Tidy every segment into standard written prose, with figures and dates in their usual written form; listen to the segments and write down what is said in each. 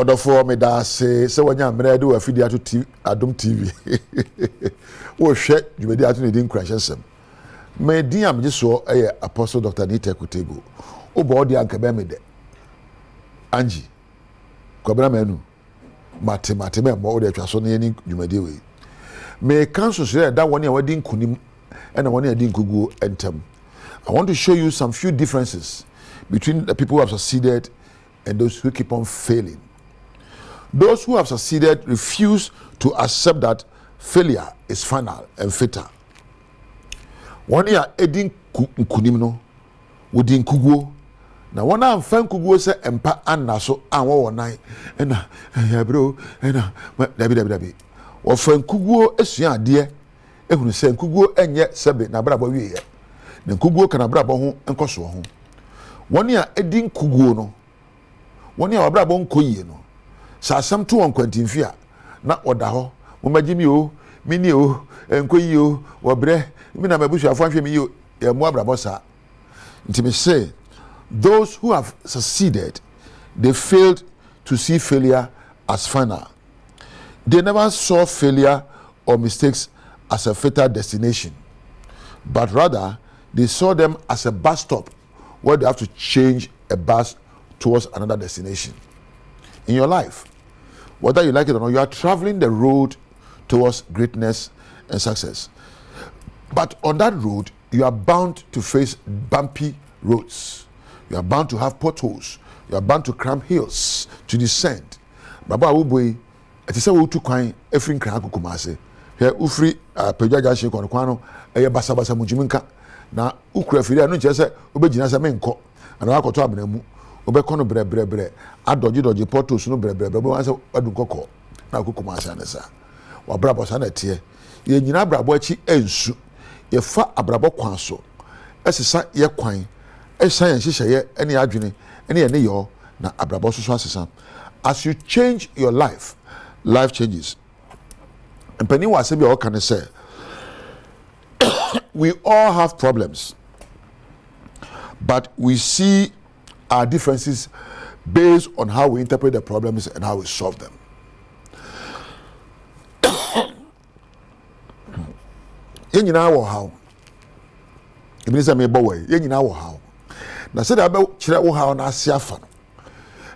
Order for me that say when you are do a video to Adom TV. Oh shit, you may do need crash some. Me diam just so Apostle Dr. Nita Kutego. Oh body and kabeme de. Angie. Kwabra menu. Mate me more de twaso na ni you may do we. Me cancel say that one year wedding kunim and one year didn't go entem. I want to show you some few differences between the people who have succeeded and those who keep on failing. Those who have succeeded refuse to accept that failure is final and fatal. One year edin kunim no wodin kuguo na wona amfan kuguo se empa annaso anwo wonan na ya bro na dabi wo fan kuguo esua ade ehunu se kuguo enye sebe na brabo wiye na kuguo kana brabo ho enkoso ho one year edin kuguo no one year brabo nkoyie no sa asam to won kwantimfia na oda ho mo magimi o mini o enkoyi o wo bre mi na mabusu afanhwe mi yo e mo abrabo sa ntimi say those who have succeeded they failed to see failure as final. They never saw failure or mistakes as a fatal destination, but rather they saw them as a bus stop where they have to change a bus towards another destination. In your life, whether you like it or not, you are traveling the road towards greatness and success. But on that road, you are bound to face bumpy roads. You are bound to have potholes. You are bound to climb hills to descend. Baba Uboy, it is a way to coin every crank kumase. Here, Ufri, Pejaja Shekono, a Basabasa Mujiminka. Now, Ukrafia, no just Ubejina Menko, and I got to Abnemu, Ubecono bre, I dodgy portos, no bre, answer Adunco, now Kukumasanesa. Or Brabosana, ye Nina Brabochi ensu, ye fa Abrabo Quanso, as a sa ye quine, a science is any adjuni, any yo, na Abrabosu. As you change your life, life changes. And Penny was saying, what can I say? We all have problems, but we see our differences based on how we interpret the problems and how we solve them. You know how? It means I'm a boy. You know how? Now, said about Chira how na siafa.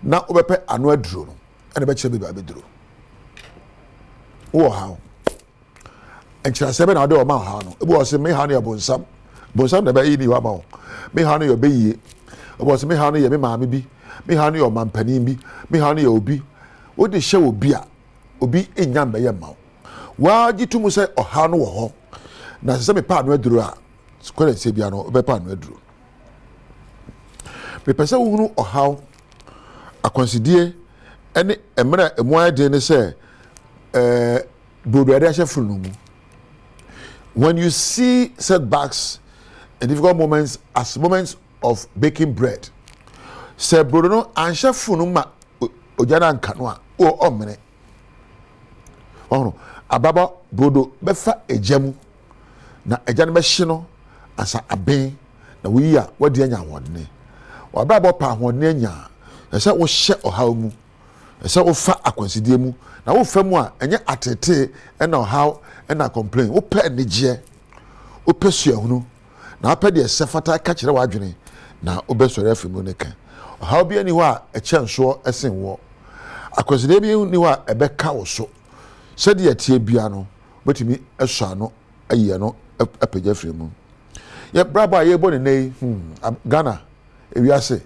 Now, obepe anwa dro and be chebe be dro. Oh how? And Chira sebe na do ma how no. E bo se me how no bonsam. Bonsam na be yi ni wa ma. Me how no yo be yi. E bo se me how no ye me maame bi. Me how no yo mampanin bi. Me how no yo obi. O de hye obi a obi enyam be ye ma. Wa gitumu se o how no wo ho. Na se me pa anwa dro a square se bia no be pa anwa dro. Me pese wo hunu o how akonsidie ene emra emoa de ne say bodo ade chef no mu. When you see setbacks and difficult moments as moments of baking bread, say bodo no anhye funu ma ojana nka no a o omene ono ababa bodo befa ejamu na ejane be hye no asa aben na wi a wadi anya wonne wababa pa wonne anya esa wo hye ohaw mu esa wo fa akwansidie mu na wo fa mu a enye atete na ohaw na complain wo pa enigye wo pa suahunu na pa de sefata ka kire wadwene na wo be sori afimu ne kan ohaw bi ani ho a echenso esen wo akwansidie bi ni ho a ebe ka wo so sede yatie bia no betimi esua no aye no apagya frimu ye braba ye bo ne nei Ghana ewiase.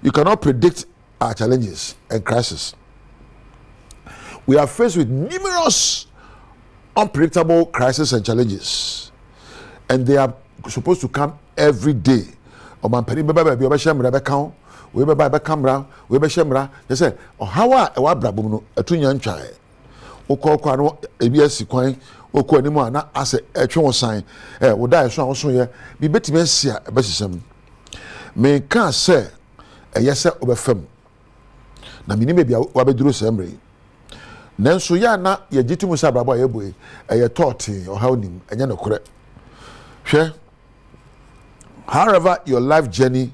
You cannot predict our challenges and crises. We are faced with numerous unpredictable crises and challenges, and they are supposed to come every day. We be camera, we be shemra. They say, "Oh, how are we brabo no atunya ntwae." Okọ kwa no ebiasi kwan, okọ ani mu ana ase etwe wo san. Wo dai so a so ye, bi betime asia ebesisem. Me kan say eyese obefam na minime bia wabeduro semre nanso ya na ye gitimu sa brabo ye boy eye toti o hawnim enye no kore hwe. However your life journey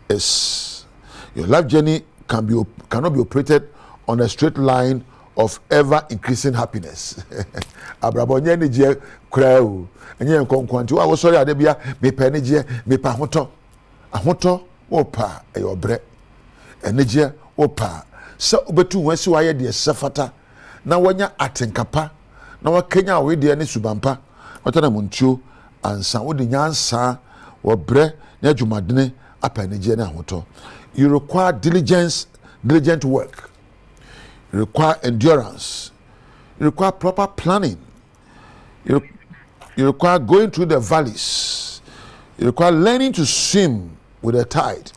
is, your life journey cannot be operated on a straight line of ever increasing happiness. Abrabo nye ni je kra o. Enye nkonkwanti wa wo sori ade bia me pa ni je me pa ahoto wo pa e obre. Ene je wo pa se obetu wansi wa ye de sefata na wanya atenkapa na wakenya we de ne subampa watana muntuo ansa wo de nyansa wo bre na adwumadene apa ni je na ahoto. You require diligent work. You require endurance. You require proper planning. You require going through the valleys. You require learning to swim with the tide.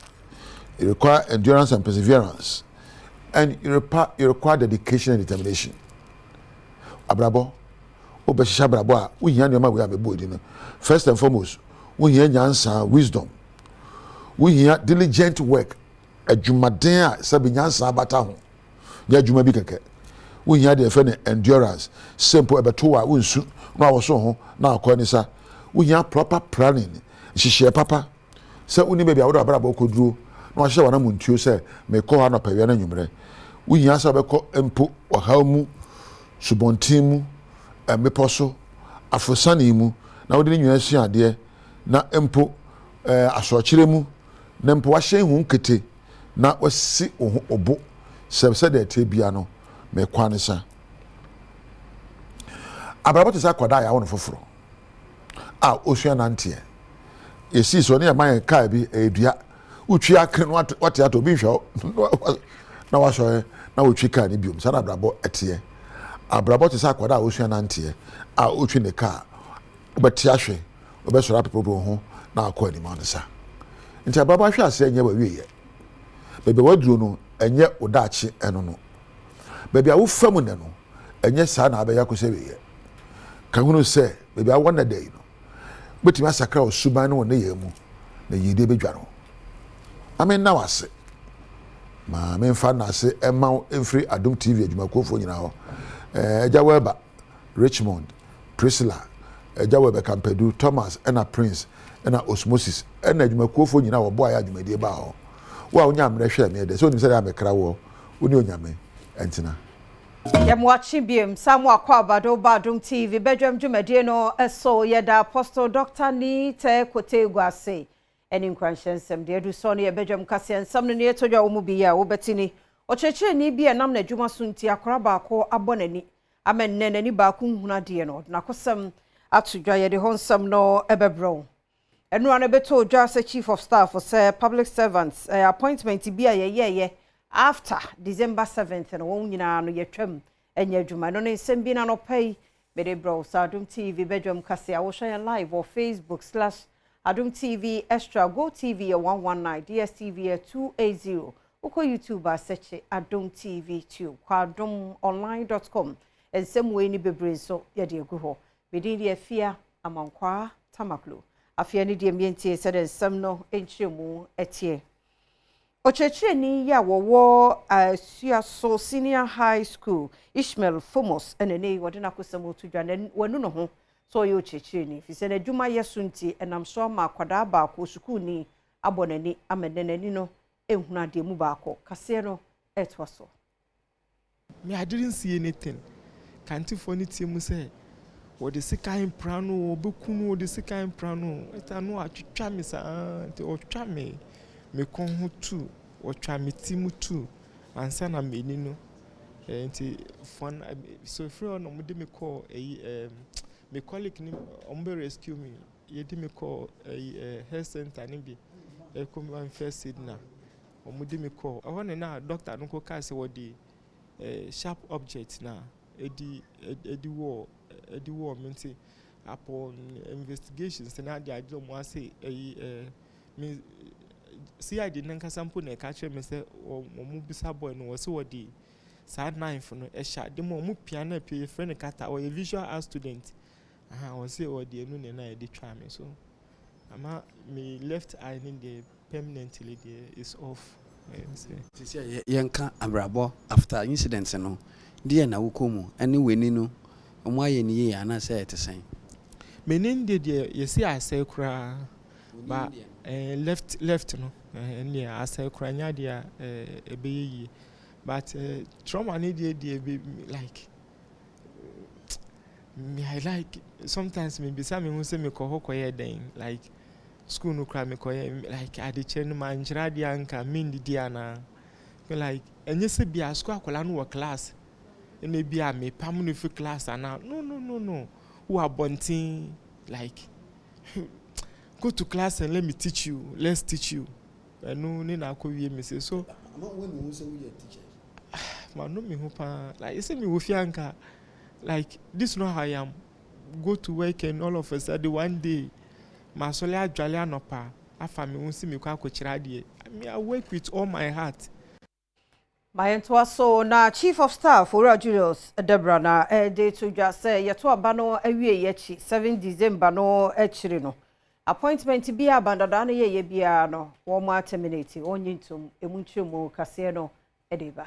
You require endurance and perseverance. And you require dedication and determination. Abrabo, obeshisha abrabo a we hear nyoma we abebo di no. First and foremost, we hear nyansa, wisdom. We hear diligent work. Adwumaden a sabi nyansa abata ho. Ya adwuma bi keke. We hear the friend endurance. Simple ebeto a wonsu na woso ho na akọ sa. We hear proper planning. Hihye papa. Se uni be bia wo abrabo koduro na wahye wana muntuo se me ko ha no pawe na nwumre. We hear sa be ko empo wahaw mu subontin mu meposo afosane mu na wo de nwuna sua ade na empo asochire mu na empo wahye hu nkete na wasi obo se de tebia no me kwane sa abrabot sa kwada ya wono foforo a osua nante esi so ne ya man kai bi edua utwi akre no wate ato bi hwo na washo na utwi kai ne biom sa na abrabo ete abrabot sa kwada osua nante a utwi ne ka obeti ahwe obesoro apepopo ho na akọ ani ma no sa nti abrabo ahwe ase nya ba wiye bebe waduro no enye odachi eno no bebe awo famu ne no enye sa na abeya ko sebeye kahunu se bebe awo na dai no betima asakra osuban no ne yemu na yide bedwa no amen na wase ma men fa na se ema every Adom TV adwumakofo nyina ho eja weba Richmond Priscilla eja weba Kampedu Thomas ena Prince ena Osmosis ena adwumakofo nyina wo boa ya adwumadie ba ho wa onya amre hwe me de so nim se ya mekra wo oni onyame entina Yamwachi biem samu akwa Badom TV Badwam dwumadie no eso yeda Apostle Dr. Nite Kotegwase eni nkranshensem de edu so no ye Badwam kase ensam no ne etodwa wo mu bi ya wo betini ochechire ni bi enam na dwuma so nti akora baako abonani amenne nani baako nhuna de no na kosam atodwa ye de honsam no ebebro enu an beto just chief of staff for say public servants appointment bi a ye after December 7th and won nyina no yetwam enya adwuma no ne nsem bi na no pay bede bro Adom TV Badwam kase a wo share live or Facebook/Adom TV Extra Go TV 119 DSTV 280 uko YouTube search Adom TV 2 kwa adomonline.com ensem we ni bebre so ye de egu ho bede de afia amankwa tamaklo afia ni de mientie se de nsem no enchemu etie ochechire ni ya wowo Suaso Senior High School Ishmael Fomos enene wodena kosam otudwa wanu no ho so ye ochechire ni fi se na dwuma yesunti enam so ma kwada ba ko school ni abonani amenenani no ehuna de mu ba ko kase no etwaso me I didn't see anything can't funny team say what the second prano obekunu the second prano etanu atwitwa me sa te otwa me kon ho tu otwa me timu tu ansa na meni no enti fun so free no mo de me call me colleague ni ombe rescue me ye de me call health center ni bi come first aid na mo de me call won na doctor no ko ka se wo di sharp object na edi war minti upon investigations na dia do mo say me see I didn't sample na catch me say o mu bisa boy no so wodi side knife no e sha de mo mu pia na pia friend kata or a visual art student o say wodi enu ne na e dey try me so ama me left eye in the permanently there is off say yenka abrabo after incidents no dia na wokomu ani weni no omo aye ni ye ana say etesen menin de ye see asay kura ba left no and yeah asay kura nya dia ebeyi But trauma need be like me I like sometimes maybe some who say me ko then like school no cry me ko like I dey chen man jira di anka min di ana like enye se bia school akola no class ene bia me pam no fi class ana no who are bunting like go to class and let me teach you, let's teach you. No ni na ko wie me say so when you say we are teachers man no me hope like you say me wo fi anka like this know how I am go to work and all of a sudden one day my sole adwale anopa afa me won see me kwa kochira de I work with all my heart. My so na Chief of Staff Ora Julius Debra na day to just say yeto aba no awie yechi 7 December no echiri no appointment bi abandada na ye bia no wo mo terminate onyintum emunchemu kase no edeba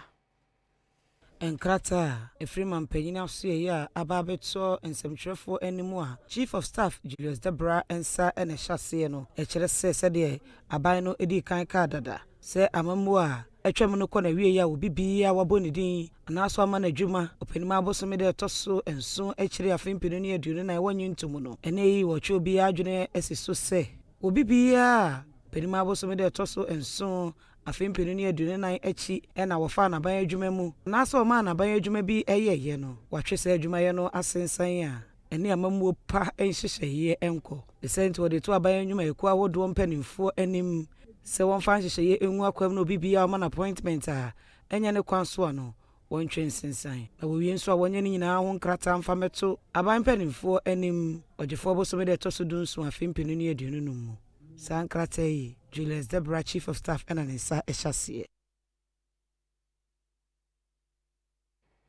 Enkrata Efreeman Penyina Suya Ababeto and Semtrefo anymore. Chief of Staff Julius Debra and Sir and a chassis no echere said abino edi kan dada se amamua etwem kona wie ya obi bia waboni din anaso ama na dwuma openima abosome de toso enso echere afempinu ne aduno na wanyintum no ene yi wo twe obi adwene esiso se obi bia penima abosome de toso enso afempinu ne aduno na echi na wofa na ban adwuma mu naso ma na ban adwuma bi eyeye no watwe se adwuma ye no asensan a ene amamuo pa enhyehyeye enko the sent wo de to aban adwuma eku awodo mpanimfo anim se won fan hyehyeye enwu akwam no bibia o man appointment a enya ne kwanso no won twen sensan na wo wie nso a wonye ne nyina ho nkrata mfa meto aban mpanimfo anim ogefo bosome de toso dunso afempinu ne aduno no mu sankrata yi Julius Debra Chief of Staff and Anissa Eshasi.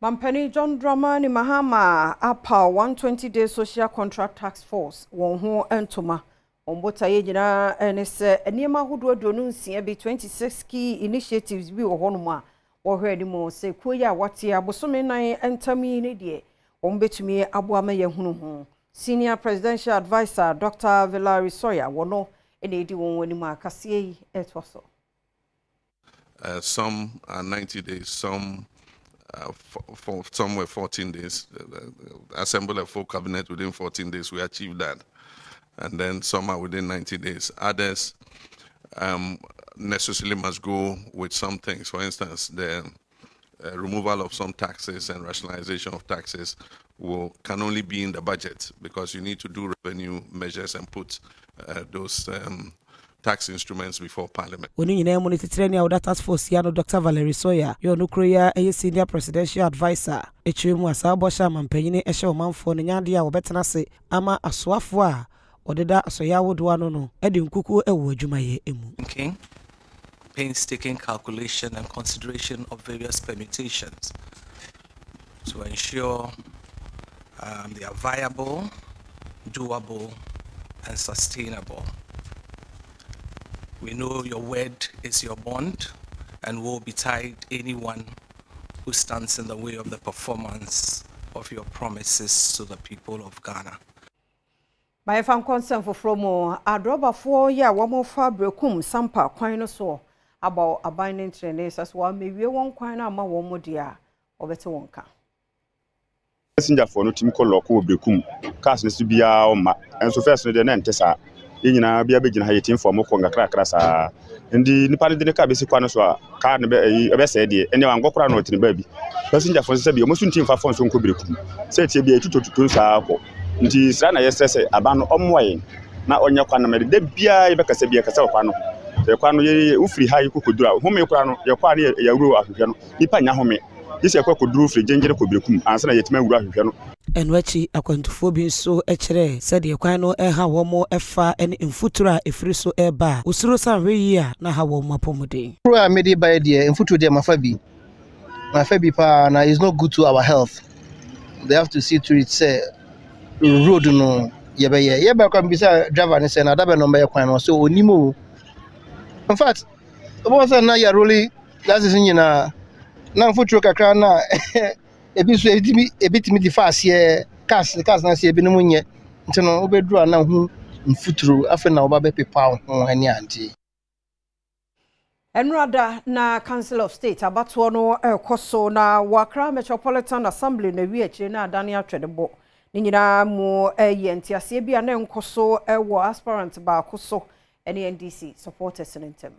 Mampani John Dramani Mahama apa 120-day social contract task force won ho entoma ombota ye nyina ene se eniema hodo adonu nsia bi 26 key initiatives bi wo hono ma wo hwe ni mo se kuya wate abosome nan entami ne de ombetumi aboama ye hunu ho senior presidential advisor Dr. Valerie Soya wono some are 90 days, some some were 14 days. Assemble a full cabinet within 14 days, we achieved that. And then some are within 90 days. Others necessarily must go with some things. For instance, the removal of some taxes and rationalization of taxes can only be in the budget because you need to do revenue measures and put those tax instruments before Parliament. When you name monitoring our task force, Dr. Valerie Soya, your nuclear a senior presidential advisor. Echimu asabosha mampeni esho manfo nyandia obetenase ama aswafwa odeda asoya wodwano no edi nkuku ewo adwumaye emu. Okay. Painstaking calculation and consideration of various permutations to ensure they are viable, doable, and sustainable. We know your word is your bond and will be tied anyone who stands in the way of the performance of your promises to the people of Ghana. My fan concern for Fromo, Adroba 4 year, one more fabricum, Sampa, quine so about a binding trainers as well. Maybe one quine ama one more dear or better one car. Messenger for no team call local becum, cast to be our and so first the Nantessa. In a be a big team for Mokonga Crackrasa. And the Nipali de Cabisi Quanoswa, Carn a best idea, and one go crown with the baby. Passenger for Sabia, most team for Fonson Kubrikum. Said he be a tutor to Tunsa. It is Rana yesterday, a ban on wine. Now on your Quanamary, de Bia Becasabia Casapano. The Quano Ufri high could draw, whom you crown your party, your rule of Nipana Home. This is a could do free ginger could become answer yet me Piano. And wachi akwantufobi so echere said the kwano ha womo efa and infutura efriso eba usuro san hwe na ha wo mapomode I made it by the infutu de mafabi pa na is not good to our health. They have to see to it say road no yeba kan bisa driver ni say na da be no be kwan no so onimo. In fact about say na ya really that is nyina na infutu kakra na ebiso ebitimi di fast ye cars na se ebi no munye nti no obedru na hu mfuturu afa na oba be pepa ho ani anti Enrada na Council of State abatoɔ no ekoso na Wakra Metropolitan Assembly na wiachi na adane atwedebo. Ni nyina mu yentiase bia na enkoso wo aspirant ba koso NDC supporters in ntem.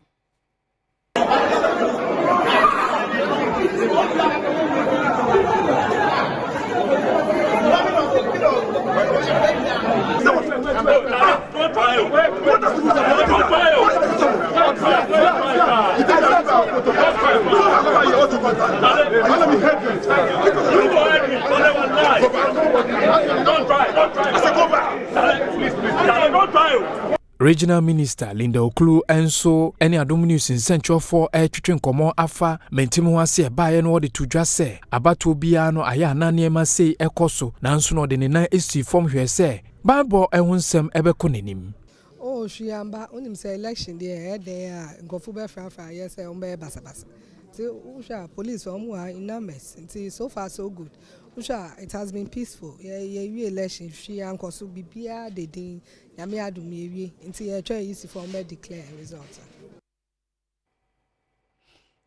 Regional Minister Linda Okulu enso ene Adom News in Central for twetwe nkomo afa mentimu ho ase baaye no de tudwa se abato bia no aya na niema sei ekoso nanso no de ne nan esi form hwe se Bible ehunsem ebeko nenim. Oh shiamba onim say election there there ngofu be fra yes say ombe basabasa. So usha police omwa in numbers. So far so good. Usha it has been peaceful. Yeah election she ankoso bibia de din Yami Adom ewie nti ye twa easy for me declare result.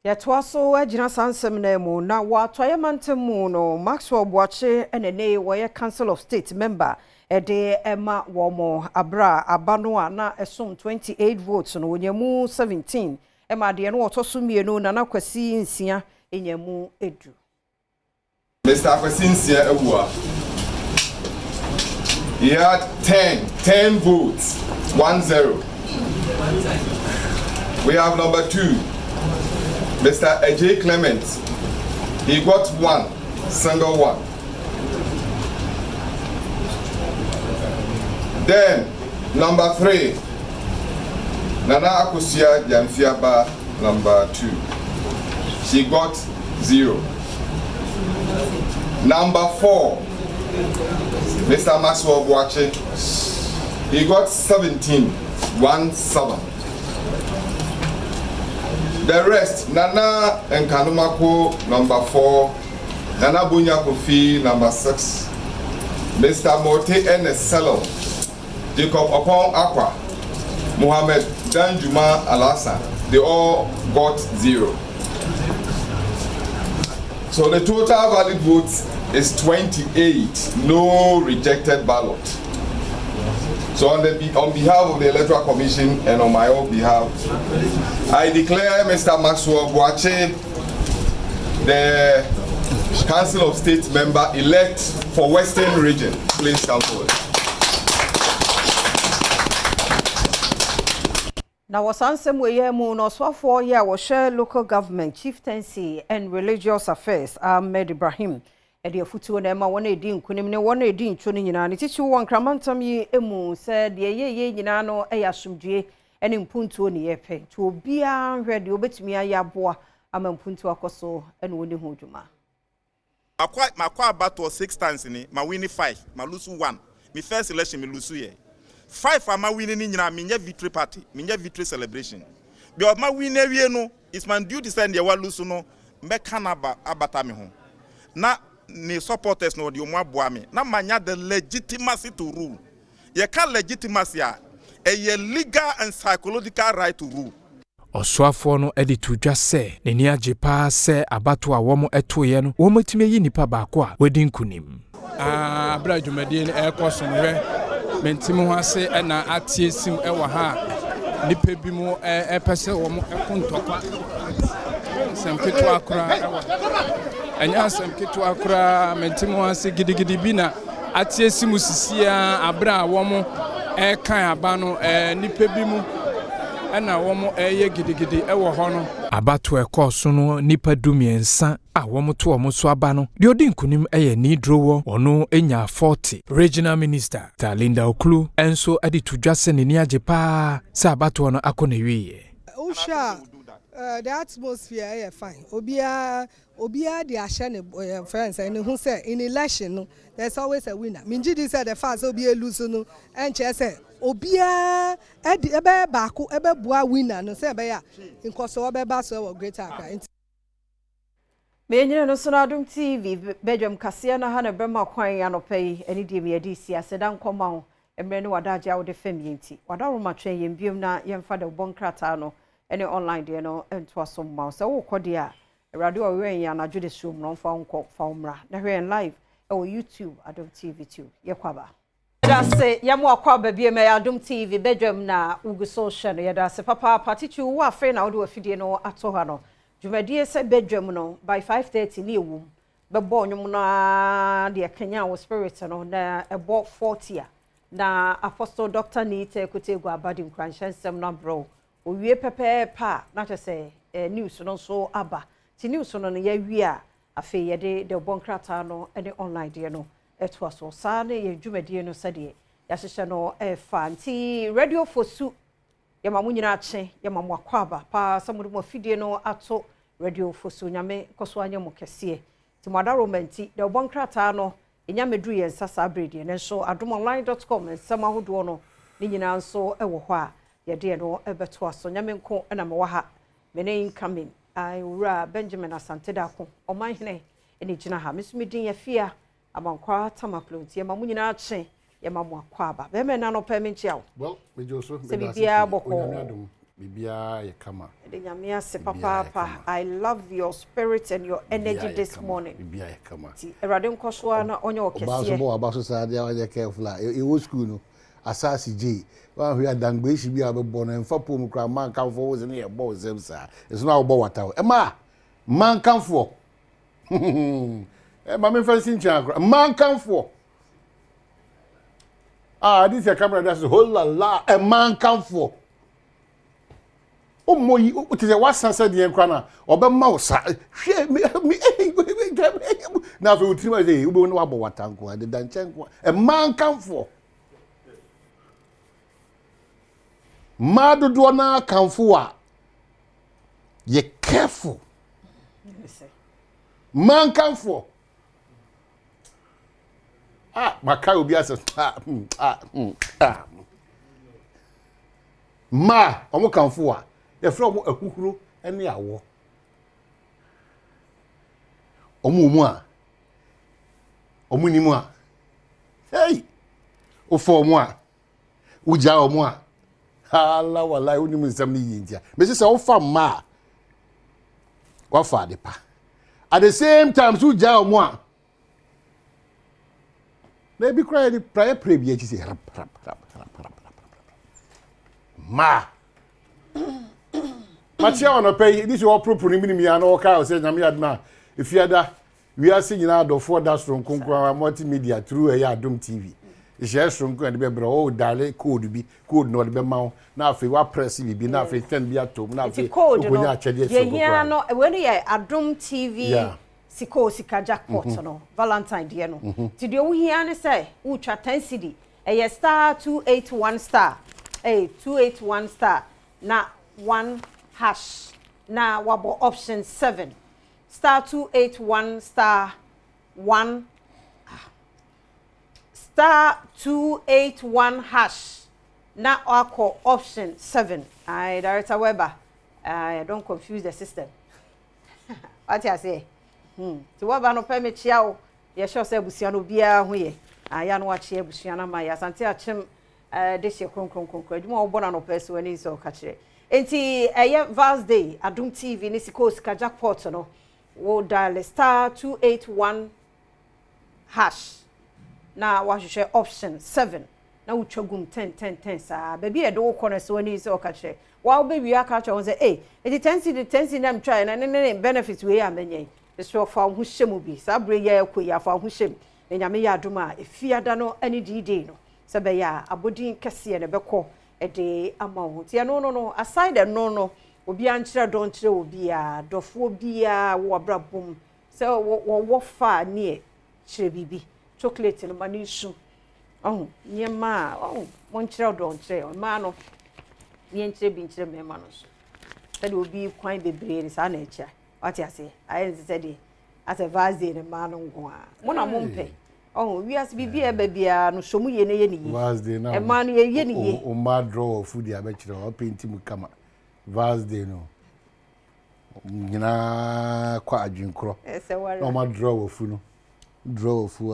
Ya twaso agina sansem na mu na watoye mantemu no Maxwell Boache enene woye Council of State member ede ema womo abra abano na esom 28 votes no onyamu 17 ema de no wotoso mienu na nakwasi nsia enyamu edu. Mr. Akwasi nsia ewua. He had 10 votes, 1-0. We have number 2, Mr. AJ Clement. He got 1, single 1. Then, number 3, Nana Akusia Yamfiaba, number 2. She got 0. Number 4, Mr. Maxwell Boache, he got 17, 1-7. The rest, Nana Nkanumako, number 4, Nana Bunya Kofi, number 6, Mr. Mote Eneselo, Jacob Opong Aqua, Mohammed Danjuma Alasa, they all got 0. So the total valid votes is 28, no rejected ballot. So on behalf of the Electoral Commission and on my own behalf, I declare Mr. Maxwell Boache the Council of State member elect for Western Region. Please come forward. Now wasansem weye mu no swafo ye wo share local government chieftaincy and religious affairs Ahmed Ibrahim ede afutuo na ma wona edi nkunim ne wona edi ntwo ne nyina ne tichi won kramantam yi emu se de ye nyina no asomdue ene mpuntuo ne yepe to obia hwe de obetumi ayaboa ama mpuntuo akoso ene woni ho dwuma makwa abato 6 times ni ma win 5 ma lose 1 me first election me lose ye 5 ama win ni nyina me nya victory party me nya victory celebration be of ma win ewie no is man duty send ye wa lose no me kanaba abata me ho na ni supporters no de omo aboa me na manya the legitimacy to rule ye can legitimacy a legal and psychological right to rule. Oswafo no editu dwa se ne ni agye pa se abato a womo etoye no womatime yi nipa baako a wadi nkunim. Abra dwumadie ne ekosomwe mentime ho ase na atiesim ewa ha nipa bi mu epese womo ekontokwa semketo akura ewa anya semketo akura mentime ho ase gidigidi bi na atiesim sisia abra womo kan aba no nipa bi mu na womo eye gidigidi ewo ho no abato ekoso no nipa dumiensa a womo to womo so aba no de odi nkunim eye ni drowo ono enya 40 regional minister Linda Okulu enso adi tudwase ne ni agye pa sa abato no akona wiye usha the atmosphere fine obia the ashane friends and who say in election no there's always a winner minjidi said the fast obia lose no enche say obia ebe baako ebe bua winner no say ebe ya nkoso obeba so greater Accra. Menyere no so na Adom TV Badwam kase na ha na brema kwan ya no pay eni die me adi sia seda nkoma ho emre ne wadaje a wo de fam yenti wadaroma twen yem biom na yemfa de bonkrata no any online deɛ no ento aso ma so wo kɔ deɛ a radio ɔwɛn ya na jude show no fa nkɔ fa umra na hwɛ live YouTube Adom TV 2 yekwaba Yadase yamu akwa babie me Adom TV bedwam na ugu social no yadase papa partitu wo afre na wo de afidie no ato ha no dwumadie se bedwam no by 5:30 ni ewum bebo nwom na de Kenya wo spirit no na ebo 40 na Apostle Dr. Nite Kutegu abadi nkranhyensem na bro owie pepepa na chese news no so aba ti news no ya wi a afi yede de bonkrata no ene online de no eto aso sa na ye dwumadie no sade ya hyehyɛ no fanti radio fosu ya mamu nyina ache ya mamu akwaba pa samudu mo fidie no ato radio fosu nyame koso anya mo kese ti mo da romanti de bonkrata no enya medru ye nsasa abredi ne so adomonline.com nsema hodo no ni nyina nso ewo ho a ye de no ebeto aso nyame nko na me wa ha me ne incoming ai ura Benjamin Asante Dako omanhene eni gina ha mesumidin ya fia abankwa tamaplot ye mamu nyina ache ye mamu akwaba be me na no permit ya well me joso be bibia boko bibia ye kama de nyame ase papa I love your spirit and your energy this morning bibia ye kama ti erade nkoso na onye okese ba so bo abaso sa dia wa careful e wo school no asasi J wa hwe adangbe shi bi abebo no emfa pom kra man kanfo wo ze ne ye bo zem sa eso na wo bo wata e ma man kanfo ma me fancy ncha kra man kanfo this your camera that's whole la a man kanfo o moyi o te wa sansa de kra na obemma wo sa hwe me na fe utima ze ube no wa bo wata nko de danchenko e man kanfo Madodo na kanfo a ye careful. Man kanfo. Maka obi ase ma omo kanfo a ye fro omo akuhuru ene awo. Omo a omo nimu a hey o fo omo a uja omo a hala wallahi uni munsam ni yintia me say o fa ma wa fa de pa at the same time so ja o mo a na bi cry the prayer pray bi echi say rap ma chia on pay this your proper ni mi an o ka o say nyame adna if you ada we are seeing now the for that strong konkwa multimedia through Adom TV. Is strong and be bro dale code no be ma na afi wa press bi na afi ten bi atom na afi okonya achede so go yeah no when you Adom TV sika jackpot no Valentine day no ti de wo hia ne say wo twa 10 cedi e star 281 star 281 star na 1 hash na wabo option 7 star 281 star 1 star 281 hash na wako option 7 I Director Weber I don't confuse the system what you say ti Weber no permit chia o ye sure say busia no bia ho ye aya no wache busia na ma ya sante achem this year kronkron adwuma obona no person wani so ka kire enti eye Vals Day Adom TV ni sikos ka jackpot no wo dial star 281 hash na wahwehwe option 7 na utwagum 10 sa baby e do kɔ no so wani so ka kire wa baby aka kye won say it 10 na mtry na ne benefit we amanye so fa ho hyem bi sa bre ya ekoya fa ho hyem nyame ya Adom a efiada no ani dide no se be ya abodin kese ne bekɔ de ama ho tie no aside no obi ankyerɛ don kyerɛ obi a dɔfo obi a wo abrabom se wo fa ne kyerɛ bibi chocolate no mani su nyema mon kyerɛ don kyerɛ ma no nie nkyerɛ bi nkyerɛ me ma no so sɛ obi kwan bebree sa na ekia wati ase ayi sɛ de ase vaze ne ma no ngo a mo na mo mpɛ wi as bibi e ba bia no somu ye ne ye ne ye vaze na e ma no ye ne ye o ma draw food ya ba kyerɛ o paint mu kama vaze no nyina kwa adwinkro ese wara o ma draw fu no draw fu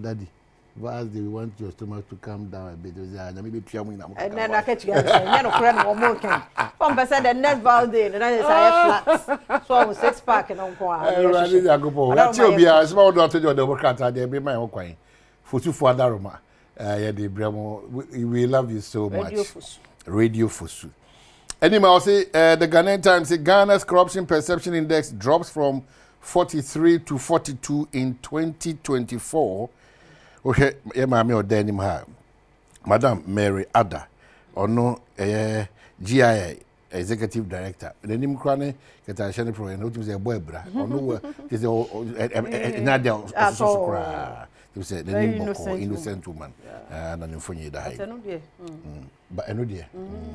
daddy Vaz, we want your stomach to calm down a bit. Maybe and then I catch you. I know, friend, one more can. One percent the next Valday, and I say flats. So I was 6-pack and on point. That's your be a small daughter of the Democrat. I be my own coin. For two for Daruma. We love you so much. Radio Fusu. Anyway, I'll say the Ghanaian Times say Ghana's corruption perception index drops from 43 to 42 in 2024. Okay, mami odeni ma. Madam Mary Ada, ono GIA executive director. The name krane keta shane pro no timi say boy bra. Ono we say Nadia so kra. You say the name innocent woman. Na nfonyi da hai. But eno de.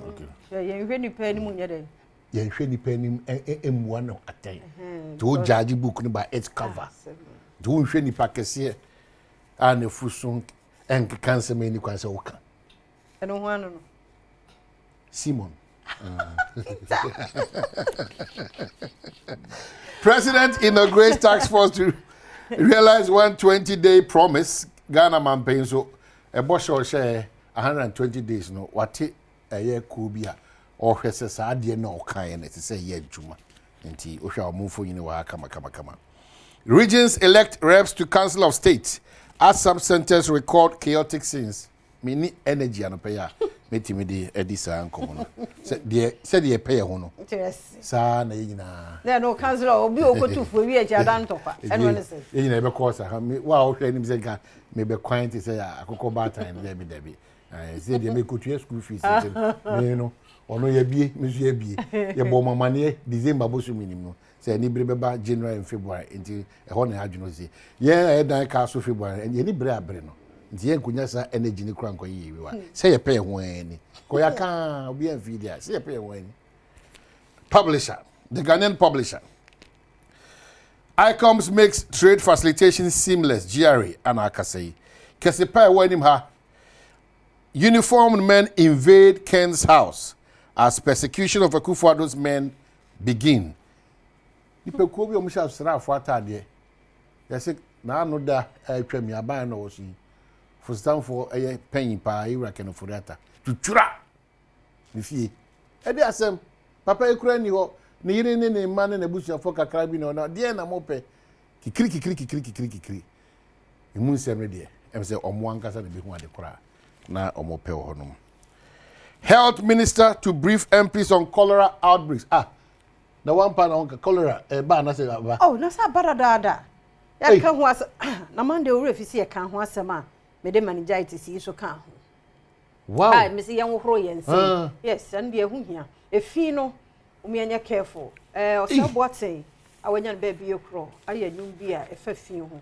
Okay. Ye hwe ni pa ni mu nye de. Ye hwe ni pa ni emu no atai. To judge book no by its cover. To hwe ni pa kese and the Fusun and cancer many quite okay. I don't want to know. Simon. President inaugurates task force to realize 120-day promise. Ghana man paying so a boss or share 120 days. No, what a year could be or has a idea no kind to say yeah, Juma. And we shall move for you. Come. Regions elect reps to Council of State. As some centers record chaotic scenes, many energy and pay. Metimidi Edisa and Common. Said the pay hono. Yes. Sa na. There no council or be oko to for we Jadan topa. And when is it? You never cause her. Wow, training say maybe quiet to say a cocoa butter and Debbie. I said they make good school fees. You know, or no ye be, Monsieur B. Your bomber money, December Bosu minimum. Say ni breba January and February until a honey had you know say. Yeah, I die castle February and any brea breno. Nti kunya sa energy ni kura nko yi wa. Say ye pay hwani. Ko ya kan obi an video. Say ye pay hwani. Publisher, the Ghanaian publisher. ICOMS makes trade facilitation seamless. GRA and Akasei. Kesipa wenim ha. Uniformed men invade Ken's house as persecution of Akufo-Addo's men begin. Nipa ko bi o musha sra afo atade. Yase na anu da atwa mi aban na wo si. For Stanford a penny pa ira ken for data. Tutura. Ni fie. E dey asem. Papa ekura ni ho. Ni yire ni ne man na busu afo kakra bi na de na mo pe. Kikiri. Imu nsem de. Em say omo ankasa na bi hu ade kora. Na omo pe ho no. Health Minister to brief MPs on cholera outbreaks. The one pan on cholera ba na say ba. Oh, na sa barada. Ya kan ho as na man de ore fisi ya kan ho asema. Me de meningitis yi so kan ho. Wow. Me say yan wo horo yen say. Yes, and de hu hia. Efi no, umi anya careful. Oso boate awanya na baby yokro. Aye nyum bi a efa fi ho.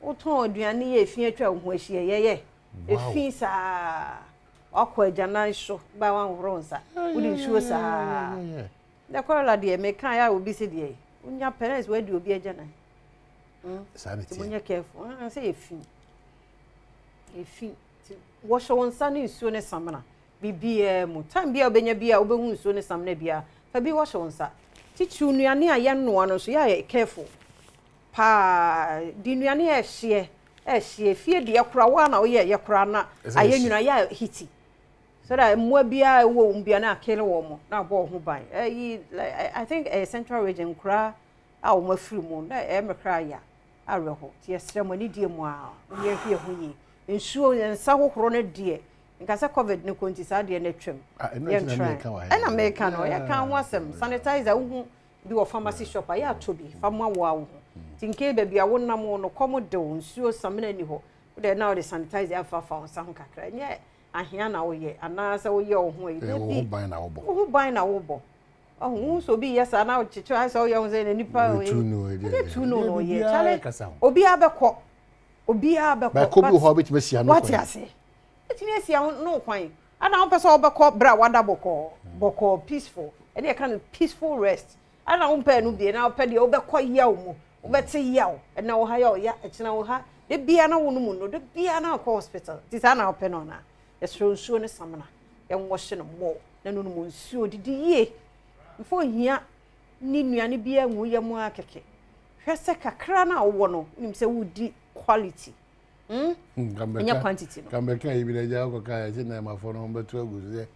O ton aduane ye efi atwa ho ahie ye. Efi sa akwa agyanan so ba wan horo nsa. Udi nsuo sa. Da kola de me kan ya obi se de. Unya parents we de obi agyanan. Sanity. Munya careful. Say efi. Wash on sunny nsuo ne samna. Bibia mu. Time bia obenya bia obehu nsuo ne samna bia. Fa bi wash on sa. Tichu nuane aye no no so ya careful. Pa di nuane ehye fie de yakura wa na oye yakura na aye nwuna ya hiti. So that mwa bia wo mbia na akele wo mo na bo ho ban. I think a central region kra a wo mafiri mu na mekra ya areho. Ti esremo ni die mu a ye hwie ho yi. Nsuo nsa hohoro ne die. Nkasa covid ne konti sa de na twam. Na meka no ya kan ho asem sanitizer wo bi wo pharmacy shop ya tobi famwa wo awo. Tinke baby a wonnam no komodo nsuo samena ni ho. De na the sanitizer afa nsa ho kakra. Nye ahia na wo ye anasa wo ye wo ho yi. Wo ban na wo bo. Wo ban na wo bo. Oh, so be yes na wo chicho ha so ye wo say na nipa wo. Tu no ye. Chale obi abekọ. Ba ko bi ho bit mesia no. What you say? Etini esia no kwan. Ana wo pese obekọ bra wada bokọ peaceful. E dey kind of peaceful rest. Ana wo pẹ no bi na wo pẹ de obekọ yaw mu. Obete yaw. E na wo ha yaw ya e kina wo ha. De bia na wo no mu no. De bia na ko hospital. Ti sa na wo pẹ no na. Esro nsuo ne samna. E nwọhye no mo. Na no mu nsuo didi ye. Mfo hia ni nuane bia nwu ye mu akeke. Hwese kakra na wo no. Nim se wo di quality. Enya quantity no. Kambeka ibile ja ko kaya se na mafo no beto agu se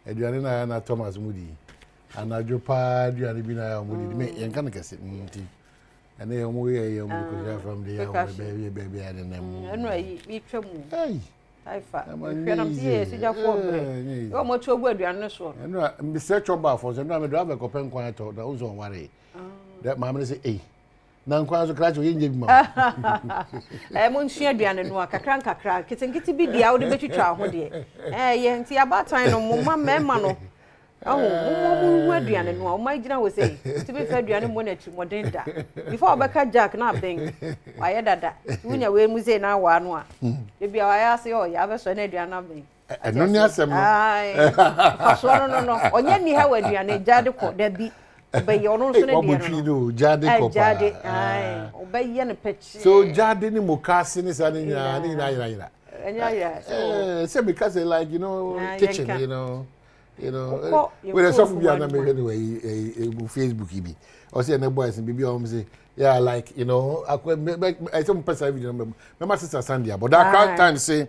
aduane na na Thomas Mudi. Anajo pa aduane bi na ya Mudi me yenka na kase nti. Ene yo mo ye mo ko ja from the ya baby ade na mu. Enu ayi mi twam. Hey. Taifa. Hwenam ti ye sija fo bre. Yo mo tu ogu aduane no so. Enu a mi se choba fo se no me do ave ko pen kwan to da uzo ware. That mama say eh. Na nkwan so kracho yenje bi ma. Mo nsua aduane no akakra nkakra kitenkiti bi dia wo de betwitwa ho de. Ye nti abatan no mo ma mema no. Mo aduane no o ma gina wo say ti be fa aduane mo na ti modern da. Before obeka jack na ben. Wa ye dada. Wunya we mu say na wa no a. De bia wa ya say o ya be so na aduane na ben. Eno ni asem no. Ai. Faso no. Onye ni ha wa aduane jade ko da bi. Obaye ono so na dia no jade ko pa jade ai obaye ne pechi so jade ni mokase ni sa ni nya so because like kitchen with some bi na me anyway Facebook bi or say na boys bi say yeah like I some person video me my sister Sandy but that crowd time say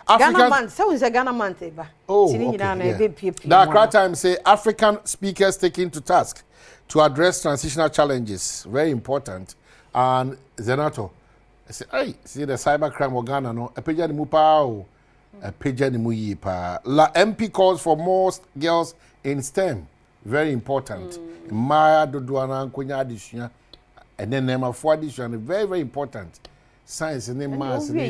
Ghana man, so is a Ghana man ba. Oh, that crowd time say African speakers taking to task to address transitional challenges, very important. And Zenato, I say, hey, see the cybercrime of Ghana, no, a page ni mupa, a page ni muyi pa. La MP calls for more girls in STEM, very important. Maya Doduana, Kunya addition, and then Nema for addition, very, very important. Science and then maths and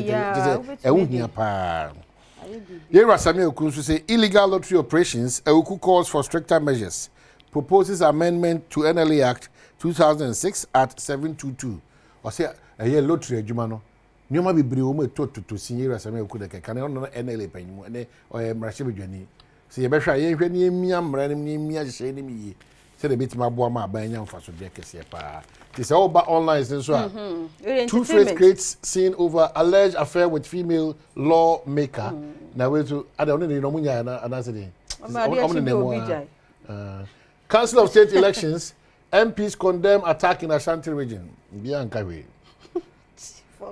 Yera Samuel Kunsu say illegal lottery operations, Euku calls for stricter measures. Proposes amendment to NLA Act 2006 at 722. Or say a year lottery Jumano. Nyoma bi bri omo to Yera Samuel Kudeke can on NLA penny and or Mrashibi Jenny. Say a besha ye miam random mia shady me. Said a bit my boama by young for subjects. This all but online since Two-Face creates scene over alleged affair with female lawmaker. Now we to I don't know Council of State Elections, MPs condemn attack in Ashanti region.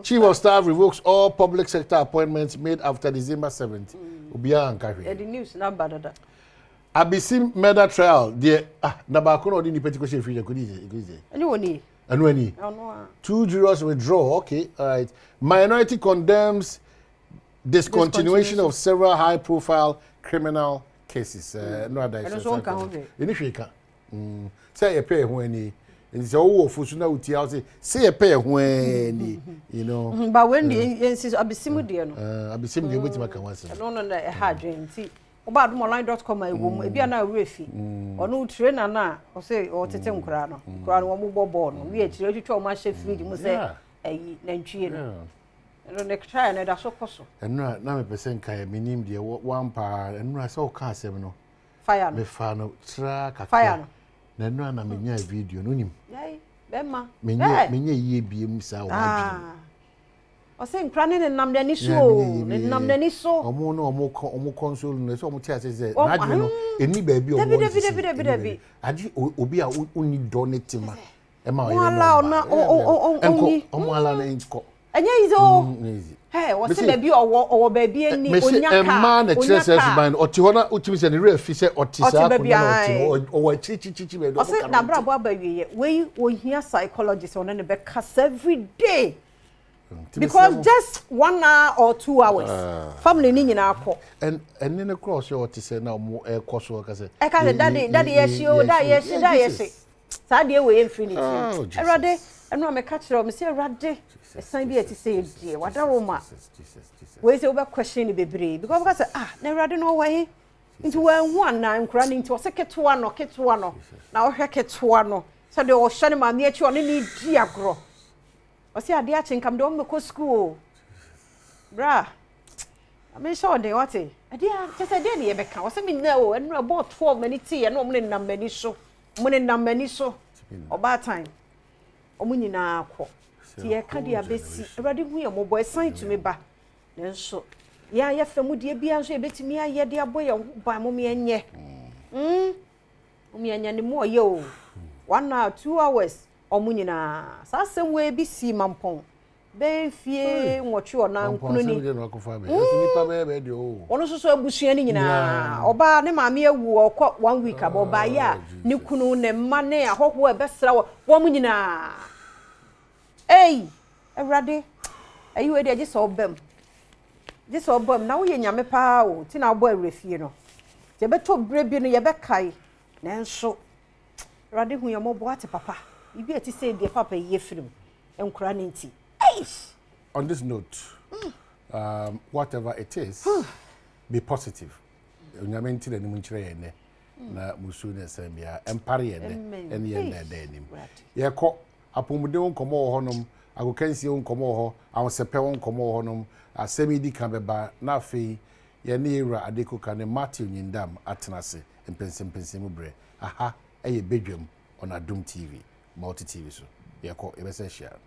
Chief of Staff revokes all public sector appointments made after December 7th. The news not bad. Abisim murder trial. The Nabako or the petition free. Anyone? And 2 jurors withdraw. Okay, all right. Minority condemns discontinuation of several high-profile criminal cases. No other issue. Say a pay when it's all for Suna say a pay when But when the insists Abisim dear, Abisim, you with my once. No, a hard dream. See. About online.com I will be an refi or no trainer na or say or tetem crano one born we actually to my chef reading was a Nigerian and next try and that's so possible and now percent kaya minim dear one par and I saw car seven fire me fano track fire na no na me video no nim yai bema me ye biem sa o say nkran ne nam dani so ne nam dani so omo no omo console no so omo tia say na adwe no eni ba bi omo David adi obi a uni donatima e ma wala na omo ala na enko anya izo hey o say ba bi owo ba bi eni onyaka e ma na kire say suban oti ho na otimi say ne refi say oti sa ko na oti o chichichi be do o say na bra bo abawiye we ohia psychologist on ne be cast every day. Because just 1 hour or 2 hours, family ni nyina akọ. And then the cross you to say now more air course work say. I can daddy yes you yes. Sa dey we infinity. Erade, eno me catch me say erade. E sign be to say dey. Wada Roma. We say over question bebre because we say na erade no way. Into one na nkura ni into say ketewa no. Na wo hwe ketewa no. So dey wo hwe ne ma me achi oni ni di agro. I say ade achen kam do me school. Bra. I mean sure dey what e. Ade just ade dey be kan. I say me na o enu about 12 minutes e na omne nam mani so. Omne nam mani so. Oba time. Omu nyina akọ. Ti e ka dia besi. Awrade hu ye mo boy sign to me ba. Nenso. Ya ye fa mu die bia so e betimi aye de aboye ba mo me enye. Omi anya ne mo ye o. 1 hour 2 hours. Omu nyina sa asem we bi si mampon be fie nwotwe ona nkunu ni ono so abusua ni nyina oba ne maame awu okọ 1 week aboba ya ne kunu ne mma ne ahoho ebesra wo mu nyina Ewrade ayi we de agi so obam na wo ye nyame pa o ti na bo awrefie no je beto brebi no ye bekai nanso Ewrade hu ye mobo ate papa ibi ati say de papa ye firim enkura ne nti on this note whatever it is be positive nyame nti na nimu nkyere ye ne na musu ne sambia empare ye ne ene ye na da nim ye ko apumude nkomo wo honom agokansie nkomo ho awsepe nkomo ho honom asemi di kan beba na afei ye ne era adeko kan ne Matthew Nyindam atenase empensem bre aha eye Badwam on Adom TV multi TV so ye ko e be se share.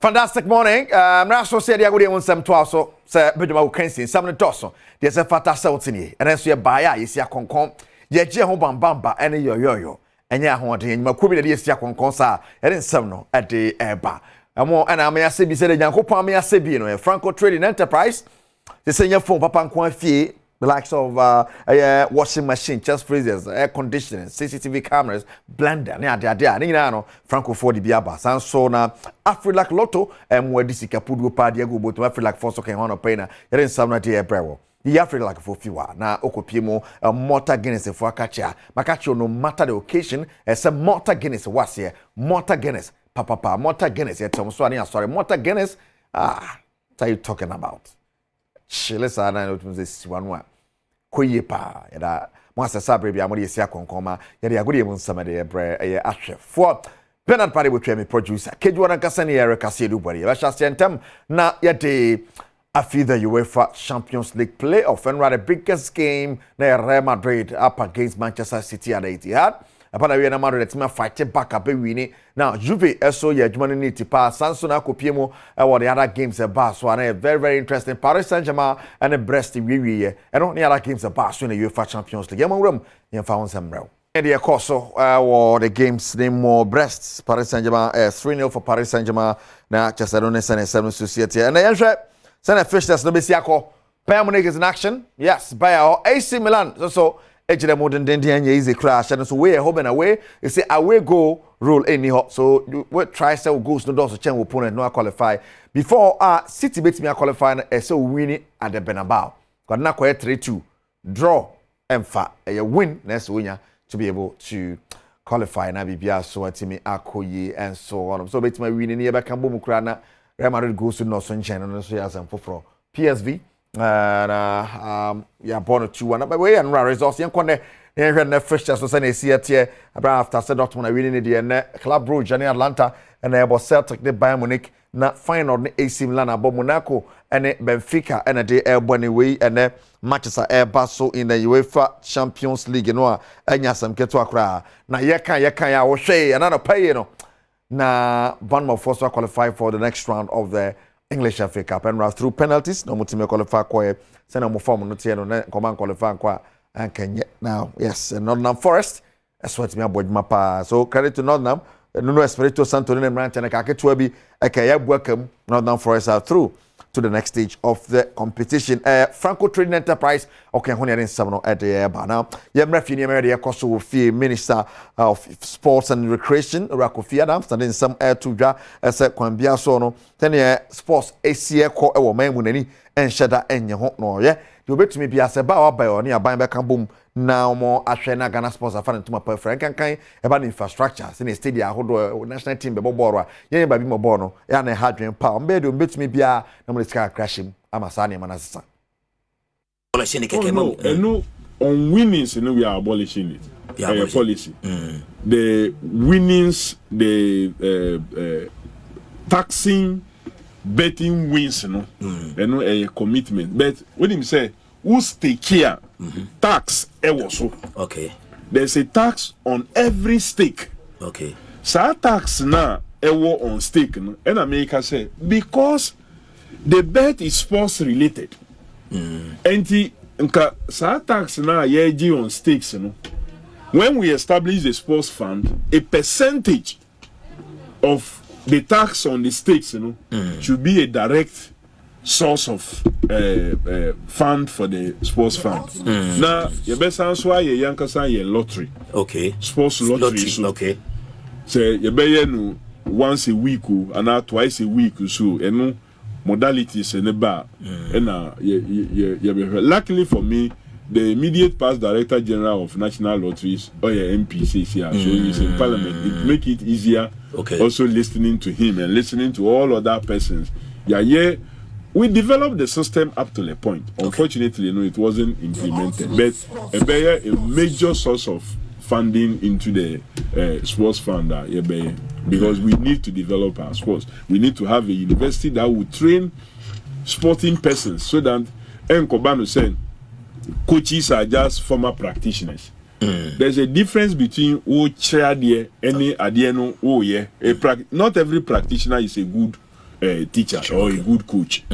Fantastic morning. National said ya gudi wonsam to aso se Badwam agokansie sam ne doso de se fata seltini and so ye baya ye sia konkon ye je ho bambamba ene yoyoyo enye ahode enyima kobi de sia konkon sa ere nsam no ade eba amo ana amya se bi se de Nyankopon amya se bi no Franco Trading Enterprise they say your phone papa nko afie the likes of washing machine, chest freezers, air conditioning, CCTV cameras, blender ne ade ni na no Franco for the biaba san so na Afrilac Lotto mwedi sikapudu pa de go boto Afrilac for so kan hono pay na ere nsam na de ebrewo the Afrilac for fiwa na okopie Mortar Guinness for akacha makacho no matter the occasion a Mortar Guinness was here Mortar Guinness papa Mortar Guinness yetom so ani sorry Mortar Guinness what are you talking about chile sana no tumze siwanwa koye pa yada mwasa sabre bia mo de sia konkoma yada agode mu nsamade ebre ahwe for Bernard Pare bo twemi producer kejuwa na kasa ne yere kase du bari ba sha sentem na yade after the UEFA Champions League playoff and rather biggest game na Real Madrid up against Manchester City at Etihad. Upon a Real Madrid team fight back up winning. Now Juve so yeah Jumani need to pass Sansona Kopiemo what the other games are so a very interesting Paris Saint-Germain and the Brest we and on the other games are so in the UEFA Champions League. Room you found some real. And the course or the games name more Brest Paris Saint-Germain 3-0 for Paris Saint-Germain now just I don't know 7 Society and the Send a fish that's no besiako. Bayern Munich is in action. Yes, Bayern AC Milan. So ejire modern den easy crash and so way home and away. You say away go rule anyhow. So what try sell goals no do so chen opponent no qualify. Before City beat me qualify so winning at the Bernabeu. Got na 3-2 draw and a win next winner to be able to qualify na bibia so atimi akoyi and so on. So beat me winning here back kambo mukrana Real Madrid goes to no sunshine and so as and for PSV and Bono 2-1 but we and results yan konde na fixtures so say see here after said Dortmund winning the Club Brugge and Atlanta and about Celtic the Bayern Munich na final the AC Milan abo Monaco and Benfica and the Elboni way and Manchester Basso in the UEFA Champions League no anya sam keto akra na yekan ya wo hwe another pay no na Badwam also qualify for the next round of the English FA Cup and through penalties no mutim qualify kwa send mo form no tie no na command qualify kwa and now yes Nottingham Forest that's what me abodma pa so credit to Nottingham Nuno Espirito Santo ne mrante na kaketo bi ekaya buakam Nottingham Forest are through to the next stage of the competition. Franco Trading Enterprise, okay, Honian Samno at the air now. Yamrafini America Koso Fee Minister of Sports and Recreation, Rakofia Adams, and then some air to ja as a Quambia Sono, 10 year sports ACA call our Mamunani and Shada and your hot no, yeah. You bet me be as a bow by or near buying back and boom. Now more Ashena Ghana sports are finding to my perfect and kind about infrastructure. In a stadium, hold national team, Bobora, yeah, by Bimo Bono, and a hydrogen pound. Bed, bet me be a number car crashing. I'm a sunny manasa. No, on winnings, we are abolishing it. Yeah, policy. The winnings, the taxing, betting wins, no, and a commitment. But what him say? Who stake here? Tax so. Okay. There's a tax on every stake. Okay. So tax now on stake no. And America say because the bet is sports related. And the tax now on stakes no. When we establish the sports fund, a percentage of the tax on the states, should be a direct source of fund for the sports fund. Now, your best answer is your lottery. Okay. Sports lottery. Okay. So you buy once a week and twice a week so modalities in the bar. Luckily for me, the immediate past director general of National Lotteries, or MPC here, so he's in Parliament. It make it easier. Okay. Also listening to him and listening to all other persons. We developed the system up to the point. Unfortunately, it wasn't implemented. But a major source of funding into the sports fund, because we need to develop our sports. We need to have a university that will train sporting persons so that Nkobano said coaches are just former practitioners. There's a difference between who chair there any adieno not every practitioner is a good teacher or a good coach.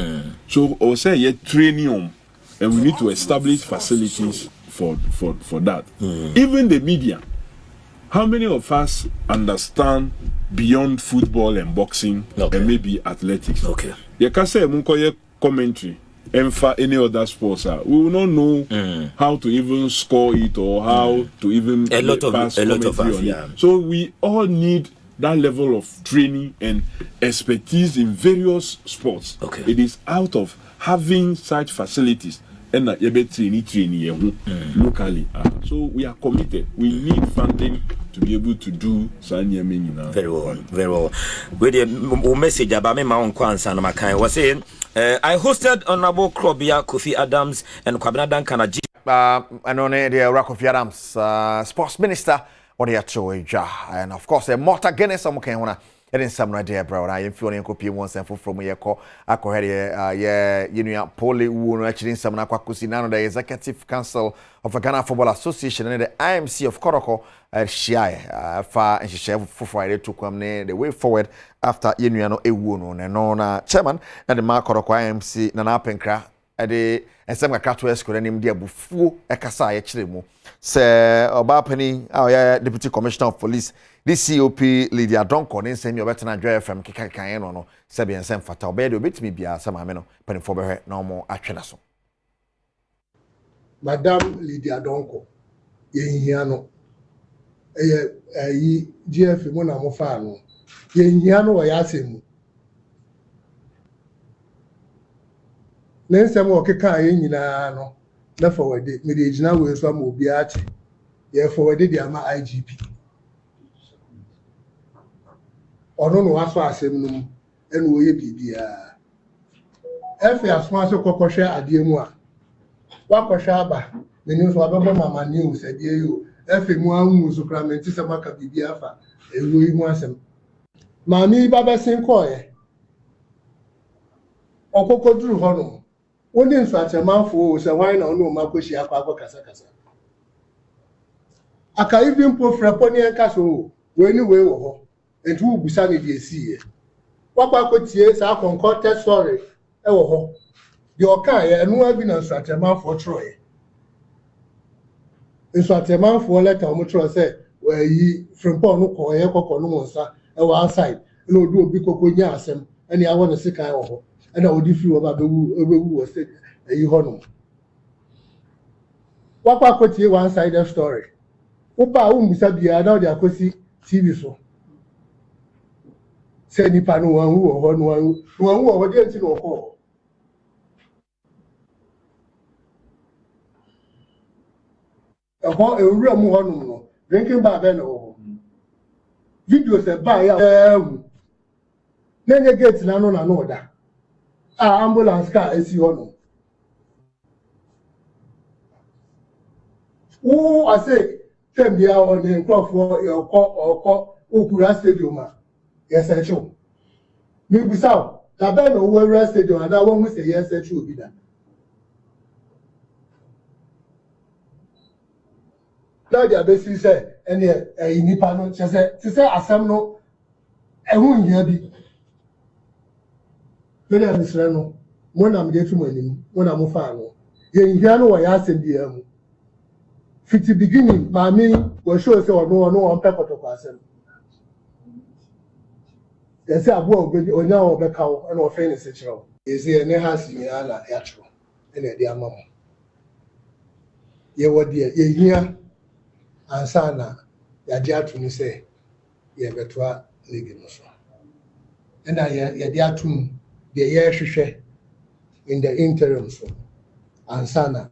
So I say training and we need to establish facilities for that. Even the media, how many of us understand beyond football and boxing and maybe athletics? You can say munkoye commentary and for any other sports, we will not know how to even score it or how to even pass commentary on it. So we all need that level of training and expertise in various sports. It is out of having such facilities and training locally. So we are committed. We need funding to be able to do very well, very well. With the message about me, my own kwansa no makai was saying, I hosted Honorable Krobia Kofi Adams and Kwabena Dankana. And on the Kofi Adams, sports minister. And of course, a Morta Guinness, some can wanna in some idea, bro. I am feeling copy once and from your call. I call her, Union Poly, who actually in some Aquacusi, the Executive Council of the Ghana Football Association and the IMC of Koroko, Shia, far and she shared for Friday to come near the way forward after Union Ewuno and on chairman and the Mark Koroko IMC, Nana Penkra. And some Cato school and him dear Bufu Ekasa Chilimo. Sir Obapeni, our Deputy Commissioner of Police, this COP Lydia Donko, then send your veteran driver from Kikakan or Sabi and Sam Fatal Bedo bit me be a some ameno, penny for her no more actionaso. Madame Lydia Donko, Yeniano, GF Mona Mofano, Yeniano or Yasimu. Nense mo keka nyina no na forward me dey gina we so am obi achi ye forward dey ama IGP ono no aso asem no ene oye bibia efe asoma so kokohwe ade mu a wakohwe aba meni so abebo mama news ade yo efe mu anwu so kramenti se maka bibia afa ewo yi mu asem mami baba sen koye okokoduru hono only in such a man for so why no makoshi akwa kasa aka even po fraponi enka so we ni we wo ho entu ubusa ne die sie wakwa kotie sa concocted sorry e wo ho de oka ye enu abi na such a man for troy in such a man for letter mo tro say we yi frapon no ko ye kokko no wonsa e wo outside na odu obi kokko nya asem ene awo ne sika wo ho and I would if you about the was said a honor. What could you one sided story? Opa Sabia now they are cozy TV so. Say Nipano one who didn't know. A real one drinking by Beno. Videos that buy then you get none on another. Ambulance car is your who I say, same day on the clock for your call or Ukura Stadium. Yes, I show. Maybe so. The band over stadium and I won't say yes, I should be that. Now, the basic say, and a Nipano, she said, to say, as some no, I won't hear be. Very understandable. When I'm getting money, when I'm a fan, you know what I said, dear. Fit the beginning, my me was sure so no one pepper to pass him. Yes, I will be on your back out and offend the situation. Is there any house in Yana actual and a dear mamma? You were dear, ye here and Sana, ya dear to me say, ye better legal. And I ya dear to the year share in the interim so and Sana,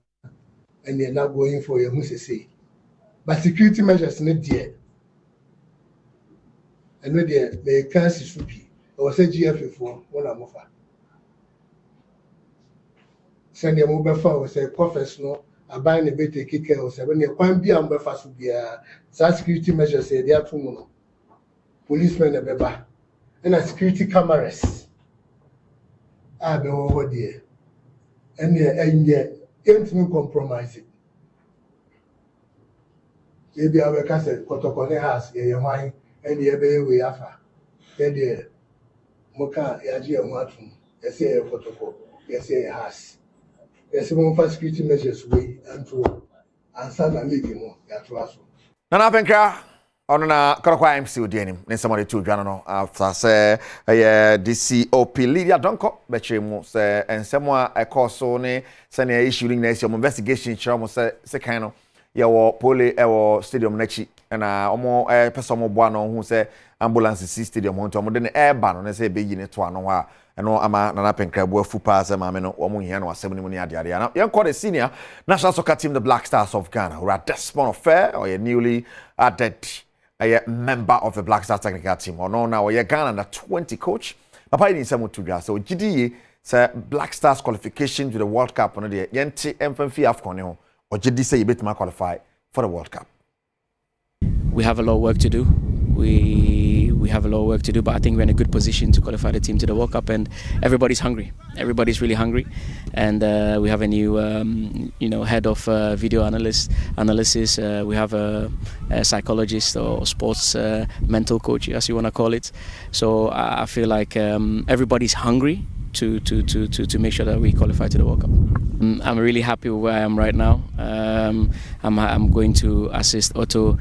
and you're not going for your who's say. But security measures need dear. And with the cancer should be, or say GF for one of them. Send your mobile phone, say professional. I buy the bit take care of when you can't be on breakfast would be security measures say they are too policemen a beba and a security cameras. I be over there and ain't no compromise it. Maybe I will cast a protocol house, ye wine, and ye be way after. Then the Moka Yaji and Watum, ye say a protocol, ye say a house. Yes, one for security measures way and to answer the league. Nana Penkra, on na Korokwa MC Udienim, and somebody to Janano after say DCOP Lydia Donko, Betchemu, say, and someone I call Sony, sending a issuing nation investigation, Chamo say, Sekano, Yawo, Poli, Ewo, Stadium Nechi, and Omo, a person Buano who say ambulance stadium, Montomo, then air ban, and say, beginning to Anoa. No ama Nana Penkra bo fupa se ma me no omo hia no asem ni ade ade na yen call the senior national soccer team the Black Stars of Ghana who are Desmond Fair or a newly added a member of the Black Stars technical team or no now we Ghana under 20 coach papa ni nsem to so gidi say Black Stars qualification to the World Cup no de yenti emfanfi AFCON ne ho or gidi say you better qualify for the World Cup. We have a lot of work to do. We have a lot of work to do, but I think we're in a good position to qualify the team to the World Cup, and everybody's hungry. Everybody's really hungry, and we have a new, head of video analysis. We have a psychologist or sports mental coach, as you want to call it. So I feel like everybody's hungry to make sure that we qualify to the World Cup. I'm really happy with where I am right now. I'm going to assist Otto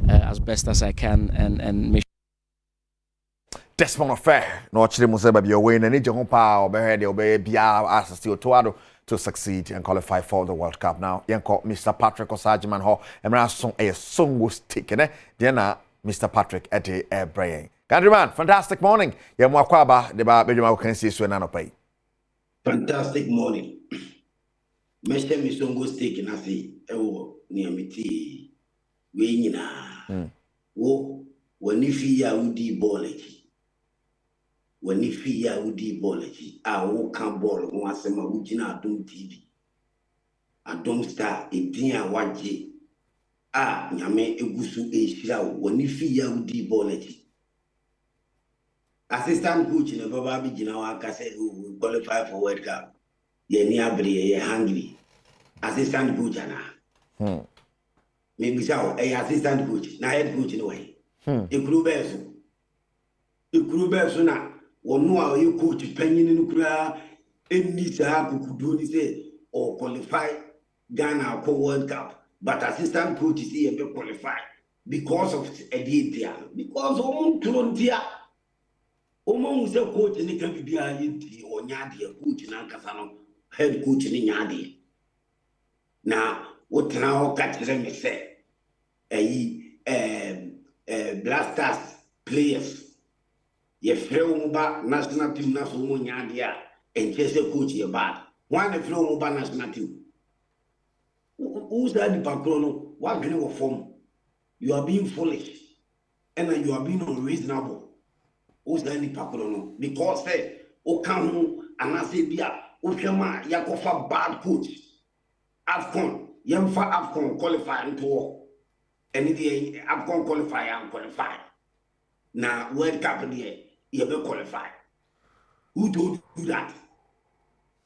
as best as I can and make Desmond Fair, no chile mo say baby away na ni je ho pa obehwe de obey bia assist Otoado to succeed and qualify for the World Cup. Now yenko Mr. Patrick Osajiman ho emra son e songo stick ne de na Mr. Patrick ede brain. Countryman, fantastic morning. Ye mo akwaba de ba bedwuma ko kan si so na no pay. Fantastic morning. Mr. Misongo stick na fi ewo ni amiti we nyina. Wo wani fi ya udi boleji. When if you would debolage, I will come ball once a Mawujina Adom TV. Adom Star, a dear waji. Yame Egusu Asia, when if you would debolage. Assistant coach in a Baba Bijinawa said who will qualify for World Cup. Ye nearly hungry. Assistant coach, maybe so, a assistant coach, na head coach in a way. A crew bears now. Ono a you coach penyin no kura enni saa kukudu ni say or qualify Ghana for World Cup, but assistant coach say be qualify because of Edia, because omo trontia omo say coach ni kan bibia yenti onyade coach na nkasa no head coach ni nyade na wotena ho ka kire me say Blasters players ye freu ba national team na so mo nyaade a enchese coach ye bad one the freu ba national team who's that the background what can you form you are being foolish and you are being unreasonable who's that the background because say o kan ho anase bia o hwema yakofa bad coach AFCON yemfa AFCON qualify into and the AFCON qualify and qualify now World Cup there you be qualified. Who told you that?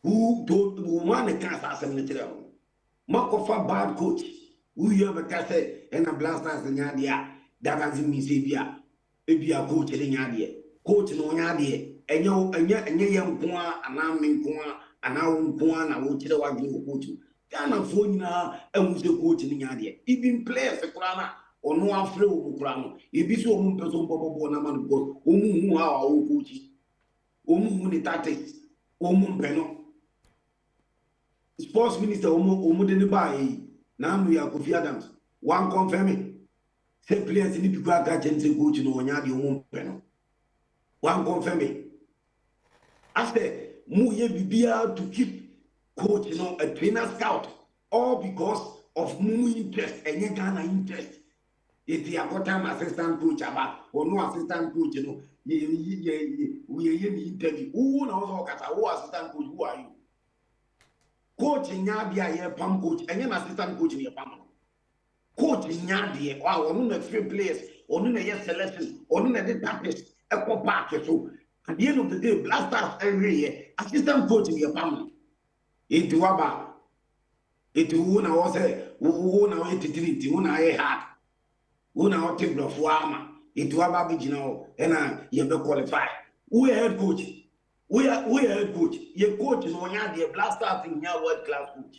Who told you one the cancer assembly? Makofa bad coach. Who you have a cancer and a blasters in Yadia? That doesn't mean Sabia. If you are coach in Yadia, coach no Yadia, and you young Pua, and I'm in Pua, and now Pua, and I will tell what you coach. Ghana phone now and was the coach in Yadia. Even players, the Krana, ono afre wo kura no ebi so omu peso bobo na man because omu hu ha wo coach omu hu ni tactics omu mpeno sports minister omu de ne ba yi na anu ya Kofi Adams one confirm say players ni bi kwa ga gente coach no onya de omu mpeno one confirm after mu ye bibia to keep coach a trainer scout all because of mu interest and Ghana interest. It is a time assistant coach about or no assistant coach, we interview. Who knows who assistant coach? Who are you? Coach in Yadia, pump coach, and an assistant coach in your family. Coach in Yadia, or no three players, or no yes selection, or no practice, a park. So at the end of the day, blasters every year, assistant coach in your family. It waba. It wona was a wona entity, wona a heart. Wona o table of wama. It waba bijino, and you be qualified. We head coach. We head coach. Your coach is on the blasters in your world class coach.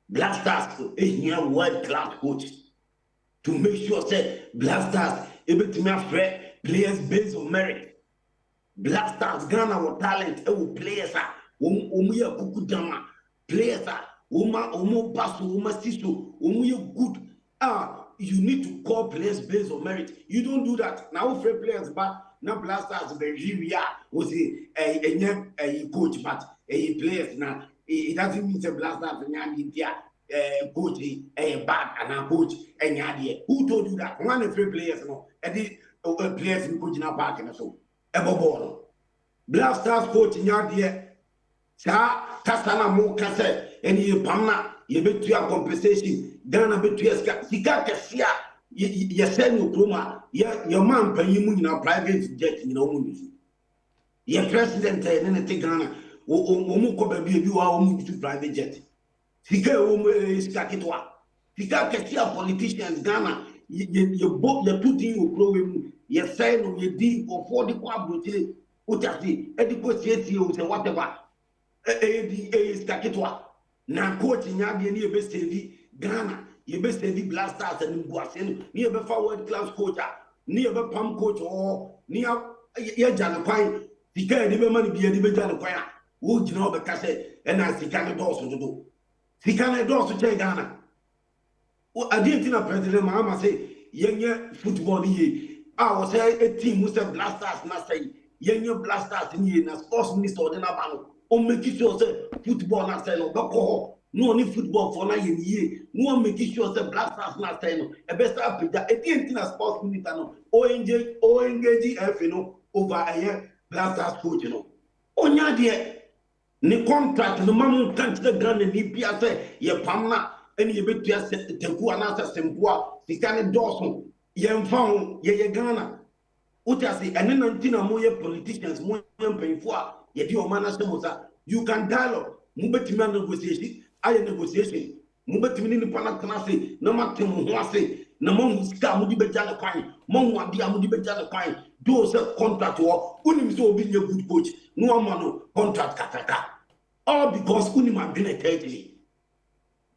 Blasters in your world class coach. To make sure say blasters able to make players based on merit. Blasters Ghana or talent players are umuya kukudama players are umu basu sisu good. You need to call players based on merit. You don't do that now. Free players but now blasters Nigeria was a coach but a players now it doesn't mean the blasters in India coach a bad and a coach and idea. Who told you that? One of free players no players in coaching our park and so Bono. Blasters coach in Yadia. Sa Kasana Mo Kase, and you Pamna, you bet your compensation, Ghana bet your Sika Kasia, you send your Kruma, your man pay you in a private jet in your own. Your president and anything Ghana, Omuko baby, you are moving to private jet. Sika Skakitwa, Sika Kasia politicians Ghana, you both the two things you grow in, you sign on your deal or 40 quadrant. Utasi, educate whatever. Skakitwa. Na coach nyadi ni ebe steady Ghana, ebe steady blasters and Mbuasenu, ni ebe forward class coach, ni ebe pump coach or ni ya jana kwai, sika ebe mani biya ebe jana kwai. Wo jina obe kase ena sika ne dosu do. Sika ne dosu che Ghana. O adientina president Mahama say yenye football ye. Was a team who said blasters na say yenye blasters ni na sports minister de na bano. On make sure say football na say no bako no only football for na ye no make sure say blasters na say no e be start pija e dey na sports minister no o engage F no over a blasters coach no onya de ni contract no mamu kan the Ghana ni bia say ye pamna eni ye betua teku ana say sempoa sika ne doso ye mfa ye Ghana utasi ene nantina mo ye politicians mo mpanyfo a ye di o manase moza you can dialogue mo betimi negotiation aye negotiation mo betimi ni pana kana se na matem ho ase na mo musika mo di beja ne kwan mo ade a mo di beja ne kwan do se contract wo unim so obi nye good coach no amano contract kataka all because unim abine tete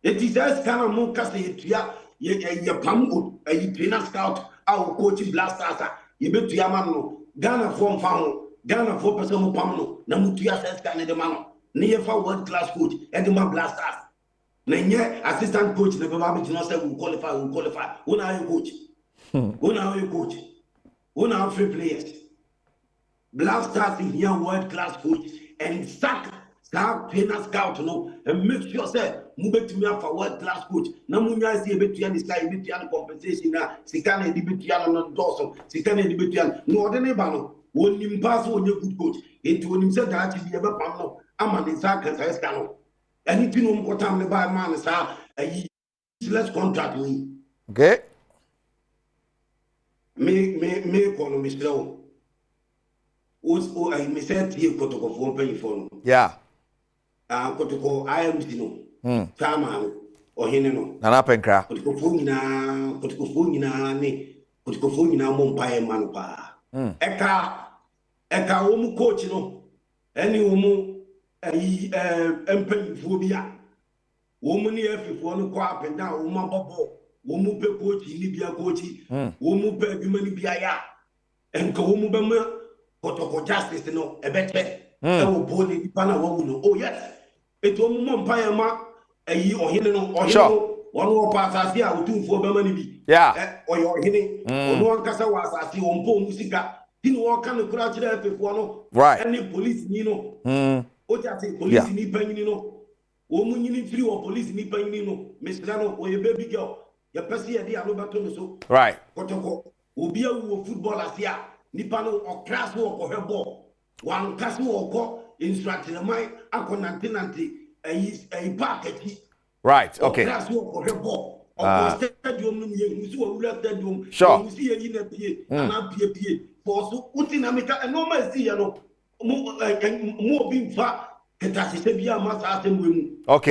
it is as kana mo kase yetua ye pam ye trainer scout our coach blasters ye betua man no Ghana form found Ghana for person pam no na mutua sense kan de man na ye fa world class coach and the man blasters na nye assistant coach na baba me no say we qualify who na coach who na coach who na free players blasters in here world class coach and sack trainer scout no and make sure say mu betumi for world class coach na mu nya say betua ni sky betua compensation na sika na di betua no doso sika na di betua no de ne ba no wonim pass onye good coach enti wonim say that be be pam no ama ne saka say ska no anything no mkotam ne ba man sa ayi let's contract me okay me kono mi slow o ai me say tie kotoko fo pan fo no yeah kotoko IMC no chama ohene no na penkra kotoko fo nyina ne kotoko fo nyina mo mpae man pa eka wo mu coach no eni wo mu empanyfo bia wo mu ne afifo no kwa apenda wo mu abobo wo mu pe coach ni bia coach wo mu pe adwuma ni bia ya enka wo mu be ma protocol justice no ebete e wo boli di pana wo no oh yes eto mu mo mpa ya ma ayi ohene no one wo pass asi a otumfo be ma ni bi oyo ohene ono ankasa wa asasi wo mpo musika tini wo kan kura kire efefo no any police ni no o ja say police ni panyin no wo mu nyini free wo police ni panyin no mesra no o ye baby girl ya pesi ya di alo bato no so kotoko obi awu football asia nipa no okras wo ko hebo wan kasi wo ko instructor mai akonantinanti ayi package okay okras wo ko hebo stadium no ye musi wo wula stadium musi ye na pie ana pie for so utinamika normal see ya no mu obi mfa ketasi se bia ma sa asem wemu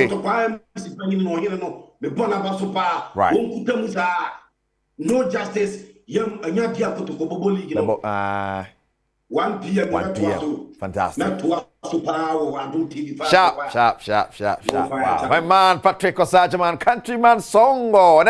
to kwa si panyin no hire no me bona ba so pa won kuta musa no justice yam anya dia kotoko bobo league no 1 p.m. Fantastic. Adom TV. Sharp. Wow. My man, Patrick Osajaman, countryman songo.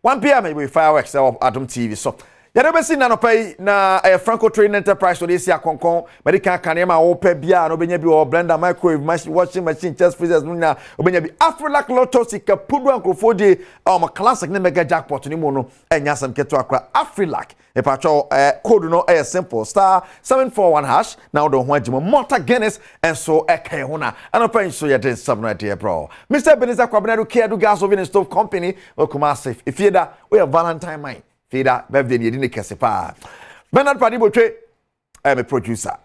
1 p.m. we fireworks of Adom TV. So, yadobesi na no pay na Franco Trading Enterprise so this year konkon medical kanema wo pe bia no benya bi o blender microwave machine washing machine chest freezers no na obenya bi Afrolac Lotto sika pudu ankrofo de my classic ne mega jackpot ni mo no enya sam keto akra Afrolac e pacho code no simple *741# now do ho agimo Malta Guinness and so kai ho na anopa so ye den sub no dey bro Mr. Beneza Kwabena do care do gas oven and stove company welcome safe if you da we have Valentine mine Fida birthday ni edini kese pa Bernard Padibotwe me producer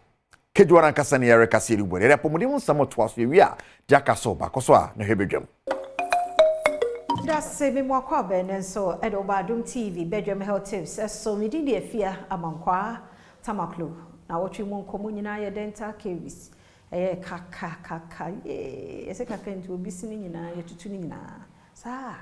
Kedwara nkasa ne yare kase ri bore repo mudi nsamo to aso wi a jaka so ba koso a na hebedwam That's me mo akwa ben so Adom TV bedwam health tips so me di afia amankwa tamaklo na wotwe mo nkomo nyina ye dental caries kaka ese kaka nti obi sini nyina ye tutu ni nyina sa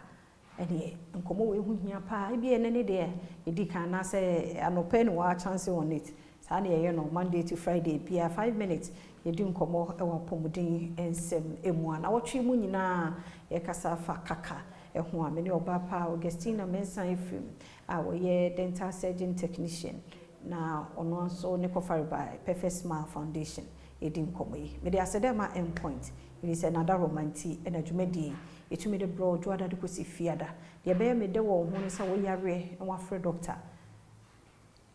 ene nkomo we hu hia pa ebi ene de edi kan na say anope no wa chance on it sa na ye no Monday to Friday bia 5 minutes edi nkomo e wa pomudin ensem emu na wotwe mu nyina ye kasa fa kaka ehu a me ne oba pa Augustina Mensan Efim a wo ye dental surgeon technician na ono so ne kofare by Perfect Smile Foundation edi nkomo yi me de asedema endpoint it is another romantic and adwumadi etumi de bro joada de kosi fiada de be me de wo ho ne sa wo yare na wa frɛ doctor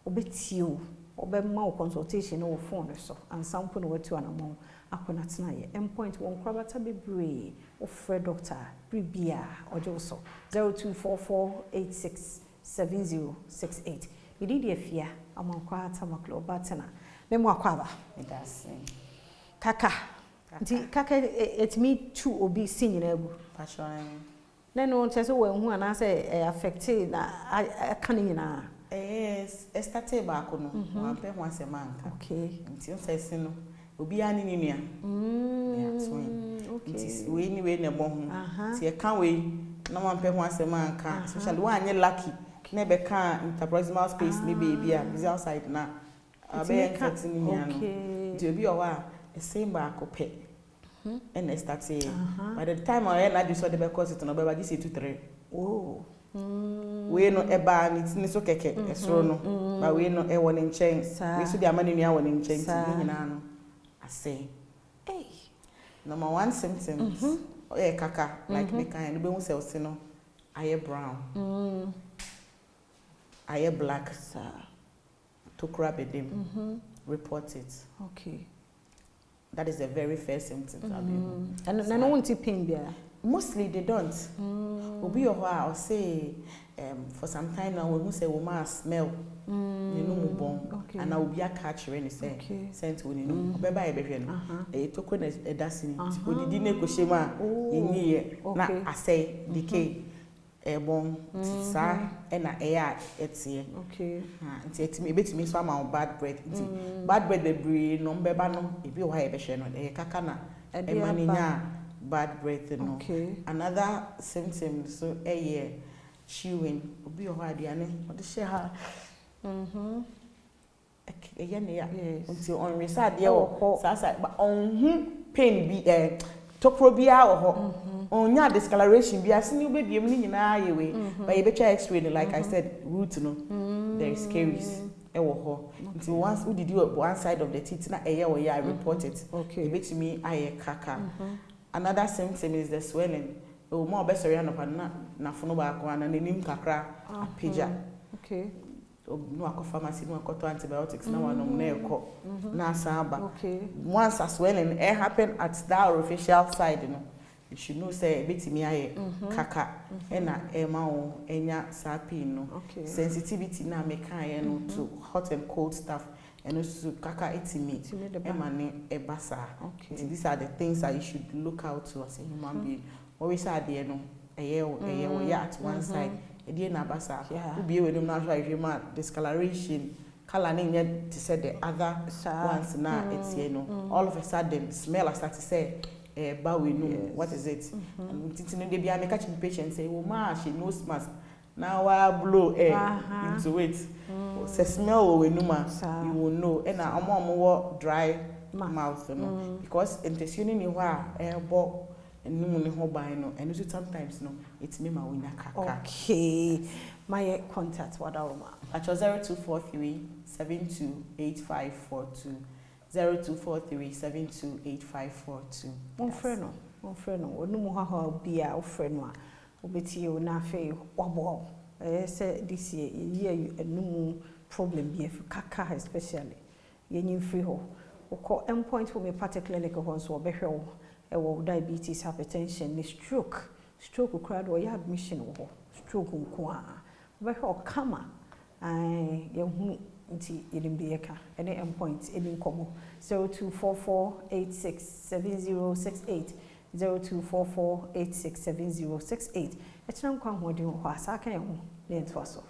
obetio obemma wo consultation no phone so ansampo no watu anamon akona tena ye endpoint won krabata bebre wo frɛ doctor bribia ojo so 0244867068 idi de afia amankwa tamaklo batena memo akwaba medase kaka nti kaka etimi tu obi sinyina agu passion neno nche so wan hu ana say affect na aka nyina started back no wan pe ho asema nka okay nti o say sin no obi ani ni nua nti we ni we na bo ho ti e kan we na wan pe ho asema nka especially wan anye lucky na be kan interproximal space ni baby a busy outside na abe infect ni nua no nti obi o wa same back pe and I start saying by the time I na just so the because it no be ba just 2-3 we no eba ni so keke esro no ba we no e won nchen we so the amani nua won nchen ti nyina no I say number 1 symptoms kaka like me kan no be hu say se no aye brown aye black to grab them report it okay. That is the very first symptom. And no one to pain there. Mostly they don't. Obi oho I'll say for some time now when we say woman smell you know mo bon and I will be a catch when say sent when you know obeba e behwe no e to ko na edasini odidi na ekoshema yin ye na asay decay bon sa na air etie okay nti etimi ebetimi so ama bad breath nti bad breath bebre no mbeba no ebi o ha e behwe no e kaka na e maninya bad breath no another symptom so chewing obi o ha aduane o de she ha ya nti on resade wo sa ba on pain bi toprobia wo ho onya discoloration bia se ni obebiem ni nyina yewe but you be try x-ray like I said root no there is caries ewo ho until once we did one side of the teeth na eye wo ya report it okay betimi aye kaka another symptom is the swelling o mo obesori anopa na fono ba ko na nim kakra apija okay no akọ pharmacy no akọ antibiotics na wanom na ekọ na asaba okay once as swelling it happen at that official side no you should know say betimi aye kaka na ema o enya sapi no sensitivity na meka aye no to hot and cold stuff and also kaka etimi emane ebasa okay these are the things that you should look out to as a human being always are there no eye at one side e na basa ubi we no na hwa discoloration color na nye to say the other ones na it's here no all of a sudden smell start to say ba we know what is it and titino dey bia me catch the patient say wo ma she nose mask now wa blow air into it say smell we know ma you will know and na omo dry mouth no because intestinal ni ho a bo enu ni ho ban no and sometimes no it me ma wonya kaka okay my contact wadawoma at 0243 728542 0243728542 mon frère no onu mu ha bia o frère no a obeti o na fe wabo say this year enu problem bi kaka especially yenyim free ho ko endpoint for me particularly clinic ho so obehwe wo ewo diabetes hypertension ni stroke crowd or admission wo stroke nko a obehwe kama yehu nti yelimbiyeka any endpoint any komo 0244867068 0244867068 etram kwa hodin ho asaka ne ho ne ntwaso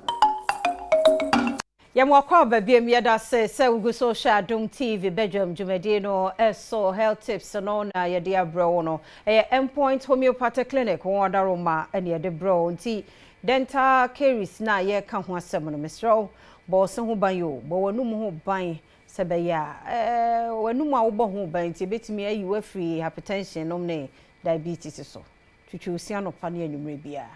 Yamwakwa babiem yada se ugu social Adom TV Badwam Jumadi no eso health tips no na yede abro no endpoint homeopathic clinic won daroma ene yede bro nti dental caries na ye ka ho asem no mesro bo se ho ban yo bo wanum ho ban se be ya wanum a wo bo ho ban nti betimi ayi wa free hypertension no ne diabetes so twitwi osia no pa ne anwumre bia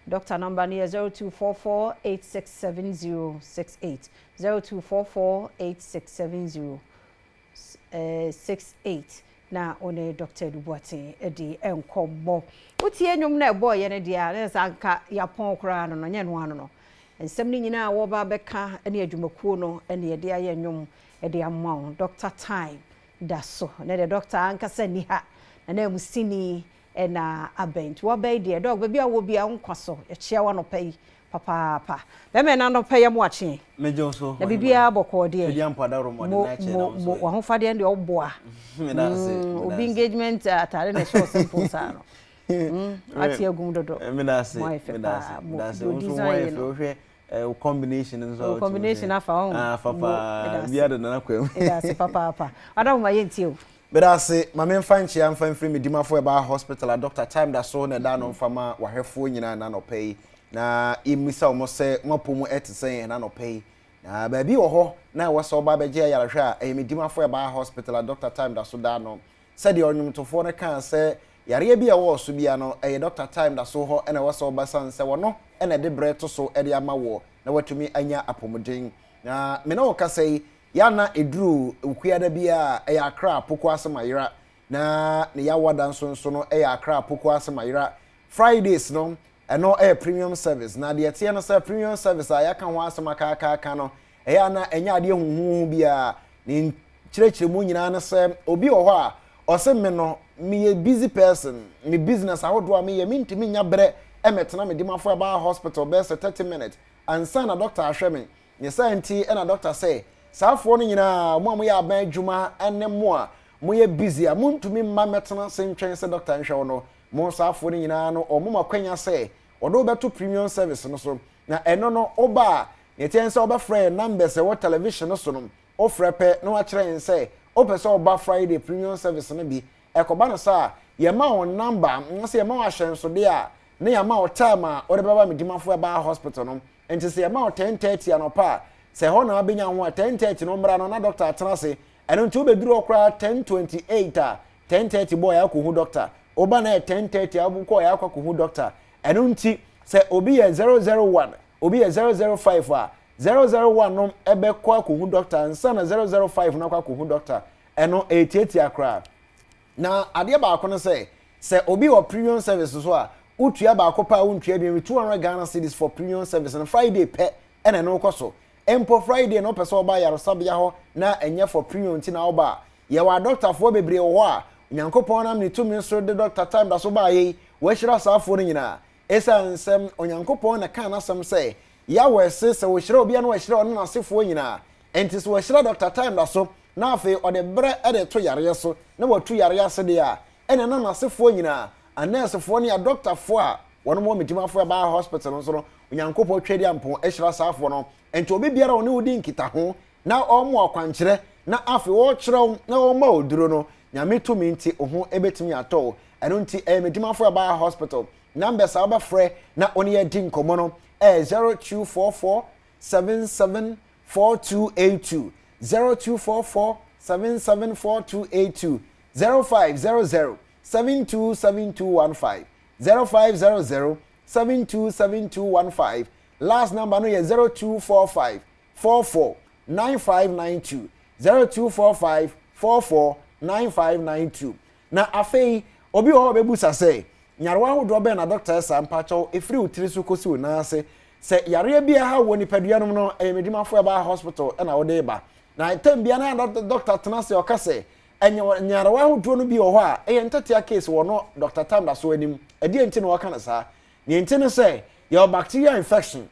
Doctor number near 0244867068 0244867068 na one Dr. Duboate edi enkobo uti enwum na ebo ye ne dia na sanka yapon kra no nye no ano no ensem ni nyina wo ba beka ene adwumakuo no ene ye dia ye nwum edi amon Dr. Time daso na the doctor anka sani ha na musini ena abent wo bay de dog baby awo bia nkwaso e chia wa no pay papa be me na no pay mo ache mejo so na bibia boko de bibia mpada ro mo na che na mo wa ho fade de oboa me na se obi engagement atare na show simple sa no ati agum dodo me na se unso mo e hwe combination nso combination afa on papa bia de na kwam ida se papa adam ma yentio But I say, my main fancy, I'm fine free me for about hospital. Doctor time that so na down on fama wa hefo nyina na no pay. Na imisa almost say mopomu say na no pay. Na baby ho na was so baba je ya hwa e me for about hospital. Doctor time that so down on. Said the onum to for can say yare bia wo so bia no e doctor time that so ho na was so basan say wono e na de breto so e de ama wo na watumi anya apomuden. Na me na wo ka say yana edru ukuada bia e akra poko asemayira na ne ya wada nso no e akra poko asemayira Fridays no eno premium service na de tie no say premium service a yaka ho asemaka aka no e ya na enya ade huhu bia ni kirekire mu nyina na say obi wo ho a ose me no me busy person me business ahodo a me ye mintimi nya bre emetena me dimafo ba hospital be 30 minutes and sana doctor ahweme ne say nti na doctor say Safo no nyina mo ya ban adwuma enne mo a mo ye busy a muntumi mma metena sentwen se doctor nhwe no mo safo no nyina no omo makwanya se odo beto premium service no so na eno no oba ne tien se oba frɛ numbers e wo television no so no o frɛpɛ no a kyerɛ nse o pɛ se oba Friday premium service no bi ekoba no sa ye ma on number nse ye ma wa hyenso de a ne ye ma o time a o de baba medimafo ba hospital no enti se ye ma o 10:30 anopa se ho na abenya ho 10:30 no mbra no na doctor atrase eno nti obeduru okra 10:28 a 10:30 boy akohu doctor oba na 10:30 abu ko ya akwa ko doctor eno nti se obi ye 001 obi ye 005 a 001 no ebe kwa ko doctor nsa na 005 na kwa ko doctor eno 88 akra na ade ba akọ no se obi o premium service so a utua ba akọ untua bi 200 Ghana cedis for premium service na Friday pe ene no koso empo Friday no person oba yarosabia ho na enye for premium ti na oba ye wa doctor fo bebre ho a onyankopon nam ni tumi so de doctor time da so ba yi we hira saafo no nyina esa nsem onyankopon na kan asem say ya wese se we hira obi na we hira ono na asefo nyina enti so we hira doctor time da so na afi ode bre ede to yare so na watu yare ase de a ene na asefo nyina anesefo ne ya doctor fo a wono mo medimafo ba hospital so no onyankopon twedi ampo hira saafo no enti obi biara oni odi nkita ho na omo akwankyere na afi wo kyerɛw na omo oduro no nyame tumi nti oho ebetimi atɔ eno nti medimafo ba hospital number sa ba frɛ na oni ye din komo no 0244 774282 0244 774282 0500 727215 0500 727215 last number no ye 0245 44 9592 0245 44 9592 na afei obi ho bebusa say nyarwa hodo be na doctor sa mpacho efiri utiri so kosi onase se yare bia ha woni paduanom no medimafo ba hospital na wode ba na tambia na doctor tenase okase nyarwa hodo no bi ho a entatia case wono doctor Tamda so anim edi enti no waka na sa ni enti no say your bacterial infection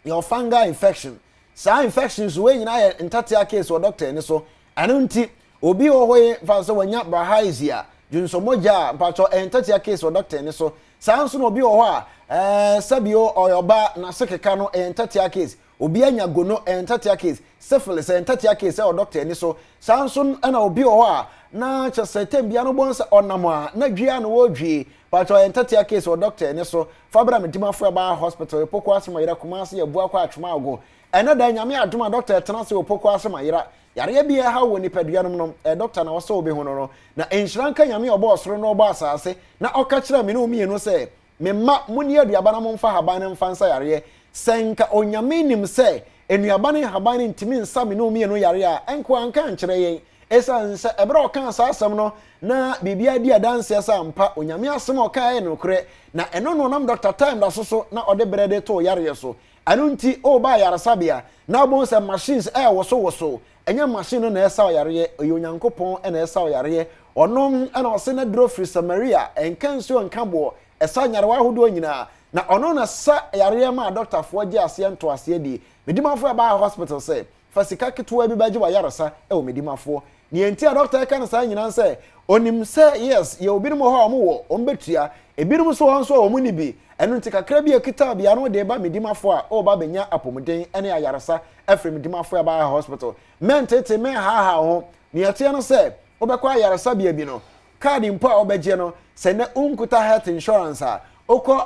your fungal infection sa infections we nyina entatia case wo doctor ni so anu nti obi hoye fa so wanya brahaisia junsomoja mpacho entatia case wo doctor ni so sanso no obi ho a sabio oyoba na sekeka no entatia case obi anya gono entatia case syphilis entatia case wo doctor ni so sanso na obi ho a na chesetem bia no bonsa onamo a na dwia no wo dwie mpacho entatia case wo doctor ni so fabra medimafo ba hospital epoko asema ira kumase ya bua kwa atwuma ago ena da nyame aduma doctor tenase opoko asema ira yare bia ha woni paduanom no doctor na woso obi hono no na enhranka nyame obo osoro no obo asase na oka kira me no mienu se memma muni aduaba na momfa haban ne mfansa yare senka onyame nim se enuaba ne haban ne ntimi nsa me no mienu yare a enko anka nkire yen esa nsa ebra oka asasem no na bibia dia dance asa mpa onyame asem oka e no kure na eno no nam doctor time da so na ode brede to yare so anunti o ba yare sabia na bon se machines woso enya machine na esa yare onyankopon na esa yare onom na ose na dro free Samaria enkanso nkabo esa nyarwa hodo nyina na ono na sa yare ma doctor fo gi ase nto ase di medimafo ba hospital say fasika ketwa bi baji wa yaresa o medimafo ni enti a doctor kan sa nyina say onim say yes ye obirum ho amwo ombetua ebirum so ho so omuni bi enu nti kakra bi ekita bia no de ba medimafo a o ba benya apomuden ene ayaresa efre medimafo ba hospital mentete men ha ho ni ete no say obekwa ayaresa bia bi no card mpo a obeje no se na unkuta health insurance a oko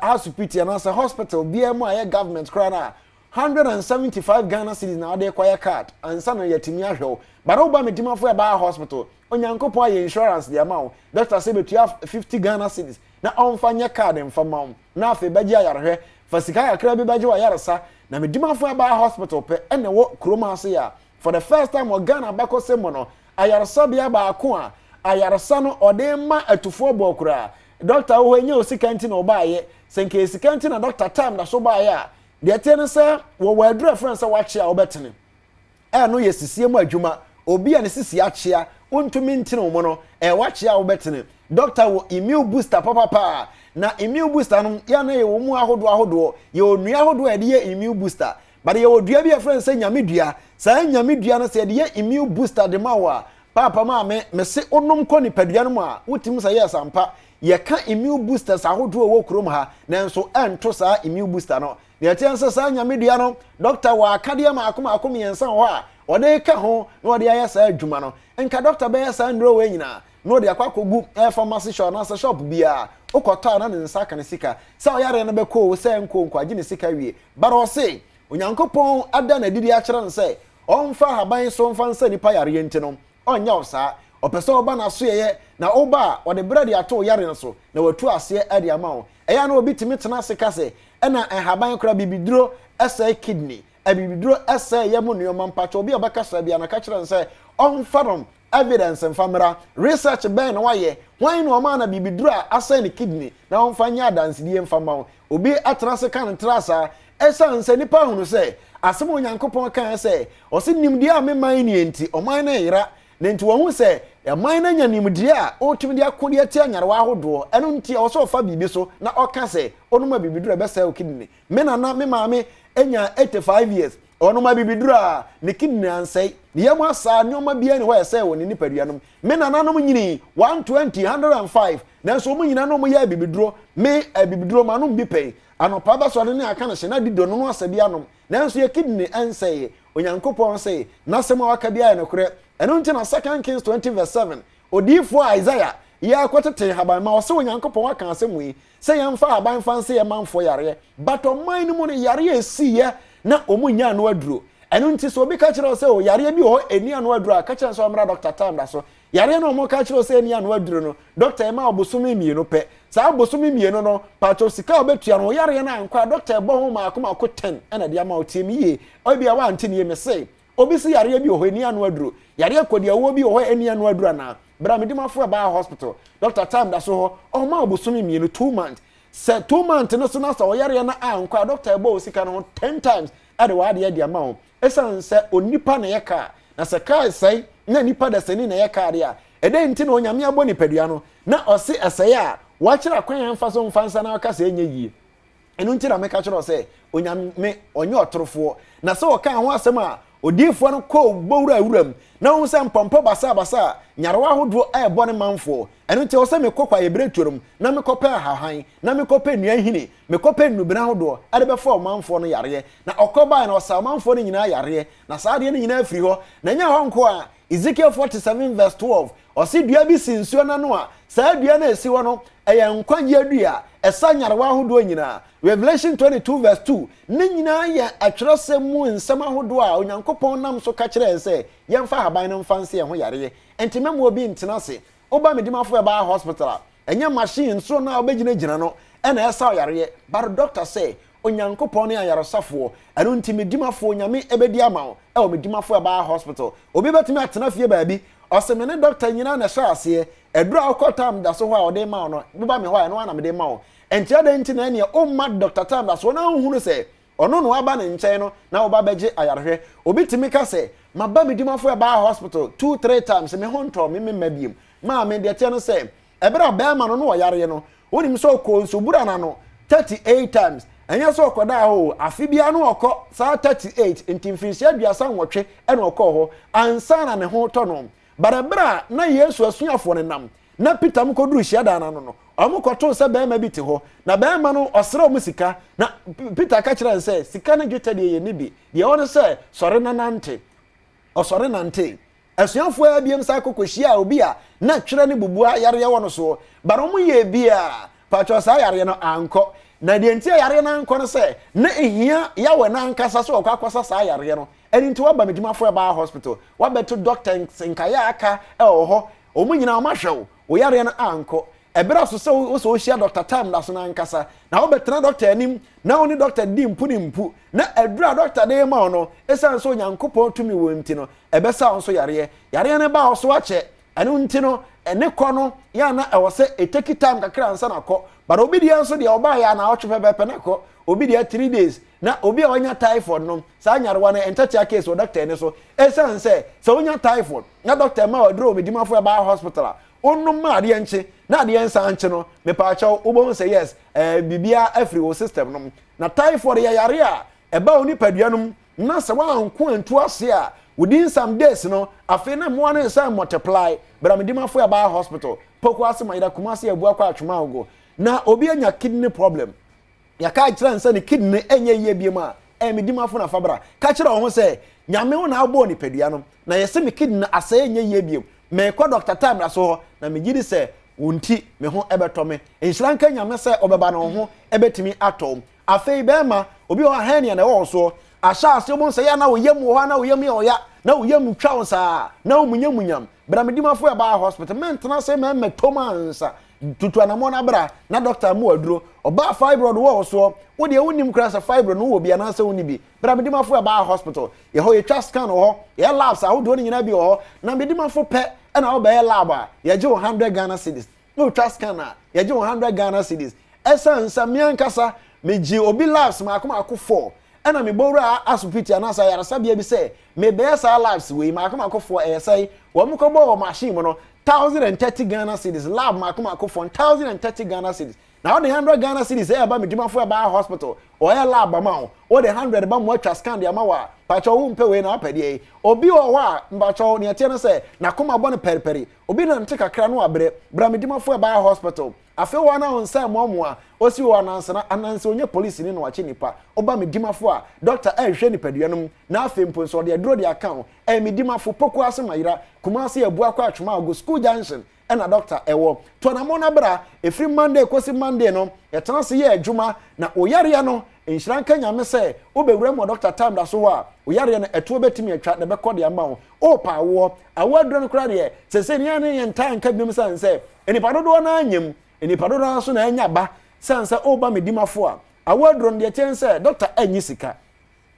hospital na say hospital bia mu aye government kra na 175 Ghana cedis na ade kwaya card ansa na yatimi ahwew bara oba medimafo ba hospital onyankopon aye insurance de amount doctor say betua 50 Ghana cedis na onfanya card mfama na afi baji ayarehwe fasika akra bi baji wa yaresa na medimafo ba hospital pe ene wo kroma ase ya for the first time o Ghana bako semo no ayaresa bia ba ako a ayaresa no ode ma atufo bokura doctor wo enye osikanti na obaye senke osikanti na doctor time da so baye a de tene se wo wadura friends a wache a obetene no yesisie mu adwuma obi a ne sisi achia untumi ntine mo no wache a obetene doctor wo immune booster papa na immune booster no ya na ye wo mu ahodo ye onua ahodo e de ye immune booster but ye odua bi a friends say nyamedua sa nyamedua no se de ye immune booster de mawa papa ma me se onom kɔ ni padua no mu a wotim sa ye sampa ye ka immune boosters ahodo wo krom ha nanso ento sa immune booster no ne atiansa sa nyamedua no doctor wa akade ma akom yensa ho a ode ka ho na ode aye sa adwuma no enka doctor be sa ndro we nyina na ode akwakogu pharmacy shop na sa shop bia ukota na ne nsa ka ne sika sa oyare na be ko se nko nkwaji ne sika wie bara ose onyankopon ada na didi a kyerɛ nse onfa haban so onfa nsa nipa yare yenti no onya osa opese oba na so ye na oba o de bread ato yare no so na watu ase e de ama wo eya na obi timi tena se kase e na enhaban kra bibiduro ese kidney e bibiduro ese ye mu nuoma mpacho obi obaka sa bia na ka kire nse on farom evidence and famera research ben na waye wan no ma na bibiduro ase ne kidney na on fanya dance die mfama obi atena se kan trasa esa nse nipa hunu se asem onyankopon kan se o se nimdi a meman ni enti oman na yira na enti wo hu se eman na nya nimdi a o tumdi akodi ati anyarewa ahodo eno nti o so fa bibi so na o ka se onuma bibiduro be se o kidney me na me maame enya 85 years onuma bibiduro a ne kidney ansai ye mo asa nyoma bia ne ho ese woni nipaduanom me na nanom nyini 120 105 na so mo nyina no mo ya bibiduro me bibiduro manom bi pay anopa ba so ne aka na hye na dido no asabi anom nanso ye kidney ansai onyankopon say na sema waka bia ne kure eno nti na 2 Kings 20:7 odifo Isaiah ya kwatete haban ma wose onyankopon waka asemu yi say yamfa haban fanse ye manfo yare but o man mu ne yare esiye na omunya no aduro eno nti so obi ka kire say o yare bi ho eni ano aduro a ka kire so amra doctor time da so yare no mo ka kire say eni ano aduro no doctor ma obosumi mienu pe sa obosumi mienu no pacho sika obetua no yare na ankwa doctor bo ho ma akoma ko 10 ena dia ma otiemi ye obi a wa ante ne me say obi si yare bi ho eni ano aduro yare akodi awo bi ho eni ano aduro na bra medimafo ba hospital doctor time da so ho o ma obosumi mienu 2 months say 2 months no so na so yare na ankwa doctor bo sika no 10 times ade wa de dia ma ho esan se onipa na yeka na se kai sai na nipa da seni na yeka de a ede nti na onyame abo nipadua no na osi esai a wa kira kwan amfa so mfansa na aka se enye yi enu nti na me ka kira se onyame onye otorofo na se o kan ho asem a odifo no ko bowura awuram na wo se mpompo basa nyarewa hodo e bone manfo enu nti o se me kokwa yebreturum na me kopa hahan na me kopa nuahini me kopa nubina hodo ade be fo manfo no yare na okoba na osa manfo no nyina yare na saa de no nyina afiri ho na nya ho nko a Ezekiel 47:12 osi dua bi sinsuo na no a saa dua na esi ho no eye nkwagye adua esa nyarewa hodo nyina Revelation 22:2 ne nyina ye atwerɛsɛm nsɛm ahodo a onyankopɔn nam so ka kyerɛ sɛ yɛmfa haban no mfanse ho yare enti memo obi ntena se oba medimafo ba hospital enya machine so na obegyina no ɛna ɛsa yare but doctor say onyankopɔn ne ayaresafo ɛno nti medimafo nyame ebedi ama wo ɛwɔ medimafo ba hospital obi betumi atena fie baabi ɔsemene doctor nyina na hye ase ɛdura akotam da so ho a ɔde ma no beba me ho a no ana mede ma wo enti ade nti na ne o ma doctor tam da so na hunu se ono no aba ne nkyɛn no na oba beje ayarhwɛ obi timi ka se maba medimafo ba hospital 2-3 times me ho ntɔ me mabiem ma me de tie no se ebra ba ma no no yare no wonim so ko nso bura na no 38 times enya so koda ho afibia no okɔ saa 38 enti mfinsia aduasa nwɔtwe ɛna okɔ ho ansa na ne ho tɔ no barabra na Yesu asuafo ne nam na Peter mkoduru hyiada na no amukoto se bema bi te ho na bema no osra mu sika na Peter ka kire nse sika na dweta de ye nibi de won se sore na nante osore nante asuafo abiem sa kokohia obi a na twere ne bubua yare ye wono so baro mu ye bia pacho sa yare no anko na de ntia yare na anko no se na ehia ya we na ankasa so okwakosa sa yare no eni nti waba medimafo ba hospital wabeto doctor nkaya aka e ho omunyina omahwew o yare na anko ebera so so hia doctor time da so na ankasa na wo betena doctor anim na oni doctor di mpu na edura doctor de ma no esan so nyankopon tumi wo nti no ebesa on so yare ne ba so ache enu nti no ene kɔ no ya na ɛwɔ sɛ eteki time kakra ansa na kɔ but obi dia nso de ɔba ya na ɔtwe pepe na kɔ obi dia 3 days na obi a wanya typhoid no saa nyarewa na entatia case o doctor ne so esan sɛ sɛ wonya typhoid na doctor ma odro obidimafo ba hospital onum ma ade enche na ade ensa anche no me pa achaw obon say yes bibia afri wo system no na typhoid ya yare a eba oni paduanum na se wa anko antu ase a within some days no afi na mo na say multiply bra medimafo ba hospital poku ase mayida kumase abu akwa atwuma ogo na obi anya kidney problem ya ka kira nsa ni kidney enye yie biema medimafo na fabra ka kira ho say nyame wo na abo ni paduanum na yese me kidney asa enye yie biem me kwa doctor time na so na me gidi se wonti me ho ebeto me enhranka nyame se obeba na ho ebetimi atom afei be ma obi o hania na wo so asha ase mo se ya na wo yem wo na wo yem ya na uyam twa sa na umunyam bramedimafo aba hospital mentena say me metomansa tutu anamo na bra na doctor mu aduro oba fibroid wo so wo de wonim kra sa fibroid no wo bia na sa woni bi bramedimafo aba hospital ye ho ye twa scan ho ye labs a wo do nyina bi ho na medimafo pe na wo be lab a ye je 100 Ghana cedis no twa scan a ye je 100 Ghana cedis esansa miankasa meji obi labs ma akoma akọ 4 ena me bowra asupiti anasa yarasa bia bi say me be sa labs we ma akoma akọ 4 say wo mo ko bo machine mo no 1030 Ghana cedis lab ma akoma akọ 1030 Ghana cedis na wo de 100 Ghana cedis e ba medimafo ba hospital o ya lab ma o de 100 ba mo atwa scan de ma wa pacho wo mpe we na apede obi o wa mbacho ne tie no say na koma bo ne periperi obi na nte kakra no abre bra medimafo ba hospital afi wa na onsa mo a osi wa ananse onye police ni no wache nipa oba medimafo a doctor ehwe nipaduanum na afi mponso de dro de account medimafo poku ase mayira kumase ebu akwa atwoma go school junction ena doctor ewo to na mo na bra every Monday kosi Monday no yetena se ye adwuma na oyare no enhyiran kanya me se obewura mo doctor time da so wa oyare no eto betimi atwa de be kode ama wo o pa wo awadro no kra de se ne ne yentan ka bim san se enipa dodo na anyem enipa dodo na so na anya ba sansa oba medimafo a awadro no de tense doctor anyi sika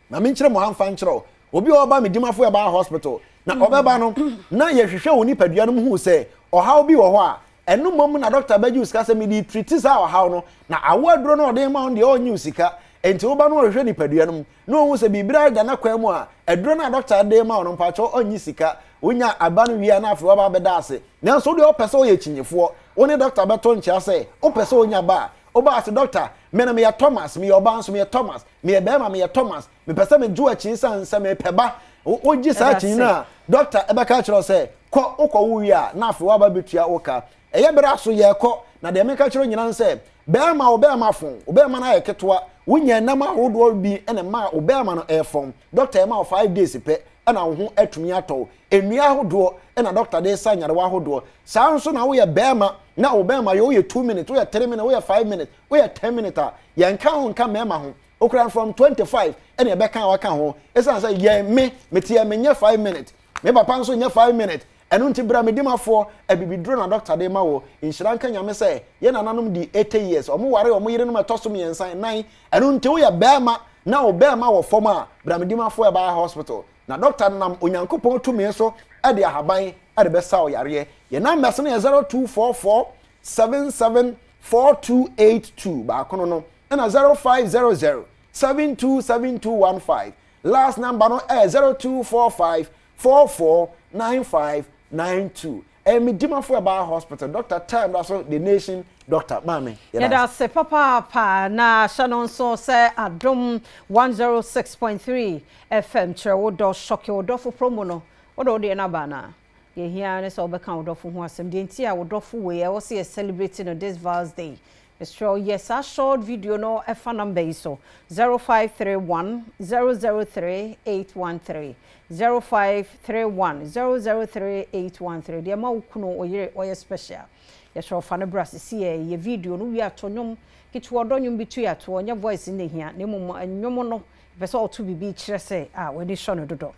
na me nkyere mo hanfa nkyere obi oba medimafo e ba hospital na obeba no na ye hwehwe woni paduanum hu se ohaw bi wo ho a enu mom na doctor baji usika se me di treat sa ohaw no na awadro no de ma on de onyi usika enti oba no hwehwe ni paduanum no hu se bibira da na kwa mu a edro na doctor de ma on pacho onyi sika wonya abanu wi na afro ba beda ase na so de opese oye chinyefo woni doctor beto ncha se opese onya ba oba ase doctor me na me ya Thomas me oba nso me ya Thomas me ya bema me ya Thomas me pese me ju achi sansa me peba oji sa achi na doctor ebeka chiro se ko ukọ wuwi a na afro ba betua oka eye bere aso ye ko na de me ka chiro nyina nse bema obema fon obema na ye ketwa wunya na ma hodo bi ene ma obema no efon doctor ma 5 days pe ena wo ho atumi ato enua hodo ena doctor de sa nyare wa hodo sa nso na wo ye bema na obema yo ye 2 minutes wo ye 3 minutes wo ye 5 minutes wo ye 10 minutes a ye nka ho nka mema ho okran from 25 ena be kan wa kan ho esa say ye me tie me nye 5 minutes me papa nso nye 5 minutes enu nti bra medimafo abibidro na doctor de ma wo inhyiran kanya me say ye nananom di 80 years omo ware omo yire no metoso me yensan nan enu nti wo ye bema na obema wo forma bra medimafo e ba hospital na doctor nam onyankopon tumi so e de ahaban e de be sa o yare ye number so na 0244 774282 ba kono no na 0500 727215 last number no 0245 449592 medimafo aba hospital doctor time that's the nation doctor mami yada se papa na shanon so se Adom 106.3 FM chere do shock do for promo no odo de na bana ye hia ne so be kan do for ho asem de ntia wo for we e wo se celebrating on this Val's Day. Mr. Yes, a short video no F number so 0531 003 813 0531 003 813 de ma ukuno oye special. Yes, so fana brass see ye video no we atonyom kitwo donyum bitu ato onye voice ne hia ne mum anwom no pese oto bibi kire se we ni shono dodo.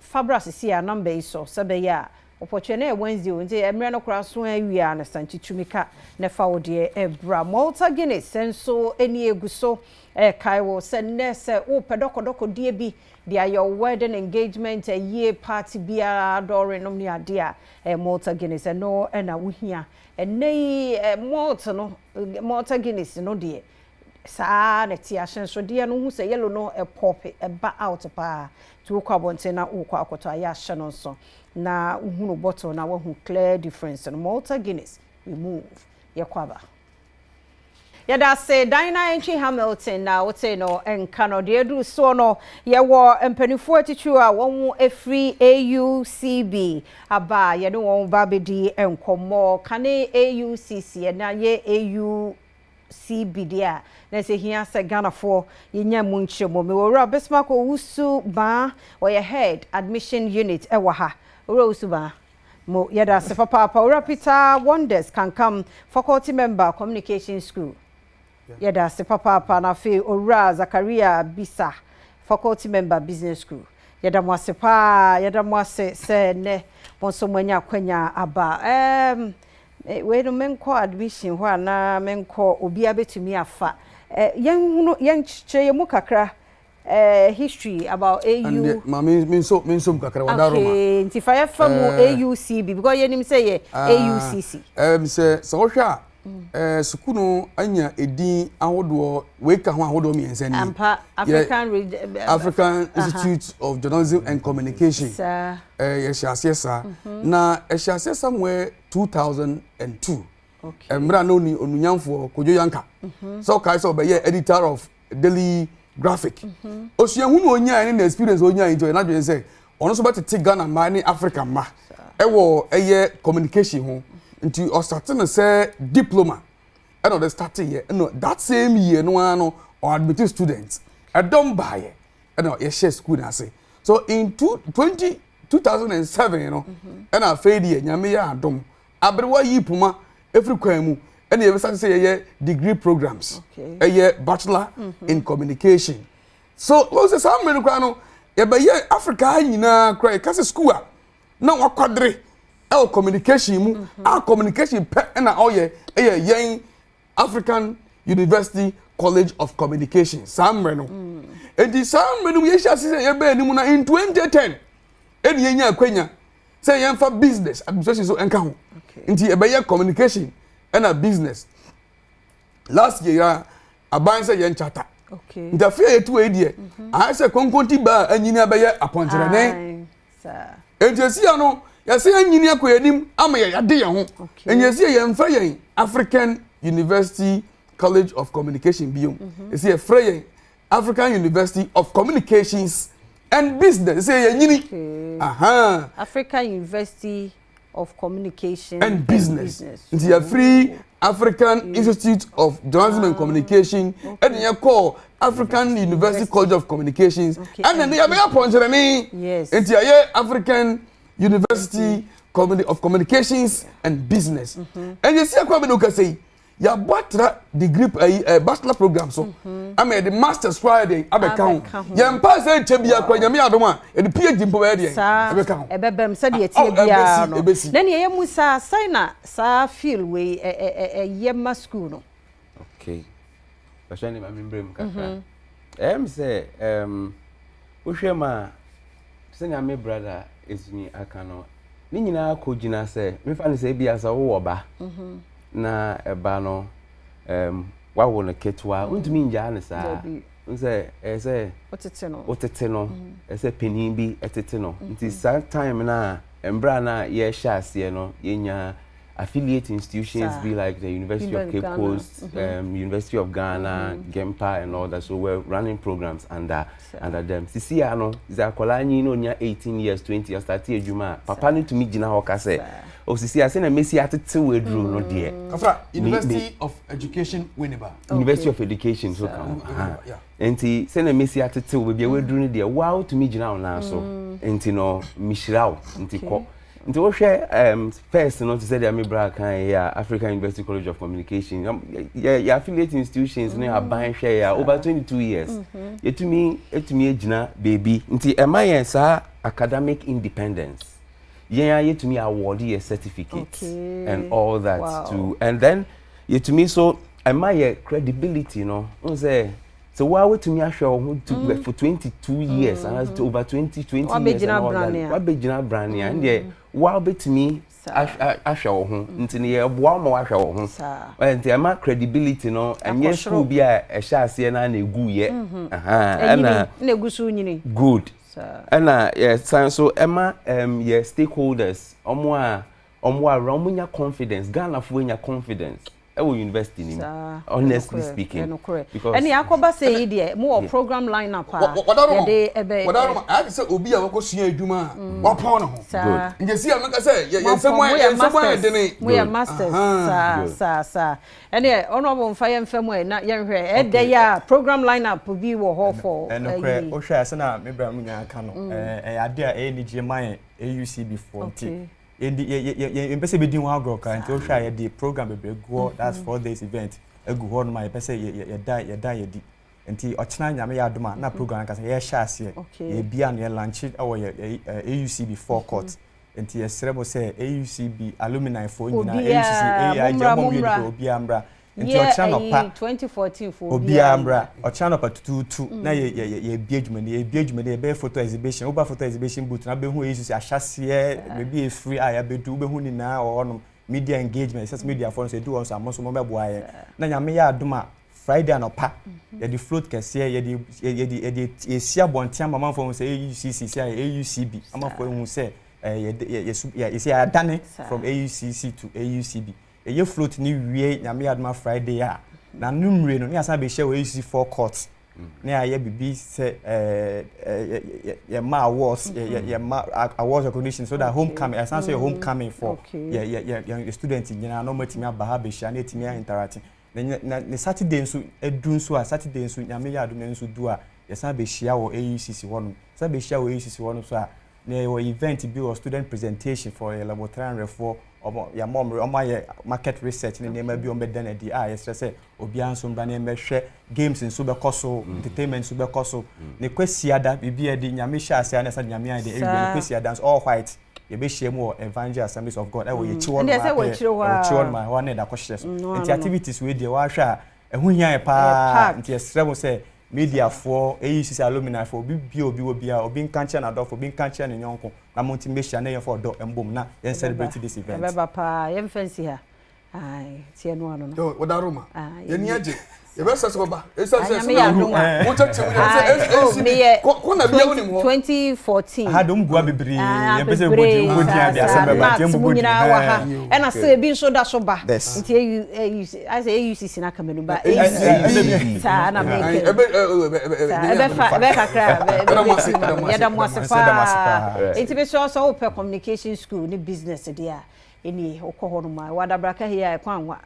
Fabras see a number so sebe ya opportunity Wednesday nti emre no kura so awia na sanchitumika ne fa wode ebra Malta Guinness senso eni eguso kai wo se nese wo pedoko die bi dia your wedding engagement a year party bia adore no ni ade a Malta Guinness no na wo hia nei Malta Guinness no de sa na ti ahyenso de no hu se yellow no pop ba out pa to kwabonte na ukwa akoto ya ahye no so na uhunu bottle na wahu clear difference no Malta Guinness remove yakwaba yada say Dina Entry Hamilton na wote no enka no de edu so no yewo empanifo atichu a won free AUCB aba ye no won ba bedi enkomo kane AUCC na ye AUCB dia na se hia se Ghana for yenya munchemo me wora Bismarck Owusu ba or your head admission unit ewa ha Rosuba mo yada se papa ora Peter Wonders can come faculty member communication school yada se papa na fe ora Zakaria Bisa faculty member business school Yedamwase pa, yedamwase se ne bonso mwanya kwenya aba. We no menko admission ho na menko obi abetumi afa. Yen che mu kakra history about AU. And me so kakra wadaro ma. Okay, nti fa yafamu AUCB because yenim say ye AUCC. Say so hwa sukunu anya edin ahodo we ka ho ahodo mi ensa ni. African Institute of Journalism and Communication. Sir. Yes. Na ehyiase somewhere 2002. Okay. Mra no ni onunyamfo Kojo Yanka. So kai so be editor of Daily Graphic. Osuahu no onya ni experience onya into na dwen say ono so beti Ghana ma ni Africa ma. Ewo communication ho. Nti o start na say diploma. And on the starting year, no that same year no ano or admitted students. I don't buy it. And no share school na say. So in 2007, you know, and I failed year nyame ya adom. Abrewa yi puma every kwemu. And you start say degree programs. Okay. Bachelor in communication. So what's the same menu kwano? Africa nyina cry kase school a na wakwadre communication mu communication pe na yen African University College of Communication samre no edi samre no yesha se ye be ni mu na in 2010 edi yenya akwanya say yen fa business administration so enka ho nti e communication and a business last year aban say yen charter. Okay. The fear to idea. I say konkonti ba anyini abaye apontere ne. Sir. Enti no, ya say anyini akoyanim ama ya de ye ho. Enti ye mfa yen African University College of Communication biom. Esi ye fra yen African University of Communications and Business. Say ye nyini. Aha. African University of Communication and Business. Enti ye free African Institute of Journalism and Communication, and you call African University College of Communications, and then they are appointed. Yes. And African University of Communications and Business. And you see, I say, ya bachelor degree, bachelor program. So, I mean the master's Friday. I be count. Ya pass a chebia kwa nyami adoma. E the PhD mpowedia. I be count. Ebebem said ye chebia no. Then ye musa signa sa feel we yema school no. Okay. Bashani ma membrem kakra. Say uhwe ma senya me brother esini aka no. Ni nyina ko gina say me fa ne say bia sa wo ba. Na eba no wa wo no ketwa untumi nja ne sa nse otete no ese penin bi etete no nti sa time na embra na ye sha ase no yenya affiliate institutions be like the University of Cape Coast, University of Ghana, Gempa and all that. So we're running programs under them. Sisi ano zakola nyi no nya 18 years 20 years start ejuma papa ni to me gina ho ka say o sisi ase na mesi atete wedru no de afra University of Education Winneba University of Education so come enti se na mesi atete we bia wedru no de wow to me gina na so enti no mishirawo enti ko nti wo hwe first no to say the Amibra kan ya African University College of Communication ya affiliate institutions no aban hwe ya over 22 years etumi ejina baby nti ema yen sa academic independence yen yetumi award ye certificates and all that too and then yetumi so ema ye credibility no on say so why to me ahwe for 22 years and over 20 years and all that what be gina brand and there why bet me ahwe wo ho ntini ye boa ma ahwe wo ho enti ama credibility no enye school bi a ehya ase na egu ye na egu so nyini good and yes so ema ye stakeholders omo nya confidence Ghana fo nya confidence university ni honestly speaking because any akoba say there more program line up dey ebe I say obi a wako sua adwuma wa pon no ho nje si ameka say ye someone dey ni we are masters sa any honorable mfa mfam na ye hwe e dey ya program line up bi wo ho for o hwe ase na mebra mu nya aka no ade a enige man AUC before ye pese be din wa go ka nti o hwa ye di program be go that's 4 days event egu ho no ma ye pese ye da ye di nti ochina nyame ya adoma na program ka say ye sha ase ye bia na ye launch awo ye AUCB forecourt nti ye serebo say AUCB alumni for nyina AUCC AI jamo wi ko obi amra nti ochina no pa 2014 for obi amra ochina no pa tutu na ye biadwuma ye be photo exhibition oba photo exhibition booth na be hu AUCC ahase maybe a free aya be du be hu ni na o media engagement social media for say do on some so mo be boaye na nyame ya adoma Friday and opa ye the float kese ye the esia bontia mama for say AUCC say AUCB ama for hu say ye say adane from AUCC to AUCB ye float ni wie nyame ya adoma Friday ya na numre no ni asa be share AUCC forecourt na ye bibi say ye ma awards ye ma awards recognition so that homecoming as I say homecoming for ye students nyina no matimi abaha be share na etimi interacting na Saturday nso edu nso a Saturday nso nyame ya adom nso du a yesa be share wo AUCC wono sa be share wo AUCC wono so a na wo event bi or student presentation for a laboratory refor ya mom ye market research ne ma bi o be dan adi a yesa say obi anso mba na emehwe games nso be koso entertainment nso be koso ne kwasiada bibia di nyame hye ase na sa nyame an de every kwasiada all white ye be share mo Evangel Assemblies of God we ye chiwo ma wa na da kwhye so nti activities we dey wa hwa ehu hia e pa nti esremo say media for AUCC alumni for obi obi nkanche na do for obi nkanche na nyonko na monti mbehia na ye for do embom na ye celebrate this event baba pa ye fancy ha ai tie no ano no wodaruma ye ni aje ye be sase baba esa se wo chache ko na bia woni mo 2014 ha dom gua bebre ye be se bodi abi asem baba tie mo bodi ha e na se bi so da so ba nti I say AUCC na kamenu ba sa na make be kakra be ya da mo asepa nti be so open communication school ni business dia eni okoho no ma wada braka here kwanwa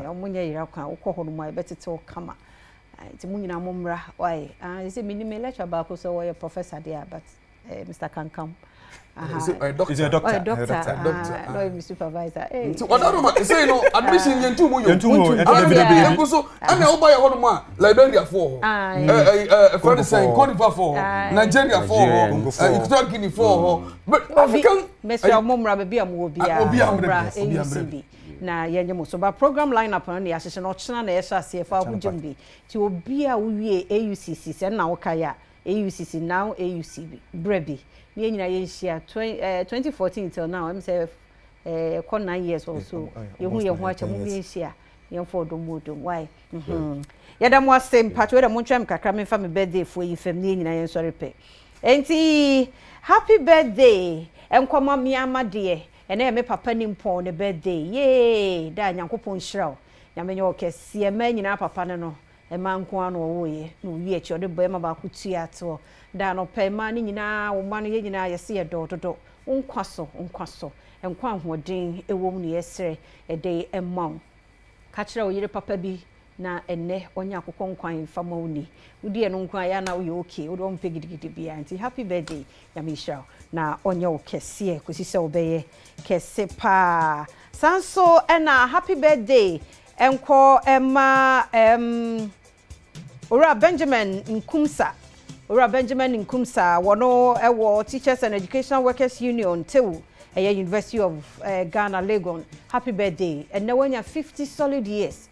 omunya yira kwa okoho no ma betete o kama nti munyina momra why say minime lecture ba ko so we professor there but Mr. Kankam is a doctor. No, I'm supervisor. So what I say no admission yentu mo so ana oba ye hono ma Liberia for for the same Cote d'Ivoire for Nigeria for Equatorial Guinea for but African Mr. Momra be am obi AUCB na yenye mo so ba program lineup no ya hye no chena na yesha CFA hujum bi ti obi a wo wie AUCC se na wo kaya AUCC now AUCB brebi ni nyina ye hia 2014 till now I'm say 9 years or so ye hu ye hu acha mu ye hia ye for do modum why ya da mo asem patwe da mo ntwam kakra me fa me birthday for yi fam ni nyina ye sori pe enti happy birthday enkoma mi amade ene me papa ni mpon ne birthday ye da nyankopon hyiraw nyamenye okese ma nyina papa ne no e ma nko ano wo ye no wi echi ode boy ma ba ku tuato da no pe ma ni nyina wo ma no ye nyina ye se ye dododo nkwaso enkwa hoden ewom ne yesre ede emam ka kire wo yire papa bi na enne onya akokon nkwan fama uni udi eno nkwan ya na wo ye okay wo do mpe gidigidi bia nti happy birthday nyamisha na onya okese kosise obeye kese pa sanso ena happy birthday enko ema Ora Benjamin Nkumsa wono ewo Teachers and Educational Workers Union tewu University of Ghana Legon happy birthday and now when you 50 solid years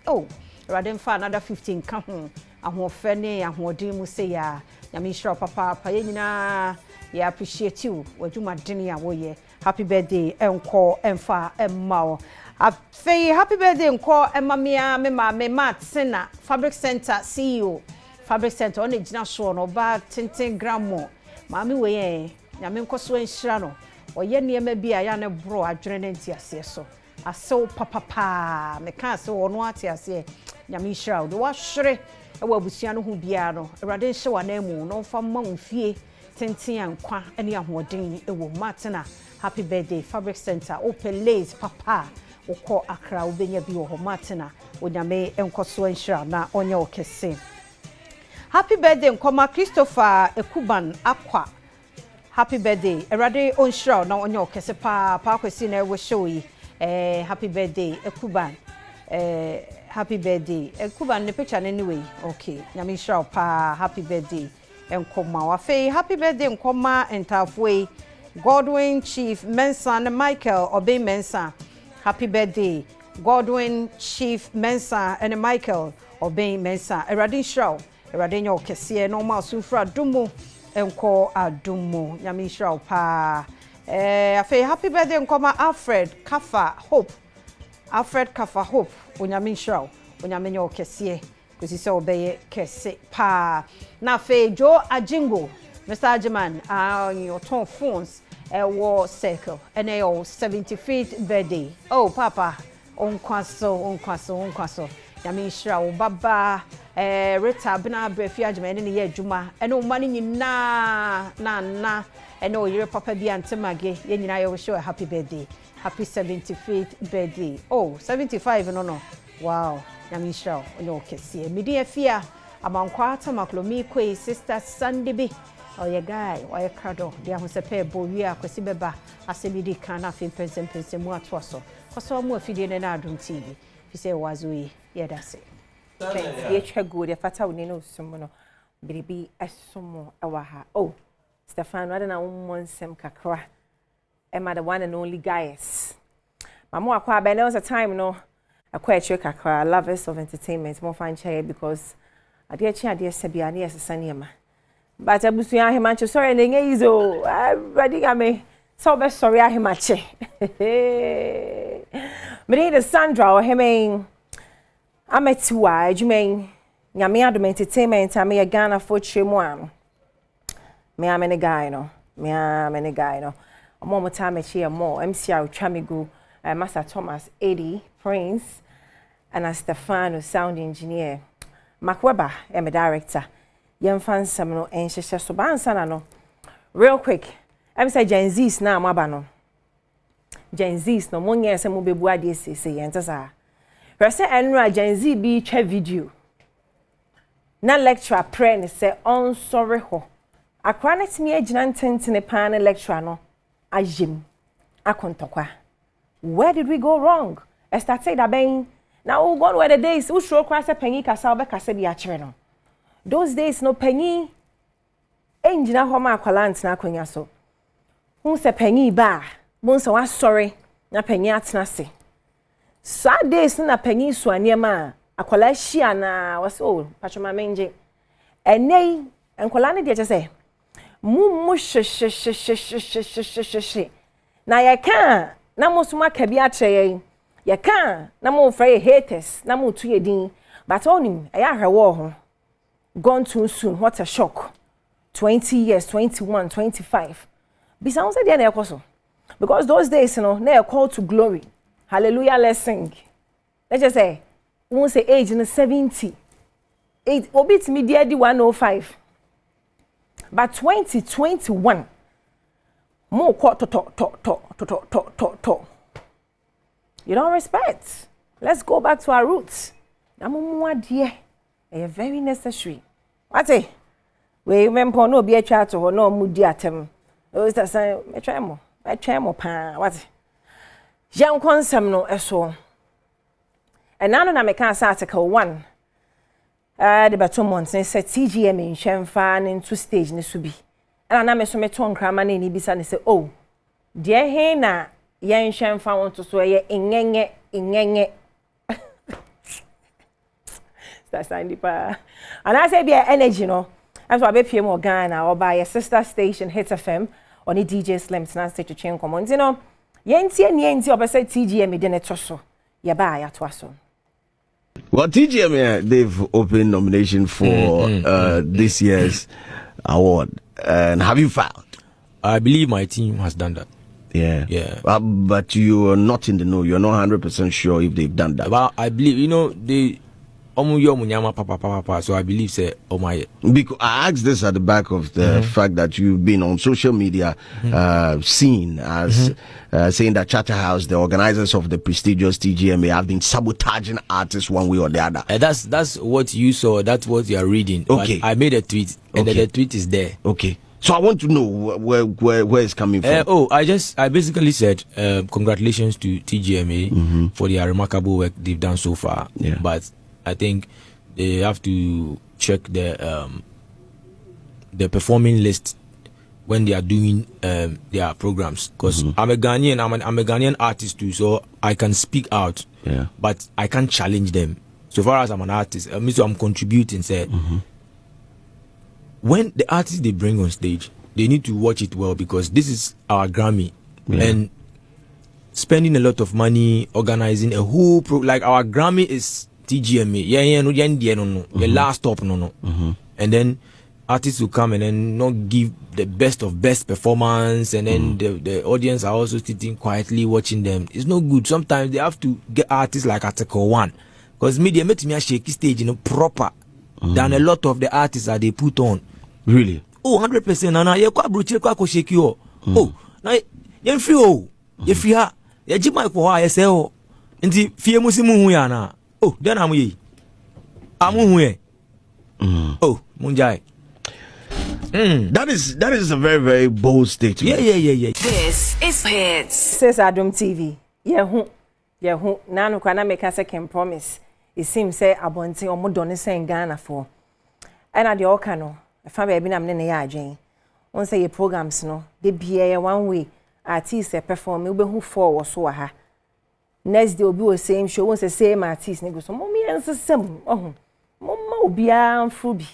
rather for another 15 come ahofe ne ahodin mu say ya nyamishra papa ye nyina ya appreciate you wadwuma deni a woye happy birthday enko emfa emma happy birthday enko emma me mat sena Fabric Center CEO Fabric Center on ejina so no ba tenten gramo maami we nyame nkoso enhira no oye niema bi aya ne bro adwene ne ntiase so asew papa me kan se wono atiase nyame nhira do wa hwere e wa busua no hu bia no awrade nhye wa na mu no fa ma mfie tenten ankwa ene ahoden e wo matena happy birthday Fabric Center open lace papa ukọ akra obenya bi wo matena onyame enkoso enhira na onye okese happy birthday nkoma Christopher Ekuban akwa happy birthday erade onhira na onye okese pa kwesi na ewo show yi happy birthday Ekuban happy birthday. Kuba ne picture anyway. Okay. Nyame shira pa happy birthday. Enkoma wa fe happy birthday enkoma entafwe. Godwin Chief Mensa and Michael Obey Mensa. Happy birthday. Godwin Chief Mensa and Michael Obey Mensa. Eradin Shrow. Eradin yo kesiye no ma sufra dumo. Enko adumo. Nyame shrow pa. Afe happy birthday enkoma Alfred Kafa Hope. Alfred Kafa Hope. Onyame shrow. Onyame yo kesiye. Kusi se obeye kese pa. Na fe Joe Ajingo. Mr. Ajiman, your ton phones war circle and your 75th birthday. Oh, Papa, on kwaso. Yami shra baba Rita bna brefi Ajiman in the Juma and no money na and no your papa be antemage. Yen I will show a happy birthday. Happy 75th birthday. Oh, 75 no. Wow, Yami shra on your case. Media fear among quarter maclomi quay sister Sunday. Oh, your guy, or your cradle, there was a pair boya, Cosibeba, Assemblea can have in person, more twasso. For some more feeding an Adom TV. You say, was we, yeah, that's it. Yes, good, if I tell you, someone, baby, as some more, oh, Stefan, I don't know, one sem kakra. Am I the one and only guys? My more acquired by there was a time, no, a quite trick kakra, lovers of entertainment, more fine chair because I dear Sabiani as a sanyama. But abusu ya hemache sorry nenye izo ready game so be sorry ya hemache me the Sandra o hemen ametiwa adwumen nyame Adom entertainment ame ya Ghana for tremu am me amene guy no omo time che mo MCR Chamigu Master Thomas Eddie Prince and Stefano sound engineer Makweba am director Yemfan Samno and Shisha Soban Sanano. Real quick, I'm say Gen Z's now, Mabano. Gen Z's no 1 year, some will be boadi say, Yentasa. Rasa and Gen Z be che video. Na lecture prayer say on sorry ho. A chronic me age 19 in a pan lecture no. A jim. A contokwa. Where did we go wrong? I started a bang. Now, go where the days who show cross a penny casalba casabi a those days no penny engina homa kwalant na akonya so hu se penny ba mo nso wa sorry na penny atena se sad days na penny so aniema akwala hia na was oh pachoma menje enei enkwala ne de che mu she na ya kan na mo so maka bi akyere ya kan na mo frɛ haters na mo tu yedin but onim eya hwewo ho gone too soon. What a shock. 20 years, 21, 25. Besides, I didn't know. Because those days, you know, they are called to glory. Hallelujah, let's sing. Let's just say, we won't say age in 70. It will be to me, dear, 105. But 2021, more talk. You don't respect. Let's go back to our roots. Very necessary. What say? We remember no be a chat or no moody atem. Oh, is that say? I try more pan. What? Young consum no eso. And now na make article 1. The baton months say TGM in Shenfan into stage ne subi. And na me so me ton krama ne ni bisa ne say oh. Dear he na yen Shenfan want to so ye ingenye. That's Sandipa. And I say be energy, no. I'm so I be PM or Ghana or by a sister station Hit FM on the DJ Slim Snan State to change commons. You know, yenti or say TGM didn't tosso. Ya ba ya twaso. Well, TGM they've opened nomination for this year's award. And have you filed? I believe my team has done that. Yeah. But you are not in the know. You're not 100% sure if they've done that. Well, I believe, you know, they so I believe say because I asked this at the back of the fact that you've been on social media seen as saying that Charterhouse, the organizers of the prestigious TGMA, have been sabotaging artists one way or the other. That's what you saw, that's what you are reading. Okay. But I made a tweet and the tweet is there. Okay. So I want to know where it's coming from. I basically said congratulations to TGMA for their remarkable work they've done so far. Yeah. But I think they have to check the performing list when they are doing their programs. Because I'm a Ghanaian artist too, so I can speak out. Yeah. But I can't challenge them. So far as I'm an artist, so I'm contributing. When the artists they bring on stage, they need to watch it well, because this is our Grammy. And spending a lot of money organizing a whole like our Grammy is TGMA. The last stop and then artists will come and then not give the best of best performance, and then the audience are also sitting quietly watching them. It's no good. Sometimes they have to get artists like Article 1, because media make me a shaky stage, proper than a lot of the artists that they put on. Really? Oh, 100%. Nana, you kwa bruche kwa ko shake you. Oh, na ye free oh. Ye free ha. Ye jima ko ha ye say oh. Nti fie musimu hu ya na. Oh, then amu ye. Amu hu ye. Oh, munjai. That is a very, very bold statement. Yeah. This is Hits. Says Adom TV. Yeah, nanu kwa na make a second promise. It seems say abonti omo doni say in Ghana for. And at the okano. If I'm baby, I'm not Jane. Once your programs, no, they be one way. Artists perform, you be who for or so ha. Next day will be the same show. Once the same artist, nego so mommy answer some. Oh, mama will be fruby.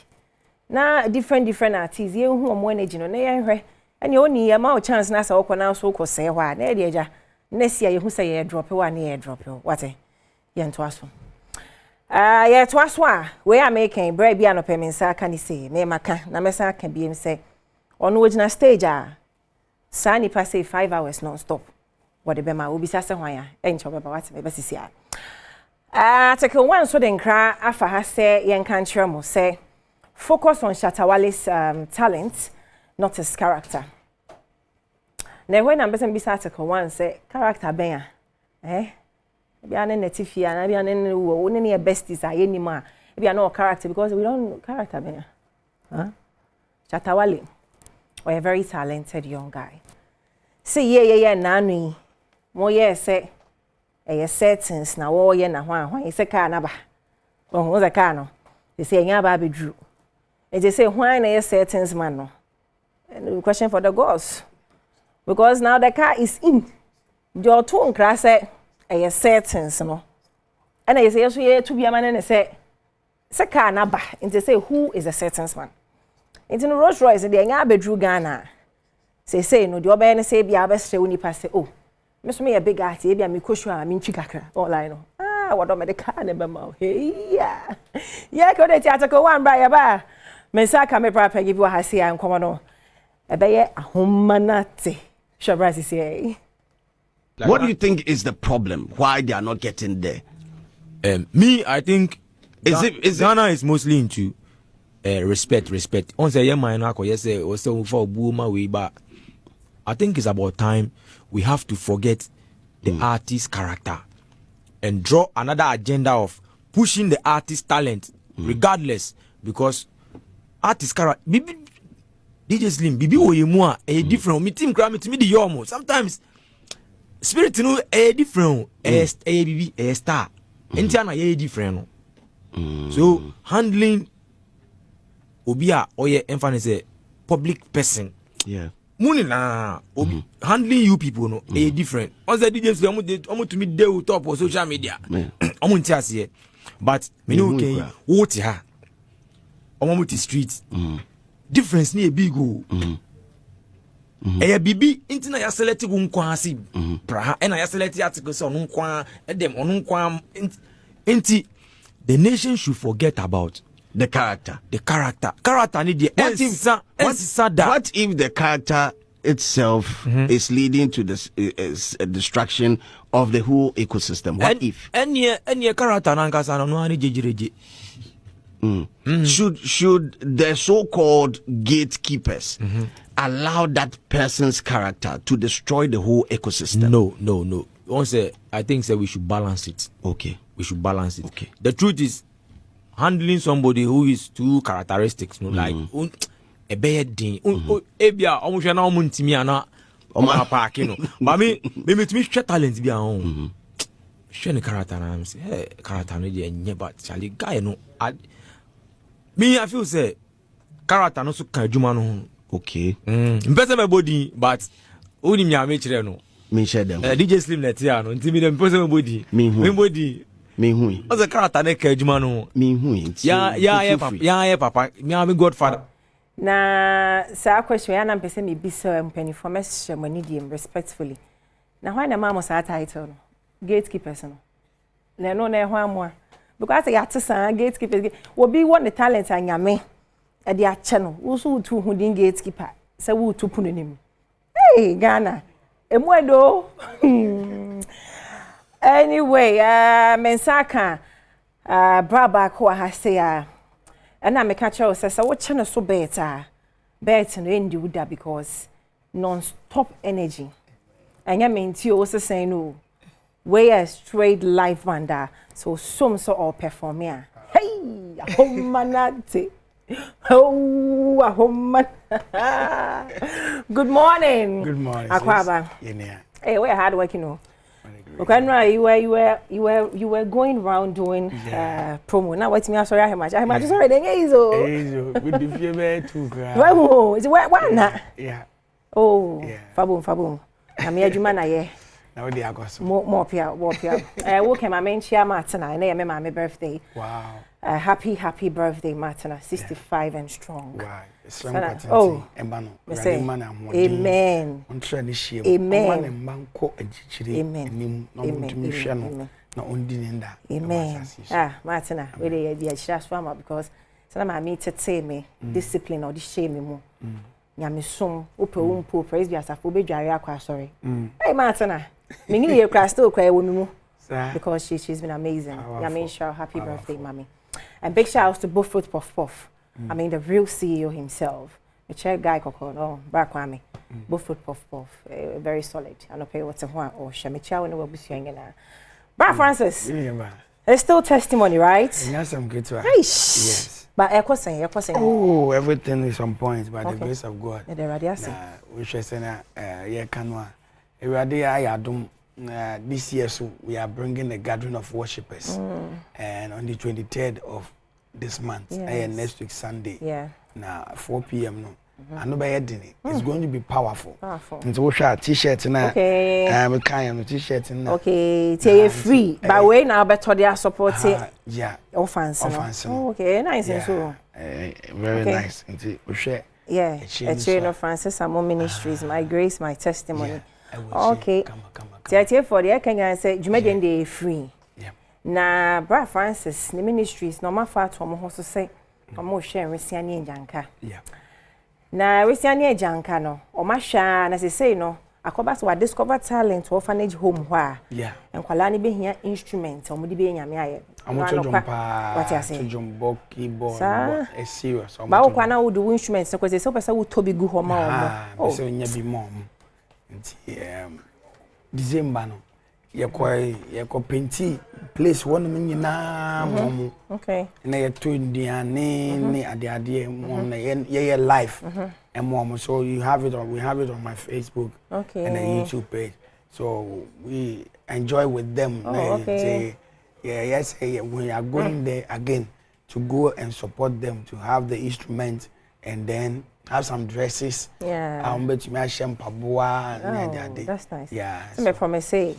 Now different artists. You who am one age no na and you only amount chance na sa now so ko say why. Na deja. Next year you who say drop one year drop what eh? Yen to us. Yeah, twas wa we are making bread be an opemensa can say me maka na mesa can be him say on original stage sani pass 5 hours non stop what the bema will be sase hwan encho beba what me besi sia take one so den kra afa ha say yen kan kire mo say focus on Shatawale's talent, not his character. Now when I'm be article one say character ben be an netifia and be an only besties are any man. Be no character because we don't know character ben. Shatawale, or a very talented young guy. See nanu more say a settings na wo ye na hwan you say car na ba. Oh the car no. They say nya ba be drew. And they say why na settings man no. And the question for the girls. Because now the car is in. Your tone class say a settings no. And they say so ye to be a man and say car na ba. And they say who is a settings man. Into no Rolls Royce they nya be drew Ghana. Say no the obey say be abestre woni pa say oh. Me so me a big artist be a me koshu a me ntwi kakra. All I know. What do me the car ne be ma. Hey yeah. Yeah ko dey article 1 bra ya ba. Me sa ka me pra give you ha say an komo no. E be ye ahomanate. Shabra say. What do you think is the problem? Why they are not getting there? Me, I think Ghana is mostly into respect. On say man ko yes say o say for buuma we ba. I think it's about time we have to forget the artist's character and draw another agenda of pushing the artist's talent regardless, because artist character DJ Slim bibi oyemu a different me team cry me to me the yomo sometimes spirit no a different a bibi a star entiana a different so handling obia oye emphasis public person money na handling you people no a different once the DJ Slim omo to me dey top on social media omo ntiase here but me no okay what ha omo to street difference ni a big go bibi inti na ya select go nkwa asi praha na ya select article so no nkwa dem ono nkwa inti the nation should forget about the character need the what if the character itself is leading to this destruction of the whole ecosystem? What if any character nankasa no ani jejireje should the so-called gatekeepers allow that person's character to destroy the whole ecosystem? No. Once I think we should balance it. Okay. We should balance it. Okay. The truth is, handling somebody who is too characteristics, like e be din e bia omo hwe na omo ntimi ana omo paaki no ba me metumi hwe talent bia on hwe ne character na am say hey character no dey enye but Charlie guy no me I feel say character no so kan adwuma no okay mpese me body but oni mi ame kire no me share them DJ Slim net ya no ntimi dem mpese me body me body me hu o the character na kan adwuma no me hu ya papa me am godfather na sa question ya na mpese me bisa mpani for message money dem respectfully na why na mama sa title no gatekeepers no na no na ho amwa because ya tsa gatekeepers wo bi won the talent anyame e de ache no wo so tu hu din gatekeeper say wo tu punu nim hey Ghana emwedo anyway mensaka braba ko ha say na me catch you say wo che no so better bet no endi wuda because non-stop energy anya menti o so say no we a straight life wonder so some so all perform here hey homanate good morning Akwaba hey we hard work you know okay no you were going around doing promo now what me sorry I much sorry then ezo with the fever too well is why na yeah oh fabum na me adwuma na ye na we dey agoso more pia wo ke ma men chia Martina na ye me ma me birthday wow happy birthday Martina 65 and strong wow strong patenti embano rade man amode amen ontra ni hie amen man manko agichire nim na ontumi hwe no na ondi nda amen Martina we dey dia chira so ama because sana ma me tete me discipline or the shame mu nyame som ope wo mpo praise be asafo be dware akwa sorry hey Martina me ngi ye kra still kwa wo mu because she's been amazing nyame inshallah happy birthday mommy and big shout out to Buffett Puff I mean the real CEO himself the chair guy koko no back kwame Buffett Puff very solid and pay what's a one or shamicha when we busu ngena Bra Francis there's still testimony right yes I'm good to yes but ekwosen oh everything is on point by the grace of God the radiation we should say na ye kanwa everybody ayadum this year so we are bringing a gathering of worshippers and on the 23rd of this month next week Sunday now 4 p.m. no I know by it's going to be powerful and so we share t-shirt na we can t-shirt na okay it's free by way now better they are supporting orphans okay nice so very nice and we share a chain of Francis Amo Ministries my grace my testimony okay Tiatie for the Kenya say Jumeden dey free. Na Bra Francis the ministries no ma fa to mo ho so say omo share Resiani Enjanka. Na Resiani Enjanka no o ma hwa na say no akoba so discover talent orphanage home hwa. Enkwala ne be hia instrument omo de be nyame aye. Omo chojompa. What you say? Chojombo keyboard a serious. Ba wo kwa na wo do instruments so say so pesa wo tobi gu ho ma omo. Oh so nya bi mom. December no ye ko penti place one nyina mom okay na ye to indiane ni ade mom na ye life and mom so we have it on my Facebook and the YouTube page so we enjoy with them say yes we are going there again to go and support them to have the instruments and then have some dresses. Bet you may that's nice. So me promise say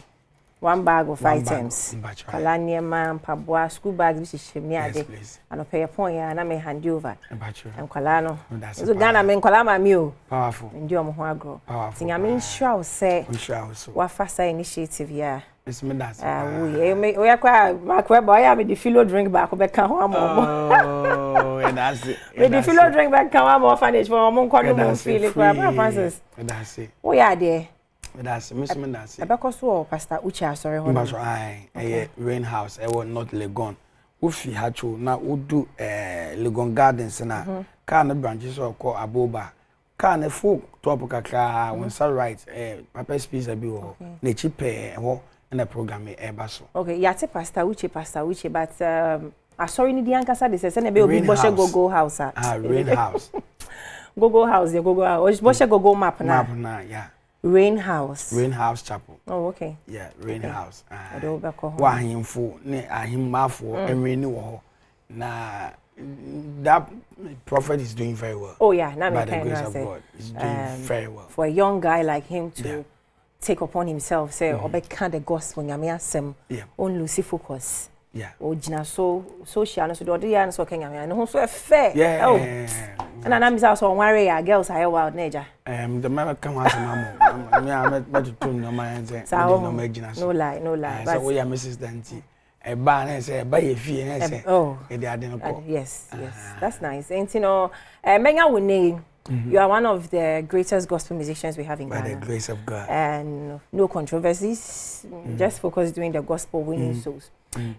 one bag of items. Kalania man, pabwa, school bags, which is shimmy ade. And pay a point and I may hand you over. And Kalano. So Ghana men Kalama meal. Powerful. And do more grow. Powerful. I mean sure say what faster initiative yeah. It's me that's we are quite Mark boy I mean the philo drink back back can and that's it. With the philo drink back can orphanage for among quadruple feel Francis. That's it. We are there. That's Miss Mendasi. Because so Pastor Ucha sorry Pastor I rain house I was not Legon. Ufi hacho na udu Legon Gardens na kana branches or call Aboba. Kana folk top kakra when so right Papa space abi wo na chipe ho na program baso. Okay, yate Pastor Uche but I sorry ni di ankasa de say na be obi boshe go house. Rain house. Gogo House, the Gogo House. What's your Gogo map now? Map now, yeah. Rain House. Rain House Chapel. Oh, okay. Yeah, Rain House. Wa him for ne ahim mafo enreni wo na that prophet is doing very well. Oh yeah, now by the grace of God, he's doing very well. For a young guy like him to take upon himself, say, obeka the gospel, nyame asem, on Lucy focus. Yeah. O jina so social so do ya so kenya me no so fair. Yeah. Oh. And I'm also worry ya girls are wild nature. The man come out mama. Me I met to tune no man say. No lie, no lie. So we are Mrs. Danti. E ba na say ba ye fie na say. Oh. E dey ade no ko. Yes. That's nice. And you know, Menya Wune, you are one of the greatest gospel musicians we have in Ghana. By the grace of God. And no controversies. Just focus doing the gospel, winning souls.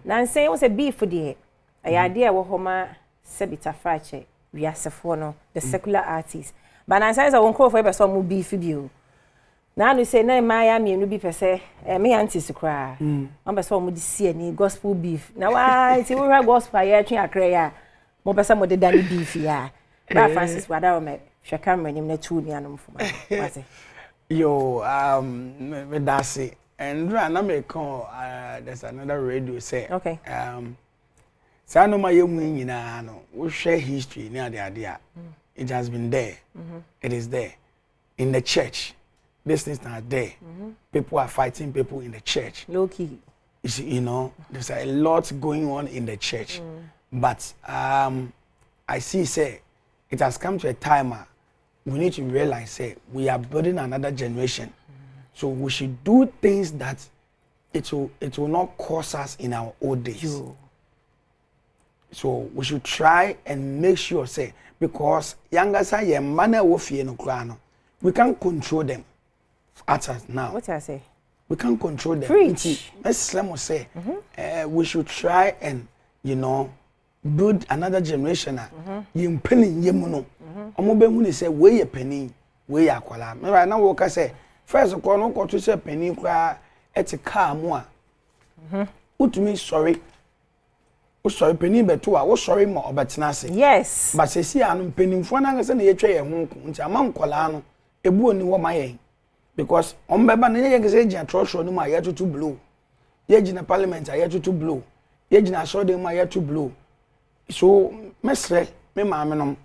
Now say was a beef for the idea wo homa sebita frache we are no the secular artists but now say won call for be so mu beef bio now no say na maya me no bi pese me aunties kra am be so mu di see ni gospel beef now why ti we gospel ya twen akra ya mo pese mo de dani beef ya ba Francis wada me hwe camera nim na tu ni anom fo ma yo me dasi and na me call there's another radio say okay say no ma yemu nyina no we share history ni ade it has been there it is there in the church these things are there people are fighting people in the church low key you know there's a lot going on in the church but I see say it has come to a time we need to realize say we are building another generation. So we should do things that it will not cost us in our old days. So we should try and make sure say because younger say ye manner wo fie no kra no we can't control them at us now. What I say? We can't control them. Preach. Let's say we should try and build another generation. You penny ye muno. Omo be hu ni say we ye penny we ya kwala. Me right now we can say first of all, no go to say penny kwa eti car mu a. Utumi sorry. O sorry penny beto a, o sorry mo obetena se. Yes. But say see anu penny fo na ngase na ye twa ye ho nko. Nti amankola no ebu oni wo mayen. Because on beba na ye ngase gina trotro no ma ye to blow. Ye gina parliament a ye to blow. Ye gina so dem ma ye to blow. So mesre me maamenom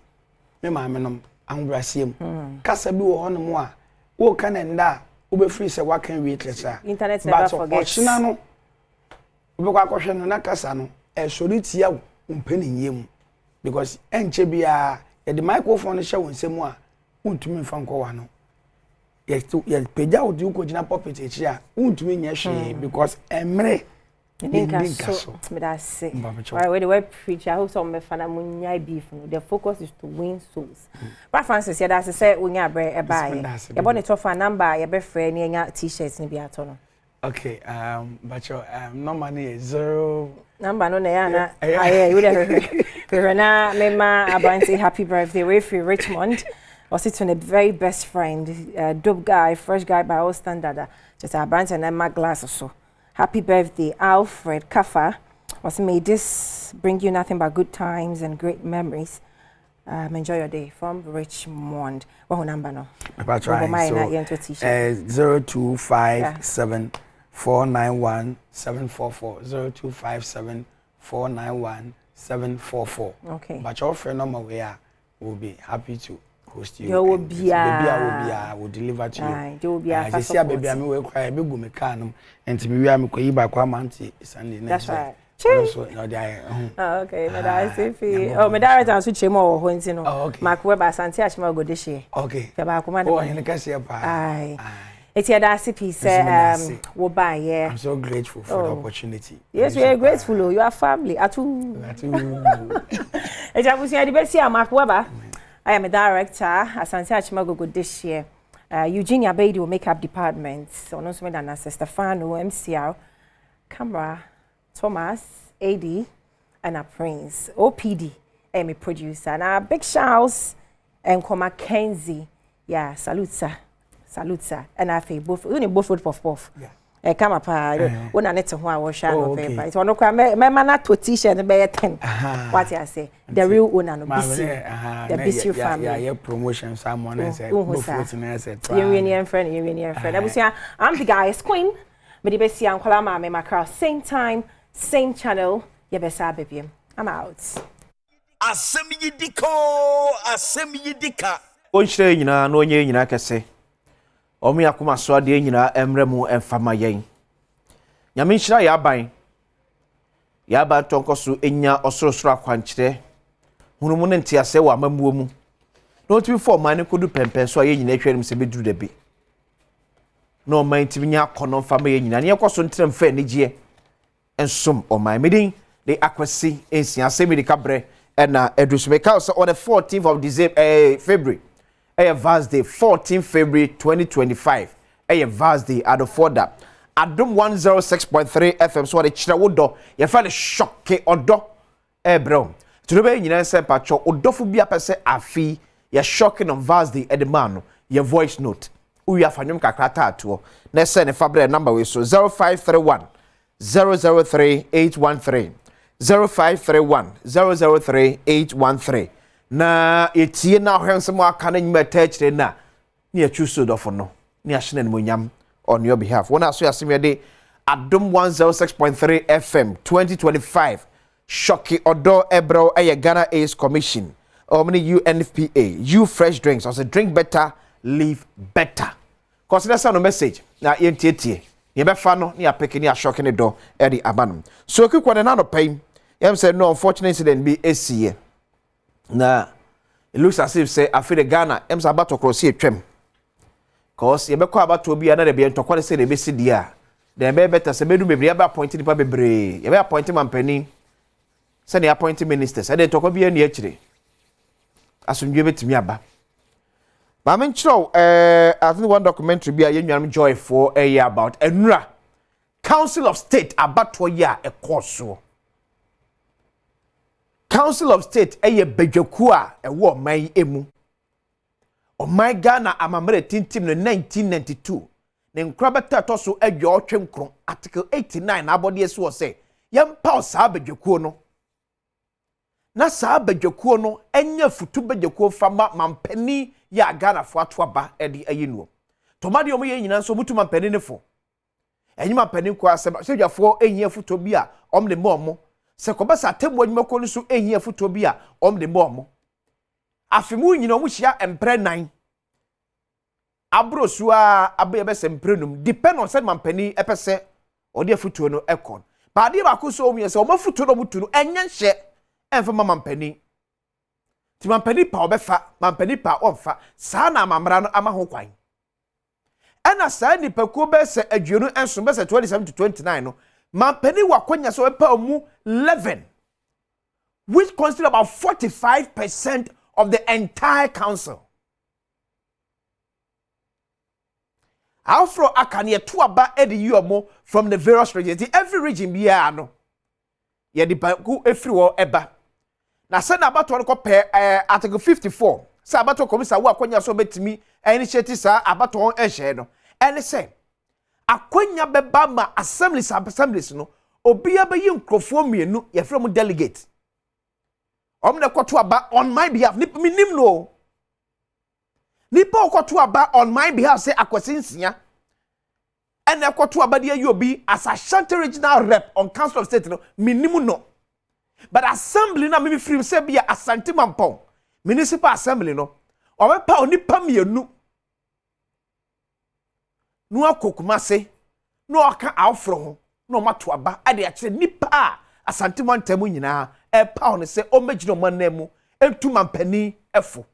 angrasiem. Kasa bi wo hono mo a wo kan nda wo be free say what can we literature internet never forgets but ochina no wo be kwahwe no na kasa no e sori tia wo mpeni yem because enche bia ye the microphone hye wo nsem a untumi mfa nkwa no ye peja wo di ko gina puppet echi a untumi nya hwe because emre so me that say right where the web preach I hope some me fana munya beef the focus is to win souls but Francis yeah that's say unya bre e buy you born it offer number you be free ni nya t-shirts ni bi ato no okay but your number is 0 number no na ya na aye we dey na me ma abanti happy birthday we free Richmond was it to a very best friend dope guy fresh guy by all standard just abanti and my glass so. Happy birthday, Alfred Kaffa. Was may this bring you nothing but good times and great memories. Enjoy your day from Richmond. What number no? About trying. So 0257 491 744 0257 491 744. Okay. But your friend number we are will be happy to host you. You will be will deliver to you. I see a baby I'm we cry be go me can and to me am ko yi ba kwa manti Sunday next. That's right. Also, no, okay, but I see. Oh, my director and switch more or when you know. Okay. Mark Webber Santi Ashma go this year. Okay. Oh, in the case of aye. It's your that's piece. We'll buy. Yeah. I'm so grateful for the opportunity. Yes, we are grateful. You are family. Atu. It's a the best year, Mark Webber. I am a director at Santi Ashma go this year. Eugenia Beidi will make up departments. So no so than Stefano, MCR, camera. Thomas, AD, and a Prince, OPD, and a producer. And a big shouts and Mackenzie. Yeah, salute sir. And I feel both, only both would puff. Yeah. Come pa when I net to wash out paper. It's one of my man to t-shirt and bear 10. What I say, the real owner no BC. The BC family. Yeah, promotion someone else. Union friend. I'm the guy's queen. But the best young Kalama me macra same time, same channel. You best baby. I'm out. Asemi yidika. Onhyire nyina no onye nyina kese. Omi akoma so ade nyina emremu emfama yen. Nyame nhyira ya aban. Ya aban tonkoso enya osorosoro akwankyere. Hunumu ne ntiase wa amamuo mu. No to before man kodu pempen so aye nyina hwerim se beduru da bi. No man timi nya kono mfama yen nyina ne yekoso ntrem fa nigie. Ensom o man medin de akwasi ensia asemi de kabre na edusumeka so on the 14th of December February. Thursday 14 February 2025 Thursday at the Foda Adom 106.3 FM so the chira wodo ye fa the shock odo bro to be nyina se pacho odofo bia pese afi ye shocking on Thursday at the man your voice note we afanyum kakrata ato na se ne fabre number we so 0531 003 813 0531 003 813 na etie na hwensem aka na nyima tachire na ne achuso dofo no ne ahye na monyam on your behalf wona so yasem de Adom 106.3 FM 2025 shocky odo ebro Ghana AIDS Commission omni UNFPA you fresh drinks or say drink better live better consider some message na yentietie ye be fa no ne apeke ne shocky ne do e di abanum so kikwa na no pay yam say no unfortunate incident be esie na it looks as if say after the Ghana ems about to cross here twem cause ye be kwa about to be another be ntokwa say dey be si dia dem be better say bedu bebre be appoint nipa bebre ye be appoint mampani say dey appoint ministers say dey ntokwa bi anu akire asundwe betimi aba ba men chiro I think one documentary bi a ye nwanam joy for a year about enura Council of State about to year e course Council of State eye bedwaku a ewo man emu. O my Ghana amamre tintim no 1992. Ne nkrabata to so adwa otwenkron article 89 na abode ese wo say yempa sa bedwaku no. Na sa bedwaku no enya futu bedwaku fama mampani ya Ghana fo ato aba edi ayinuo. Tomade omo ye nyina so mutu mampani ne fo. Enyima mampani ko asem sedwafo ehia futu bi a omle momo se kobasa tembo nyimako no so ehia futo bi a omde mbom afemu nyina omu hia empre nan abrosu a abe be se emprenum depend on said mampani epese ode futo no ekon ba de ba ko so omu se o mafuto no mutu no enya hye emfa mampani ti mampani pa obefa mampani pa omfa saa na amamra no ama ho kwan ena saa ni pekuo be se adwenu enso be se 27 to 29 no mampani wakonya so epa mu 11 which constitute about 45% of the entire council. Afro akane to aba edi yomo from the various regions. Every region be no. Ye di banku efri wo eba. Na se na abato ko pe article 54. Sa abato komisa wo akonya so betimi initiative sa abato ehye no. Ene se akonya beba ma assemblies no obi abayi nkrofo mienu ye from delegate omne kwoto aba on my behalf minim no nipa kwoto aba on my behalf say akwasinsia ene kwoto aba de ayobi as Ashanti regional rep on Council of State no minim no but assembly na me free say bia Asante Mampong municipal assembly no omepa onipa mienu no akokuma se no aka awfro ho no mato aba ade a kire nipa a Asante Mantamu nyina e pa on se o magino manemu entu mampani efo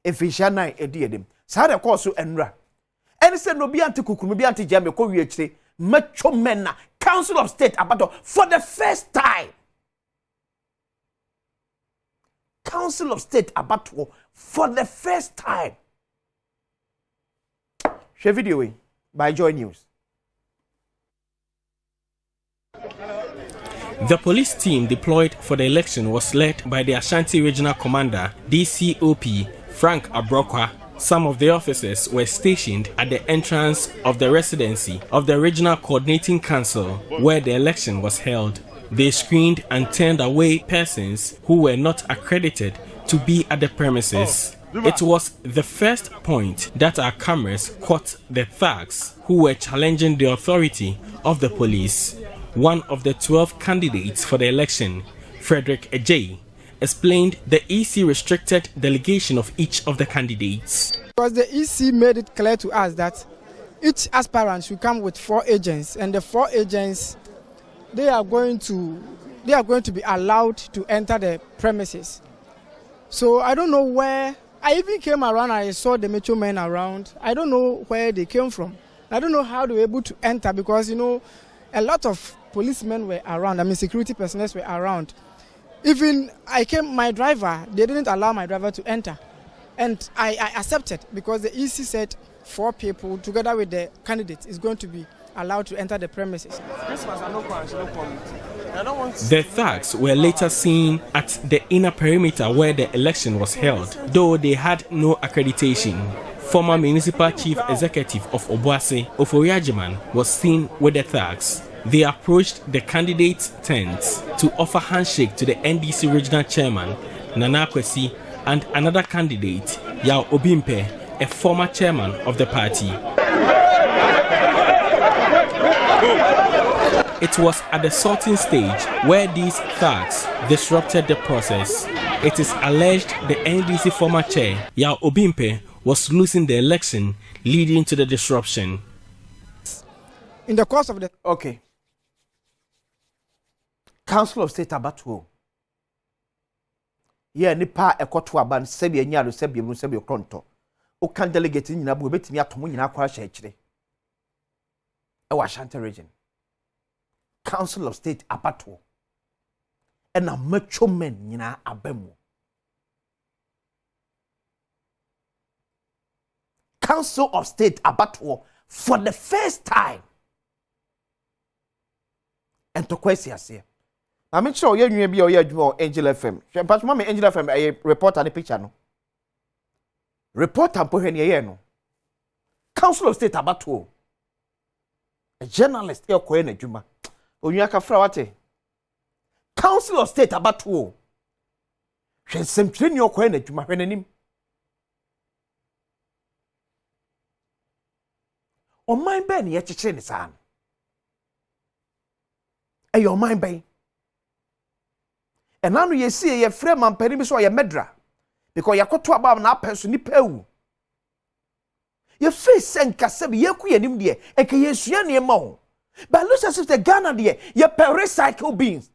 efisha 9 edi edem sa de course enra ene se no bi ante kukunu bi ante jame ko wi akire macho mena Council of State abato for the first time Council of State abato for the first time share video by Joy News. The police team deployed for the election was led by the Ashanti Regional Commander, DCOP Frank Abrokwa, Some of the officers were stationed at the entrance of the residency of the Regional Coordinating Council where the election was held. They screened and turned away persons who were not accredited to be at the premises. It was the first point that our cameras caught the thugs who were challenging the authority of the police. One of the 12 candidates for the election, Frederick Ejay, explained the EC restricted delegation of each of the candidates. Because the EC made it clear to us that each aspirant should come with 4 agents, and the 4 agents, they are going to be allowed to enter the premises. So I don't know where. I even came around, I saw the metro men around. I don't know where they came from. I don't know how they were able to enter because, you know, a lot of policemen were around. I mean, security personnel were around. Even my driver, they didn't allow my driver to enter. And I accepted because the EC said 4 people together with the candidate is going to be allowed to enter the premises. The thugs were later seen at the inner perimeter where the election was held, though they had no accreditation. Former Municipal Chief Executive of Obuasi, Oforiajiman, was seen with the thugs. They approached the candidates' tents to offer handshake to the NDC Regional Chairman, Nana Kwesi, and another candidate, Yao Obimpe, a former chairman of the party. It was at the sorting stage where these thugs disrupted the process. It is alleged the NDC former chair, Yao Obimpe, was losing the election, leading to the disruption. In the course of the... Okay. Council of State Abatuo. Yeah, nipa ekoto aban sebi enyalo sebi emu sebi okronto. O kan delegate nyina bo betimi atomo nyina akwa hye kire. E wa Ashanti region. Council of State Abatuo. E na macho men nyina abemu. Council of State Abatuo for the first time. And to question here. I make sure you be or Angel FM. But mama Angel FM a reporter the picture no. Reporter po hwe no. Council of State Abatuo. A journalist e ko na djuma. Onua ka fra wate. Council of State Abatuo. Hwe semtire ni ko na djuma hwe nanim. O mind ben ye chichire ni san. E your mind ben. And now you see a frame and penny so a medra because you got to about na person ni pew. Your face and casabi yaku yanim dear, and can you see any more? But look as if the Ghana dear, your recycle beans.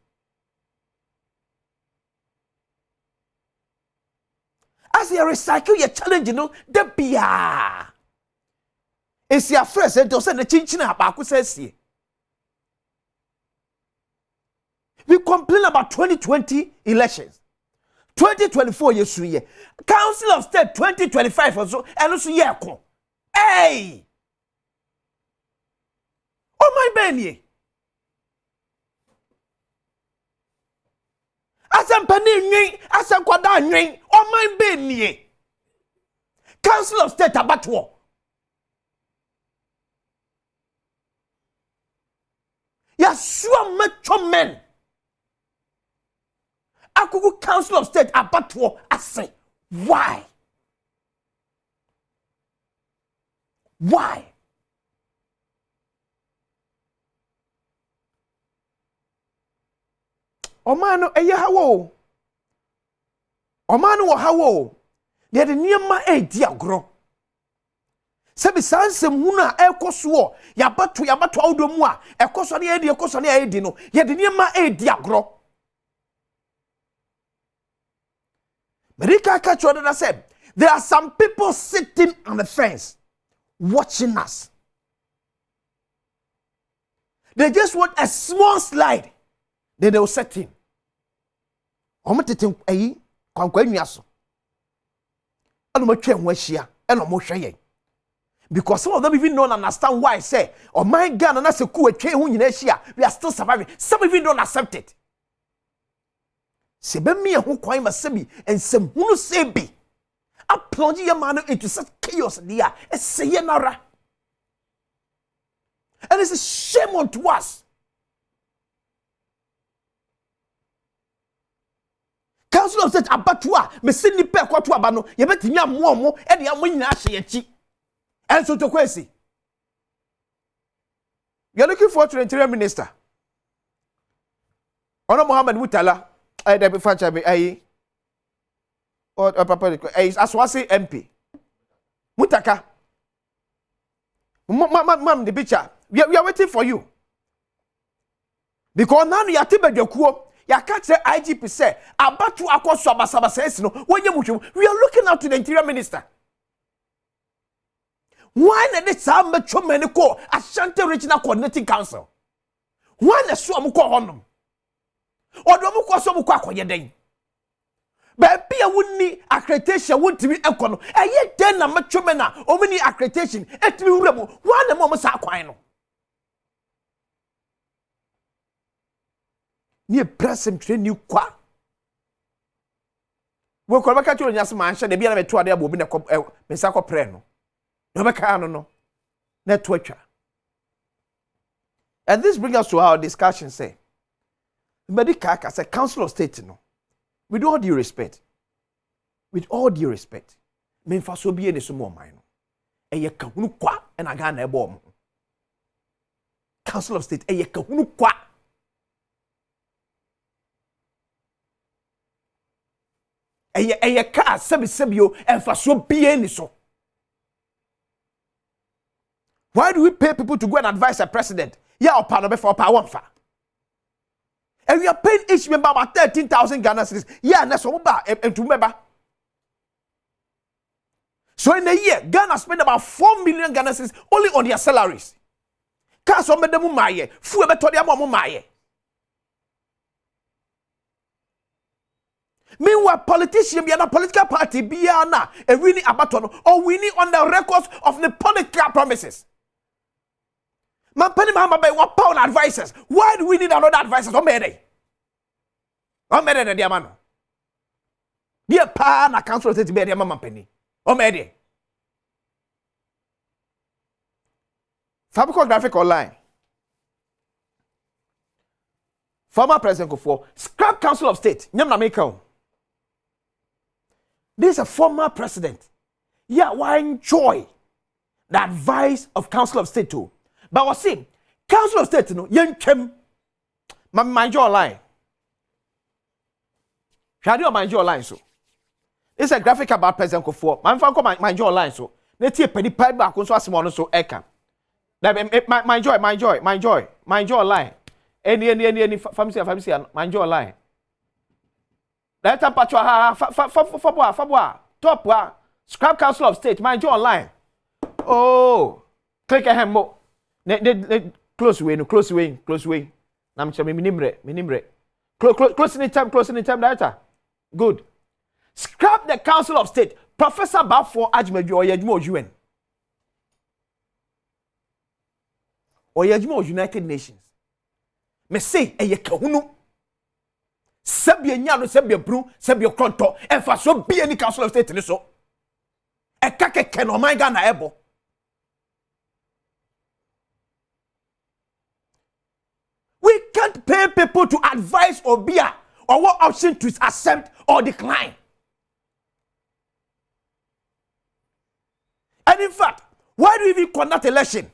As you recycle your challenge, you know, the beer. It's your first and to send the chinchina about says. We complain about 2020 elections. 2024 yesu ye. Council of State 2025 also and also ye ko. Hey! Oh my benye. Asam pani nyin, asam kwada nyin. Oh my benye. Council of State Abatuo. Ya so much men. Akugu Council of State Abatuo, I say, why? Why? Omano eye hawo. Omano wo hawo. Ye de niema e di agro. Sebi sanse muna ekoso ya batu awdomu a ekoso ne edi ekoso ne edi no ye de niema e di agro. Merika Kachoda said, there are some people sitting on the fence watching us. They just want a small slide. Then they will set in. Because some of them even don't understand why I say, oh my God, and that's a cool we are still surviving. Some even don't accept it. Sebemi ho kwan masebi ensem hunu sebi a plunge your man into such chaos there. A sayanara. And it's a shame unto us. Council of State abatua me sini pe kwato abano ye betimi amomo e de amo nyina hye yachi enso to kwesi. You are looking for to interior minister. Ono Mohammed Mutala I dey be facha be ayi or papa aswase MP Mutaka mam the picture we are waiting for you because now you are tibedwakuo ya catch the IGP say abatu akoso abasabasa no wonye muhwem we are looking out to the interior minister. Why na this am chomani ko Ashanti Regional Coordinating Council? Why na so am ko honom odo mu ko so mu ko akoye den ba bia wonni accreditation wontimi enko no eye den na matwomana omini accreditation etimi wuramu why na mo sa kwan no ni present training kwa wo ko baka tiro nyase manhye de bia na meto ade abo bi na mesa ko pre no no baka no na to atwa. And this brings us to our discussion say medical as a council of state no with all due respect me fa so bi ene so mo man no eye kahunu kwa na ga na ebo mo council of state eye kahunu kwa eye ka sebio emfaso bie ni so. Why do we pay people to go and advise a president? Yeah, or no before power one fa. And we are paying each member about 13,000 Ghana cedis. Yeah, and that's what and to remember. So in a year, Ghana spend about 4 million Ghana cedis only on their salaries. Cause some of them maye, fu ebe to dia mo maye. Meanwhile, politicians be a political party be na a winning abaton or winning on the records of the political promises. Man penny mama by what pound advisors. Why do we need another advisors? O mere na dia mano. Dia pa na council state be dia mama penny. O mere. Fabrico graphic online. Former President Kufo scrap Council of State. Nyam na make o. This is a former president. Yeah, why enjoy the advice of Council of State too? But what see, Council of State, no, yen chem, mind your line. Shall you mind your line so? This is a graphic about President Kufo. Man, mind your line so. Let's see, penny pipe back on so small so eka. Mind your line. Any family, mind your line. Let them patch Fabua, top scrap Council of State, mind your line. Oh, click a hem more. Close way. Nam chame minimre. Close in time, data. Good. Scrap the Council of State. Professor Bafo Ajmeju Oyejmo UN. Oyejmo United Nations. Me say eye kahunu. Sebie nyano sebie bru sebie kronto enfa so bi any Council of State ni so. E kakeke no man ga na ebo. We can't pay people to advise or bear or what option to accept or decline. And in fact, why do we even conduct election?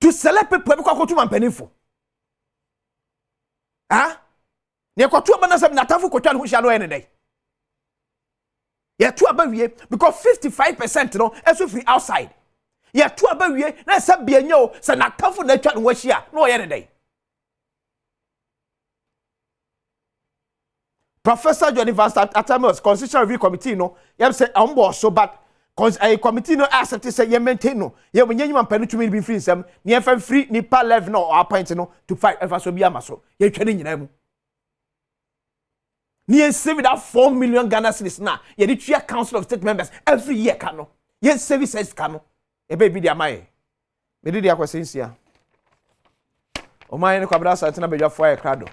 To select people who go to Mampenifo. Huh? Ne kwatu aba na sem na tafu kwatu hu hia no any day. Ye tu aba wie because 55% no eso free outside. Ye tu aba wie na se bianya o se na tafu na twa no hia no ye day. Professor John Evans Atamos Constitutional Review Committee no yem say ombo so but cause a committee no accept say ye maintain no ye nyanyima mpanu tumi be free nsem ne fa free nipa level no or appoint no to fight ever so bi amaso ye twene nyina mu. Ye save that 4 million Ghana cedis na ye di tua Council of State members every year kano ye services kano e be bi dia mai me di dia kwasensia o mai ne kwabra sa tena bedwa fo e krado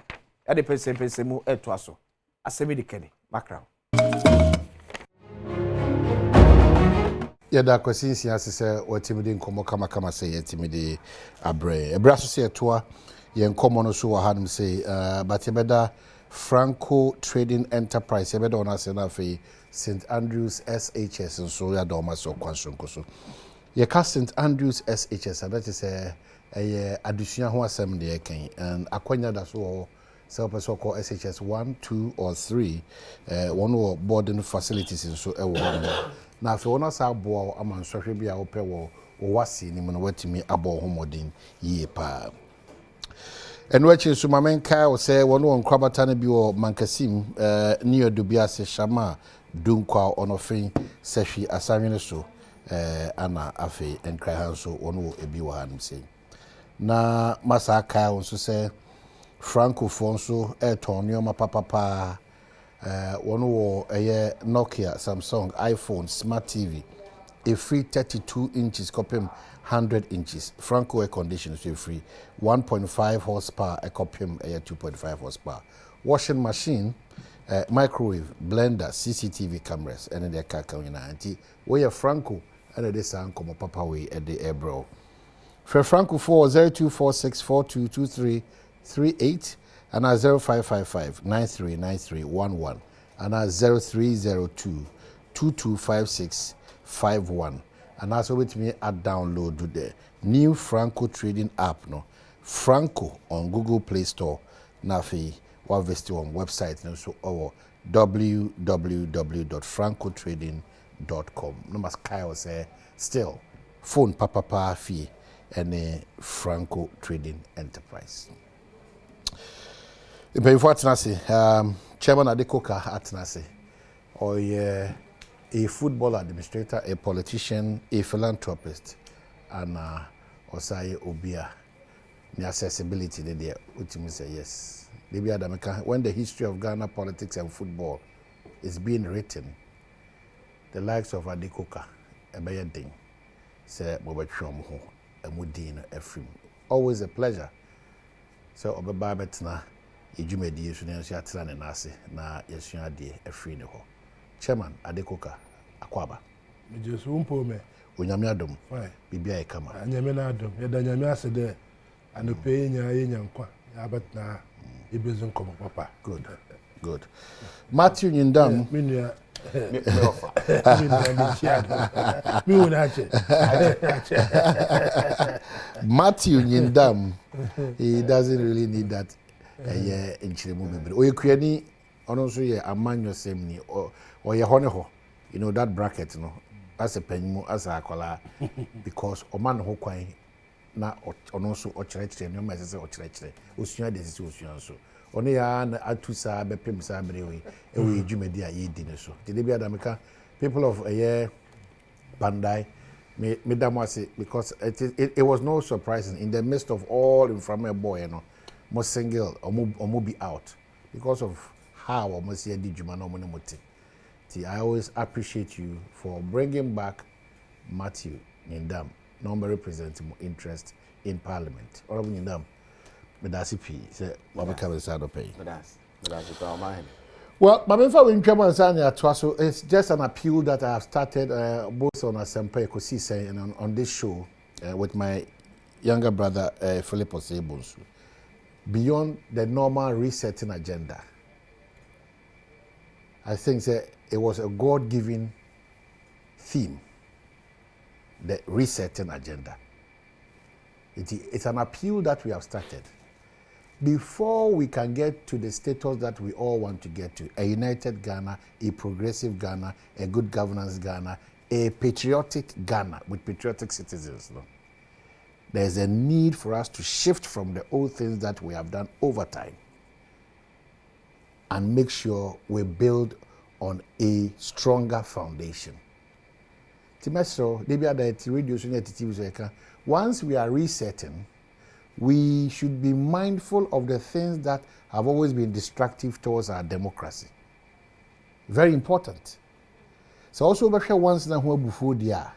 e de pese mu eto aso asemi di kene background. yɛda kwasinsia sɛ wɔtimide nkɔmmɔ kamakama sɛ yɛtimide abrɛ ɛberɛ so sɛ yɛtoa yɛn nkɔmmɔ no so wɔ hanom sɛ but yɛbɛda Franco Trading Enterprise yɛbɛda ɔno ase no afei St. Andrews SHS nso yɛada ɔma sɛ ɔkwan sonko so yɛka St. Andrews SHS that is ɛyɛ adesua ho asɛm deɛ yɛkan and akwanya da so wɔ sɛ wopɛ sɛ ɔkɔ SHS 1, 2 or 3 wɔn wɔ boarding facilities nso ɛwɔ hɔ no na afei wɔn asa aboa wo ama nsɔhwɛ bi a wopɛ wɔ wɔwase ne mu no watumi abɔ ho mmɔden yie paa ɛno akyi nso ma menkae wo sɛ wɔn wɔ nkrabata no bi wɔ Mankasim ne yɛdo bi ase Shama Dunkwa ɔnɔfen sɛhwi asanwene so ana afei nkrai ha nso wɔn wɔ ebi wɔ ha no sɛ na masa kae wo nso sɛ Francophone nso ɛtɔn nneɛma papapaa wɔn wɔ ɛyɛ Nokia, Samsung, iPhone, Smart TV, a free 32 inches copy 100 inches. Franco air conditioners so free 1.5 horsepower a copy 2.5 horsepower. Washing machine, microwave, blender, CCTV cameras, and their car coming anti. We are Franco and this sound come papa way at the air bro. For Franco 0246422338 and 0555 939311 and 0302 225651 and also with me at download to the new Franco trading app no Franco on Google Play Store nafi wa visit on website no so our www.francotrading.com no mas Kyle say still phone papa fee and Franco Trading Enterprise. Before Atenase, Chairman Adekoka Atenase, or a football administrator, a politician, a philanthropist, and Osai Obia. The accessibility there, which means say yes. When the history of Ghana politics and football is being written, the likes of Adekoka, a better thing, say Bobachom, a Mudin, a film. Always a pleasure. So, Obaba Betna. Ejumedi yesu ne nso atena ne nase na yesua ade afiri ne ho Chairman Adekoka Akwaba mejesu mpo me onyame adom bibia e kama anyame na adom yeda nyame ase de anope nya yenya nkwa ya betna ebezu nkomo papa good Matthew Nyindam minua me offer me wona ache Matthew Nyindam he doesn't really need that nchiremu bebre oyekuani ono so ye amanyo semni o ye hone ho you know that bracket no as a penmu as a akola because o man ho kwan na ono so o kyerɛkyerɛ no ma sɛ o kyerɛkyerɛ osua de sisi osua so ono ya na atusa bepem sa brewe e we dwumadi a ye di ne so de bia dameka people of Bandai me damase because it was no surprising in the midst of all inframer boy no more single or be out because of how almost here did you man I always appreciate you for bringing back Matthew Nyindam, number representing interest in Parliament. Or Nyindam, Medasi P. Say, Wabaka is out of pay. Well, my main in German so it's just an appeal that I have started both on Asempa Ekosise and on this show with my younger brother Philip Osebonsu. Beyond the normal resetting agenda. I think that it was a God-given theme, the resetting agenda. It's an appeal that we have started. Before we can get to the status that we all want to get to, a united Ghana, a progressive Ghana, a good governance Ghana, a patriotic Ghana with patriotic citizens, no? There's a need for us to shift from the old things that we have done over time and make sure we build on a stronger foundation. Once we are resetting, we should be mindful of the things that have always been destructive towards our democracy. Very important. So also once na before dia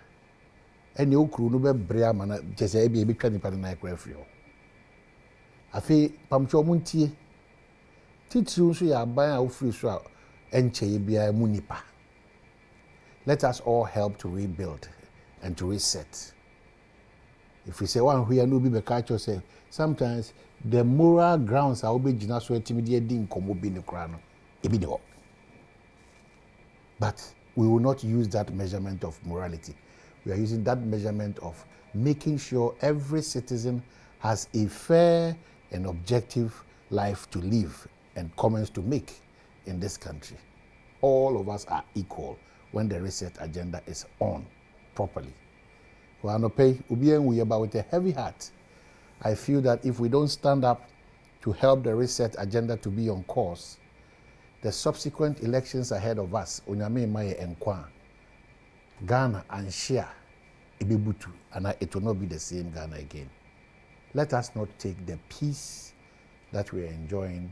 ene okru no be brea mana jese e bi twa nipa na ekra afri ho afi pamcho muntie titru so ya ban a ofri so a enche bia mu nipa. Let us all help to rebuild and to reset. If we say one we are no be culture say sometimes the moral grounds are be jina so immediate din komo bi ne kra no e bi de ho. But we will not use that measurement of morality. We are using that measurement of making sure every citizen has a fair and objective life to live and comments to make in this country. All of us are equal when the reset agenda is on properly. With a heavy heart, I feel that if we don't stand up to help the reset agenda to be on course, the subsequent elections ahead of us, Onyame Maye Enkwa, Ghana and Shia, Ibibutu, and it will not be the same Ghana again. Let us not take the peace that we are enjoying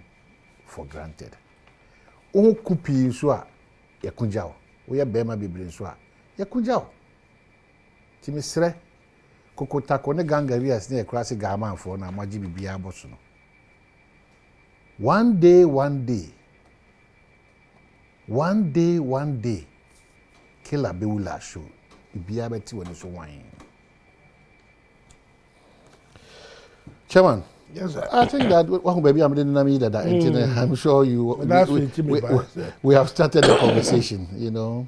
for granted. O kupi so yakunjao, o ya bema bibiri so yakunjao. Timisre kokotako ne gangarias ne ekrase gama afo na amaji bibia aboso no. One day, killer bewula show. Bibia beti woni so wan. Chairman, yes, sir. I think that I'm sure we have started the conversation, you know.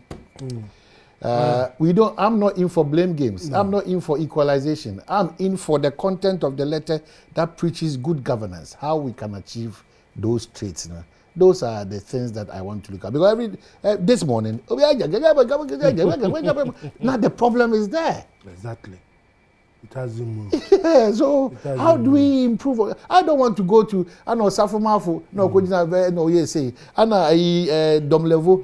I'm not in for blame games. No. I'm not in for equalization. I'm in for the content of the letter that preaches good governance, how we can achieve those traits. You know? Those are the things that I want to look at. Because this morning, now the problem is there. Exactly. It hasn't moved. Yeah, so how do we improve? I don't want to go to Safumafo, no say, Dom level,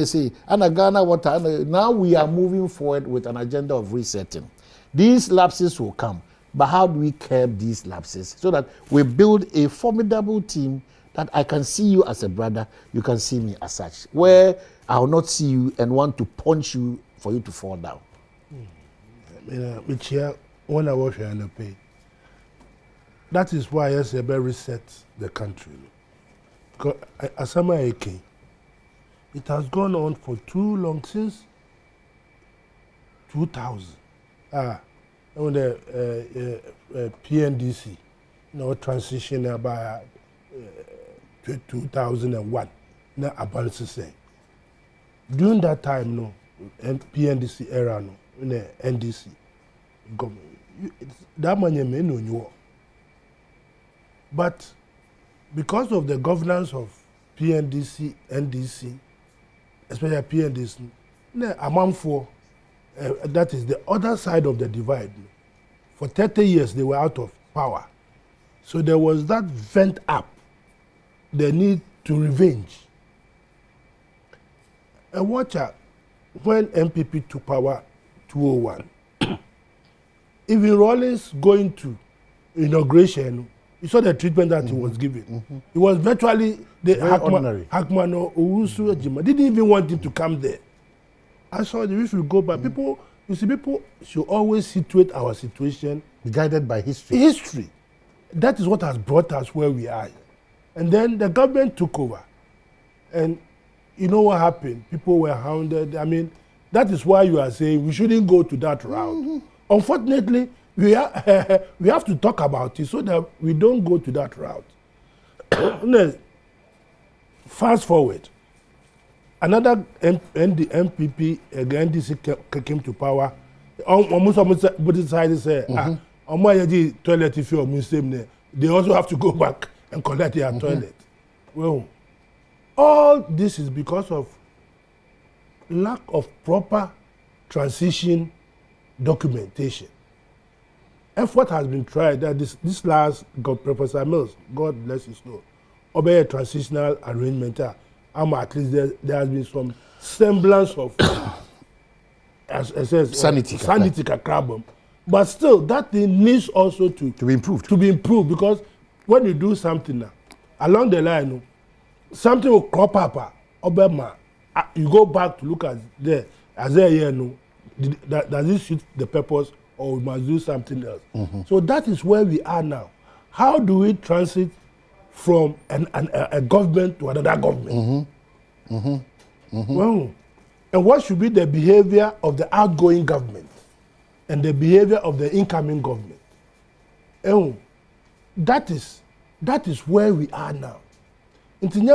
say, Ghana water. Now we are moving forward with an agenda of resetting. These lapses will come, but how do we curb these lapses so that we build a formidable team that I can see you as a brother, you can see me as such, where I will not see you and want to punch you for you to fall down. Which here, when I was here and pay. That is why SAB reset the country. Because Asama Eke, it has gone on for too long since 2000. When the PNDC, transition about 2001. Now about to say. During that time, PNDC era, in the NDC government, that money may know you. But because of the governance of PNDC, NDC, especially PNDC, among for that is the other side of the divide. For 30 years, they were out of power. So there was that vent up, the need to revenge. And watch out, when MPP took power 2001, even Rawlings going to inauguration, you saw the treatment that he was given. It was virtually the Hackman or Owusu Ejima didn't even want him to come there. I saw the issue go back. People, you see, people should always situate our situation. Be guided by history. History. That is what has brought us where we are. And then the government took over. And you know what happened? People were hounded. I mean, that is why you are saying we shouldn't go to that route. Unfortunately, we have to talk about it so that we don't go to that route. Fast forward. Another MPP, NDC came to power. Almost decided to say, toilet if you're Muslim, they also have to go back and collect their toilet. Well, all this is because of lack of proper transition documentation. Effort has been tried that this last Professor Mills, God bless his soul, obey a transitional arrangement. At least there has been some semblance of sanity carbon. But still, that thing needs also to be improved. To be improved, because when you do something now, along the line, something will crop up. You go back to look at there, as does this suit the purpose, or we must do something else? So that is where we are now. How do we transit from a government to another government? Well, and what should be the behavior of the outgoing government? and the behavior of the incoming government. That is where we are now. Blame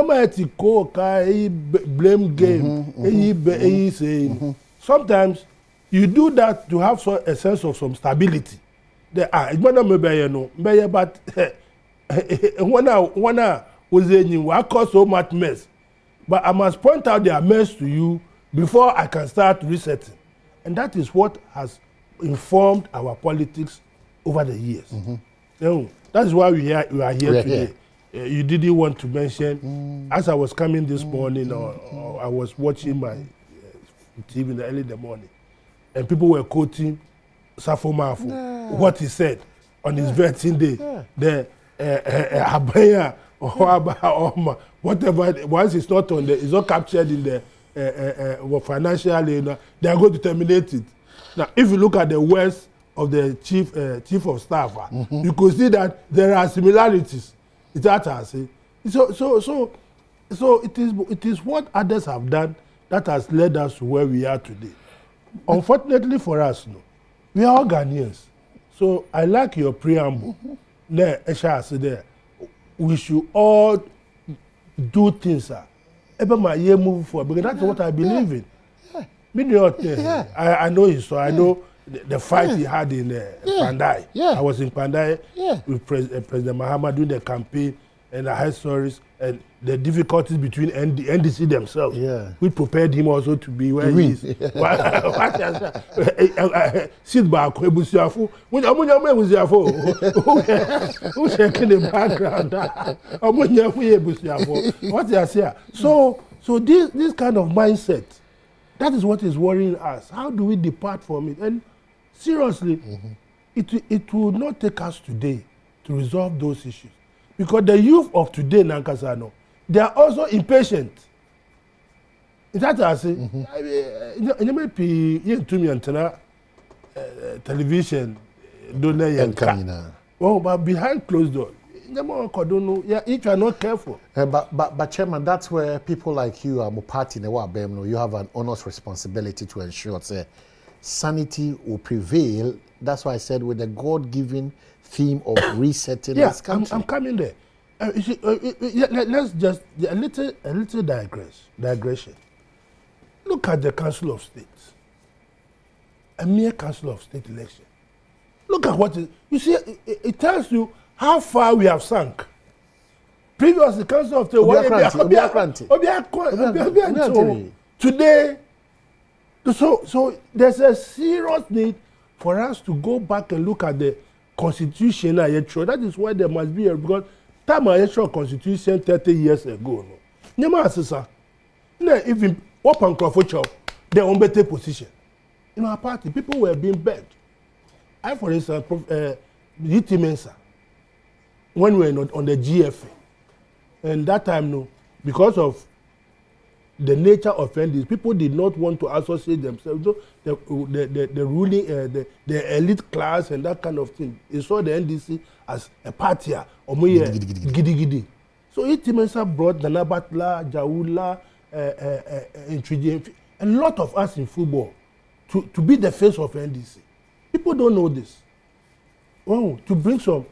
game. Sometimes you do that to have a sense of some stability. But when I was in, I caused so much mess. But I must point out their mess to you before I can start resetting. And that is what has informed our politics over the years. That is why we are here today. You didn't want to mention, as I was coming this morning, or I was watching my TV in the early in the morning, and people were quoting Safo Mafu, what he said on his vetting day. The Abaya or whatever, once it's not on it's not captured in the financial, they are going to terminate it. Now, if you look at the words of the chief of staff, you could see that there are similarities. It's that I say. So it is what others have done that has led us to where we are today. Unfortunately for us, we are all Ghanaians. So I like your preamble. We should all do things. Move forward, because that's what I believe in. I know it, so I know the fight he had in Pandai. I was in Pandai with President Mahama doing the campaign, and I heard stories and the difficulties between NDC themselves. We prepared him also to be where he is. Sit back, Ebusiafo. Who's checking the background? What I say? So this kind of mindset, that is what is worrying us. How do we depart from it? And seriously, it will not take us today to resolve those issues. Because the youth of today, Nankasano, they are also impatient. Is that what I say? Television, but behind closed doors, if you are not careful. But Chairman, that's where people like you are party you have an honest responsibility to ensure that sanity will prevail. That's why I said with the God-given theme of resetting this country. I'm coming there. Let's just a little digression. Look at the Council of State. A mere Council of State election. Look at what you see. It tells you how far we have sunk. Previously, Council of State today. So there's a serious need for us to go back and look at the constitution. That is why there must be because time constitution 30 years ago. Even open Crawford, they on better position. In our party, people were being begged. For instance, Mensa, when we were on the GFA, and that time, because of the nature of NDC, people did not want to associate themselves. So the ruling, the elite class and that kind of thing. They saw the NDC as a party. Gidi. So Mensa brought Nana Batla, Jaula, a lot of us in football to be the face of NDC. People don't know this. Oh, to bring some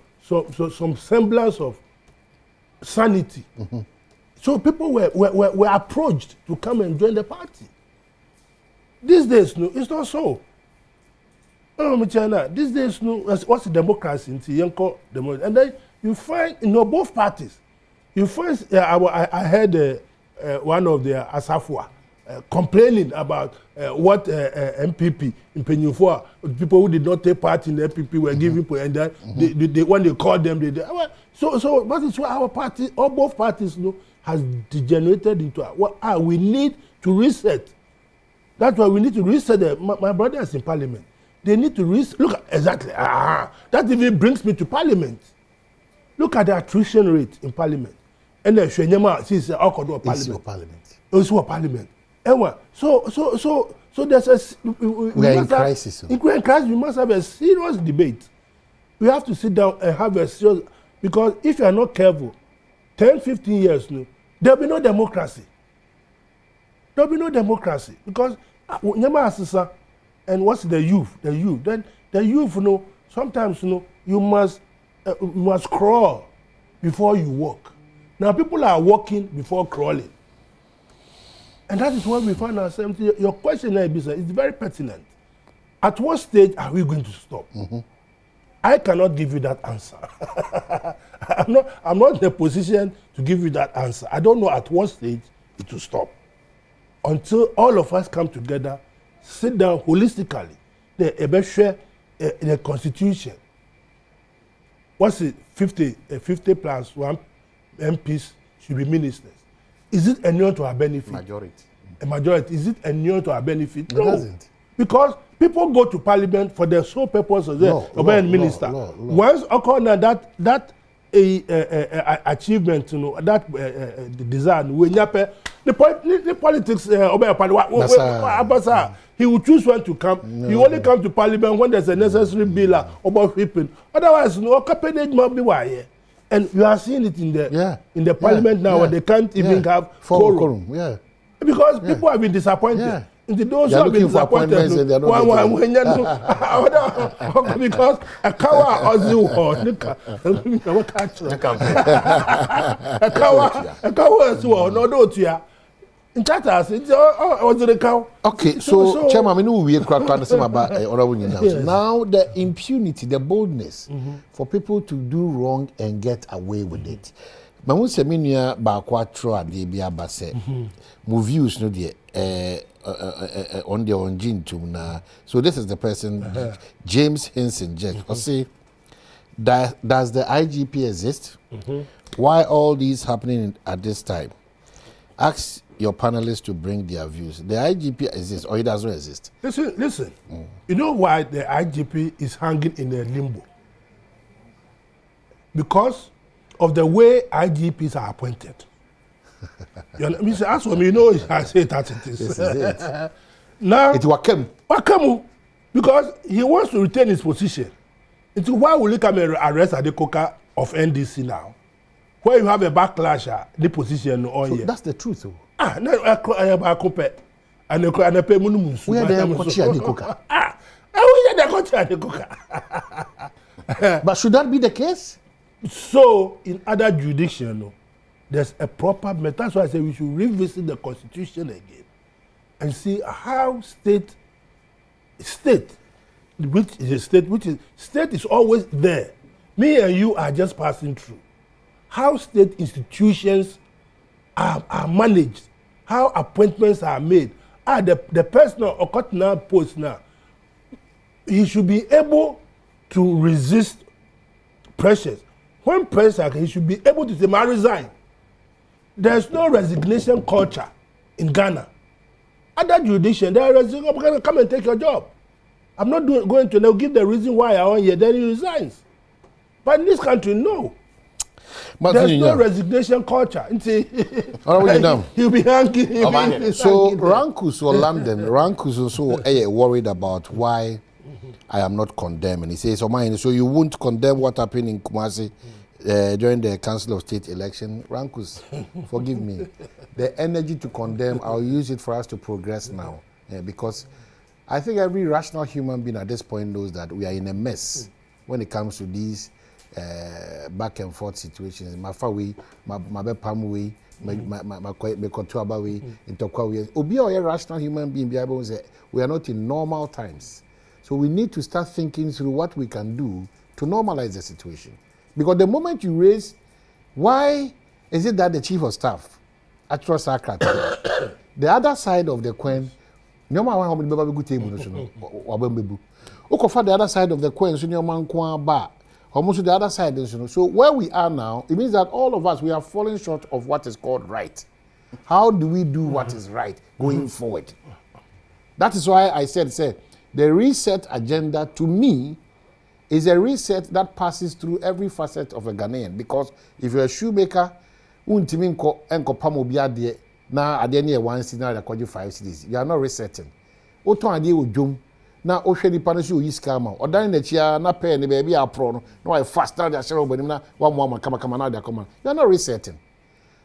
semblance of sanity. So people were approached to come and join the party. These days, it's not so. These days, what's the democracy? And then you find, both parties. You find, I heard one of the Asafua complaining about what MPP in Penyufua, people who did not take part in the MPP were giving, and then when they called them, so that is why our party, or both parties, has degenerated into what we need to reset. That's why we need to reset. My brothers in Parliament, they need to reset. Look, exactly. That even brings me to Parliament. Look at the attrition rate in Parliament. And then Shenyama, she's Parliament. Also Parliament. So there's a we are in crisis. We're in crisis. We must have a serious debate. We have to sit down and have a serious, because if you are not careful, 10, 15 years, there'll be no democracy. There'll be no democracy because And what's the youth? The youth. Then the youth, you know, sometimes, you know, you must crawl before you walk. Now people are walking before crawling. And that is what we find ourselves. Your question, Ebisa, is very pertinent. At what stage are we going to stop? I cannot give you that answer. I'm not in a position to give you that answer. I don't know at what stage it will stop. Until all of us come together, sit down holistically, the constitution. What's it? 50 plus 1 MPs should be ministers. Is it anyone to our benefit? Majority. A majority. Is it anyone to our benefit? No. It doesn't. Because people go to parliament for their sole purpose of being minister. Once that achievement, you know, that design, the politics, he will choose when to come. He only comes to parliament when there's a necessary bill about whipping. Otherwise, no campaign might be why. And you are seeing it in the parliament now where they can't even have quorum. Because people have been disappointed. Those who have been disappointed, because a cow or okay, so Chairman, we know we about now the impunity, the boldness for people to do wrong and get away with it. Mamu seminia ba kwatro ade bia ba se mo views no de on the engine to na. So this is the person James Henson Jack. I say does the IGP exist? Why all these happening at this time? Ask your panelists to bring their views. The IGP exists or it doesn't exist? Listen. You know why the IGP is hanging in a limbo? Because of the way IGPs are appointed. As for me, you know, I say that it is. This is it. Now, it's Wakamu, because he wants to retain his position. It's why will he come and arrest Adekoka of NDC now? Where you have a backlash, the position on here. That's the truth, though. I compare. And I pay Munumus. Where are they Adekoka? But should that be the case? So, in other jurisdictions, there's a proper method. That's why I say we should revisit the constitution again and see how state, which is always there. Me and you are just passing through. How state institutions are managed, how appointments are made. The person or cardinal post now, he should be able to resist pressures. When pressure, he should be able to say, "I resign." There's no resignation culture in Ghana. Other jurisdictions, they are resigning, come and take your job. I'm not going to now give the reason why I want here, then he resigns. But in this country, no. There's no resignation culture. He'll be hanging. So Rankus or London, Rankus also worried about why I am not condemning. He says, so you won't condemn what happened in Kumasi during the Council of State election? Rankus, forgive me. The energy to condemn, I'll use it for us to progress now. Because I think every rational human being at this point knows that we are in a mess when it comes to these back and forth situations. My way, my bepam way, my control way, intokwa way. Obi or a rational human being be able to say we are not in normal times. So we need to start thinking through what we can do to normalize the situation. Because the moment you raise, why is it that the chief of staff, actual secretary, the other side of the coin, no matter how many people table, the other side of the coin, so no man bar. Almost to the other side, so where we are now, it means that all of us, we are falling short of what is called right. How do we do what is right going forward? That is why I said, the reset agenda to me is a reset that passes through every facet of a Ghanaian. Because if you're a shoemaker, now at the end of 1 city, now they're 5 cities. You are not resetting. Now, Osheni Panishu is scammer. Or down the chair, not paying the baby are prone. No, I fast out the show, but one woman come out there. Come on. You are not resetting.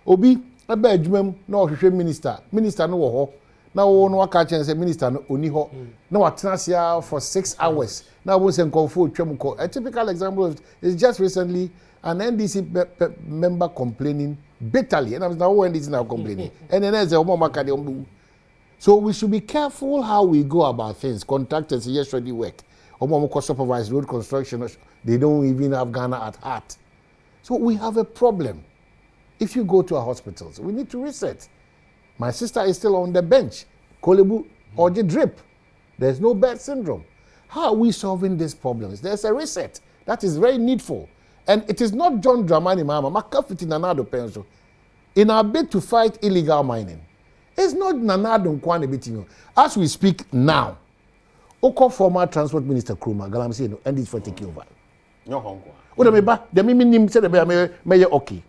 Obi, a bedroom, no, minister no, Now one waka chen say minister no oni ho. Na watena for 6 hours. Now we say nkonfo twemko. A typical example is just recently an NDC member complaining bitterly, and I'm now NDC now complaining. And then there's a woman. So we should be careful how we go about things. Contractors yesterday work. Supervised road construction, they don't even have Ghana at heart. So we have a problem. If you go to our hospitals, we need to reset. My sister is still on the bench. Kolebu or the drip. There's no bed syndrome. How are we solving these problems? There's a reset. That is very needful. And it is not John Dramani Mama, Makafiti Nanado Penso. In our bid to fight illegal mining, it's not Nanado Nkwane Bitingo. As we speak now, Oko former transport minister Kruma, Galamsi, and it's for taking over. No Hong Kong. What am I? The Mimi said, Mayor okay.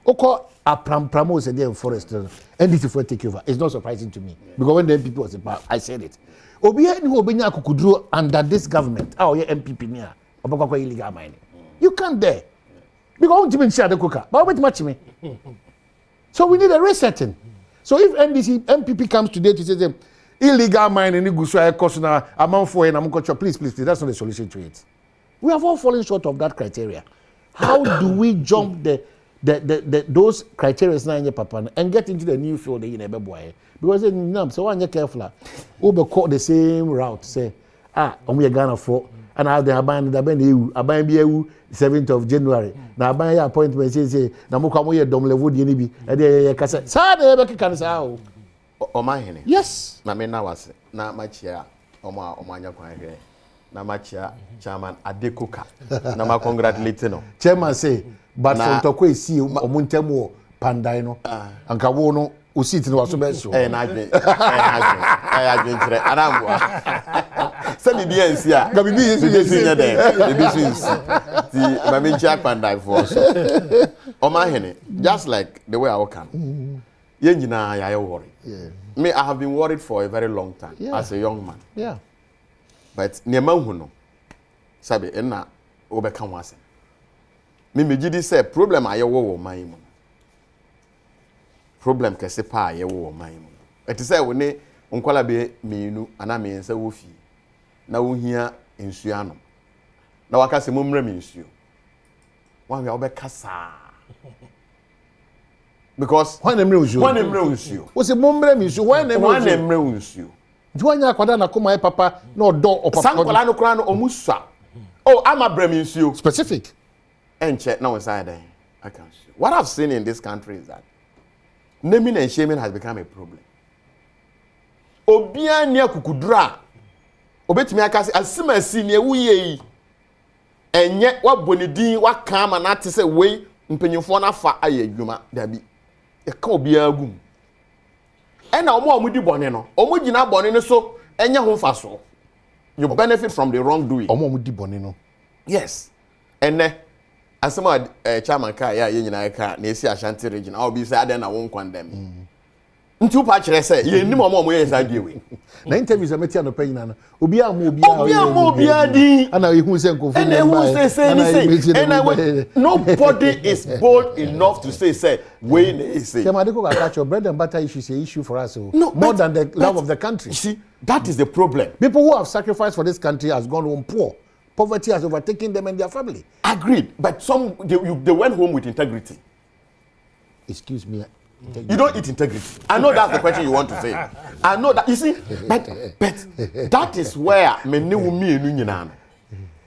Oko a pramo said there in forest, and it's for taking over. It's not surprising to me. Because when the MPP was about, I said it. Obiya ni Obenya Kukudru under this government, our MPP near, Obaka illegal mining. You can't dare. Because you share the cooker. But wait much me. So we need a resetting. So if MPP comes today to say illegal mining, amount for please, that's not the solution to it. We have all fallen short of that criteria. How do we jump those criteria and get into the new field in Ebeboy? Because so when you're careful, we call the same route. Say, we are Ghana for. And I have the abandoned 7th of January. Now, I appointment say, Namukamoya Dom Lewood Yenibi, and they can say, O my henny. Yes. Mamma was not my chair, Oma Omanya Quire. Namacha, Chairman Adekuka. Nama congratulating no. Chairman say, but from Tokwe see Omuntemo Pandino and Kawono. Usit no so beso. I drink and I'm send me bien sia. Gabi bi senior there. The business. The mami check pandai for so. O my henny, just like the way I can. Ye nyina ya worry. Yeah. Me, I have been worried for a very long time as a young man. Yeah. But nema hu no. Sabe na obeka wase. Me gidi say problem aye wo man mu. Problem kese pa aye wo man mu. Eti say wo ne onkwala be meenu ana me nsa wo fi. Na wo hia ensuo ano. Na waka se momra me nsuo. Wan ya obeka saa. Because when emre unsuo o se momre mi unsuo when emre unsuo duanya akwada na koma papa na odo opapa sankola no kra no omusa oh ama bra mi unsuo specific enche na inside there I can see what I've seen in this country is that naming and shaming has become a problem. Obia ni akukudura obetimi aka se asima si ne wuye yi enye wabonidin wakama na te se wei mpenyimfo na fa aye adwuma dabi e ka obia agum ena omo di bone no omo gina bone ne so enye ho fa so you benefit from the wrongdoing omo di bone no yes ene asema chairman ka ya ye nyina ka na esi Ashanti region I will be say aden na won condemn nti upa kire say ye nim omo ye sa diewe na interviews ameti anopa nyina no obia mo di ana ehun se nkofu and ehun say and nobody is bold enough to say when he say Kemadeko ga catch your bread and butter issue is an issue for us more than the love of the country. You see, that is the problem. People who have sacrificed for this country has gone home poor. Poverty has overtaken them and their family. Agreed, but some they went home with integrity. Excuse me. Integrity. You don't eat integrity. I know that's the question you want to say. I know that. You see, but that is where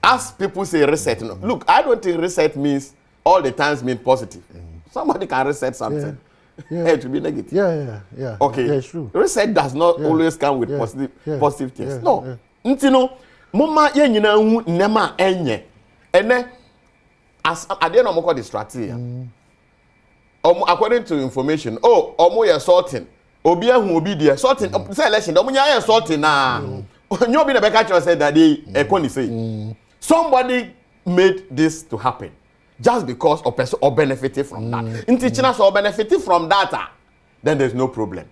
as people say reset. Look, I don't think reset means all the times mean positive. Somebody can reset something. Yeah. To be negative. Yeah. Okay. Yeah, it's true. Reset does not always come with positive things. No. No. Mama ye nyina hu nema enye. Ene as ade na omoko distracted. According to information, omo ye sorting. Obi ahu obi there. Sorting say election, omo nya ye sorting na. Onyo bi na be catch say that dey ekoni say. Somebody made this to happen just because of person or benefited from that. Inti China so benefited from that, then there's no problem.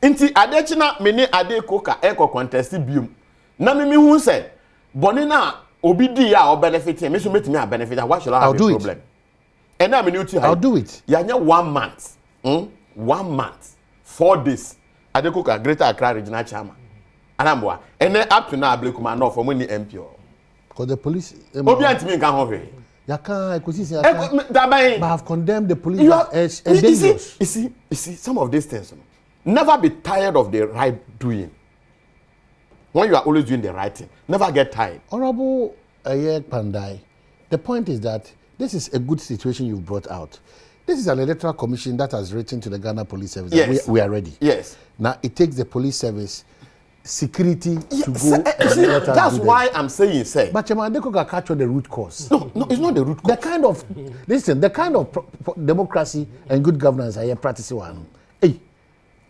Inti ade China meni ade koka eko contest biom. Na me hu say boni na obi di ya or benefiting me so metimi a benefit. Why should I have a problem? And now I'll do it. Yanya 1 month. 1 month. 4 days Adekoka Greater Accra Regional Chairman Anambwa and then up to now Ablekuma no for money MP because the police Obi antimi nkan ho hwe Yaka but I've condemned the police as dangerous. You see some of these things never be tired of the right doing. When you are always doing the right thing, never get tired. Honorable Ayek Pandai, the point is that this is a good situation you've brought out. This is an electoral commission that has written to the Ghana Police Service that we are ready. Yes. Now it takes the police service security to go. That's why I'm saying, say. But Chairman Adekoka capture the root cause. No, it's not the root cause. The kind of democracy and good governance I am practicing one. Hey,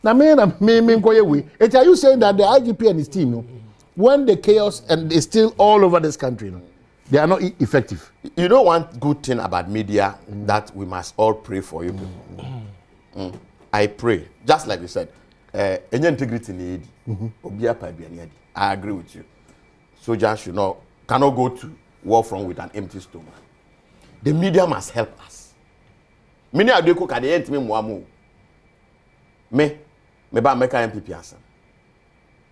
now me, are you saying that the IGP and his team, when the chaos and is still all over this country, they are not effective? You know one good thing about media that we must all pray for you people. I pray, just like you said, any integrity need. I agree with you. Soldiers should not cannot go to war front with an empty stomach. The media must help us. Many of the cook at the end me muamu. Me ba meka MPP asam.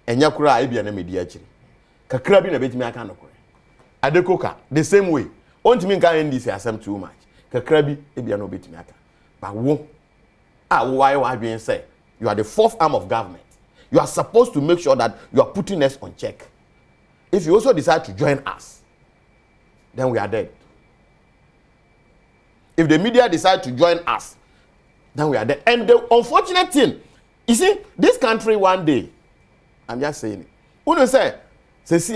Enya kura e bia na media chiri. Kakra bi na betimi aka no kore. Adekoka the same way. Ontimi nka NDC asam too much. Kakra bi e bia na betimi aka. But wo why adwen say you are the fourth arm of government. You are supposed to make sure that you are putting us on check. If you also decide to join us, then we are dead. If the media decide to join us, then we are dead. And the unfortunate thing, you see, this country one day, I'm just saying it. When you say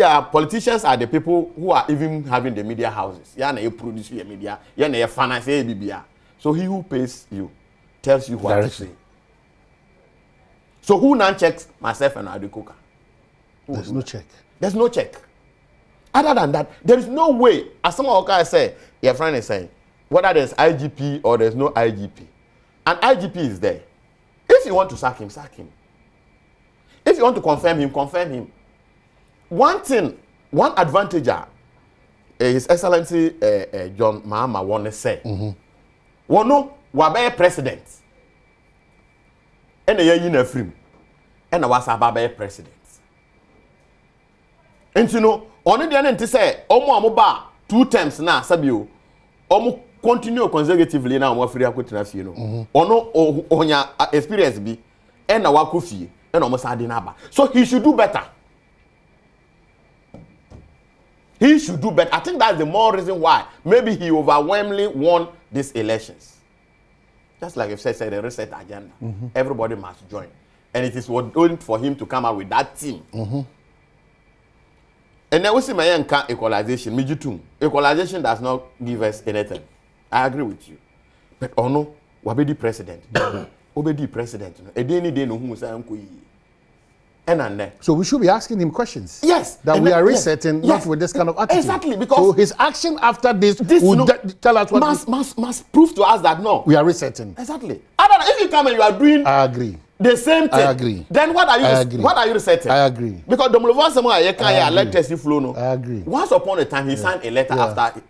our politicians are the people who are even having the media houses. You produce your media, you finance BBR. So he who pays you tells you what to say. So who now checks myself and Adekoka? There's no check. There's no check. Other than that, there is no way. As someone say, your friend is saying, whether there's IGP or there's no IGP. An IGP is there. If you want to sack him, sack him. If you want to confirm him, confirm him. One thing, one advantage, His Excellency John Mahama want to say, Wono wabe president. And ye yin afrim. And I was a president. And you know, only the end to say, Omo 2 terms now, Sabio. Omo continue consecutively now, more free akutina, you know. Ono onya experience be, and a wakufi, and almost adinaba. So he should do better. He should do better. I think that's the more reason why maybe he overwhelmingly won these elections. Just like you said, the reset agenda. Everybody must join. And it is only for him to come out with that team. And then we see my equalization. Equalization does not give us anything. I agree with you. But no, wabedi president. Obedi president. So we should be asking him questions. Yes. That we are resetting, not with this kind of attitude. Exactly. Because so his action after this will tell us what must prove to us that no. We are resetting. Exactly. I don't know if you come and you are doing I agree. The same thing. I agree. Then what are you resetting? I agree. Because the electricity flow no. I agree. Once upon a time he signed a letter after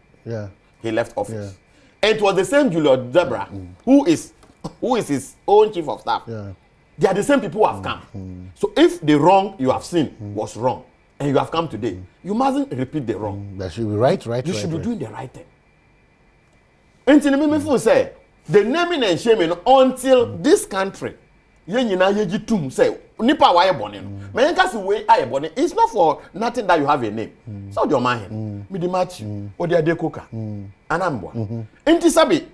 he left office. And it was the same Julius Debra who is his own chief of staff. They are the same people who have come. So if the wrong you have seen was wrong and you have come today, you mustn't repeat the wrong. That should be right. You should be doing the right thing. And to say the naming and shaming until this country, say nipa wa ebone no. Me yanka si we aye bone. It's not for nothing that you have a name. So your man, me di match you, or the Adekoka, Anambwa. Enti sabi.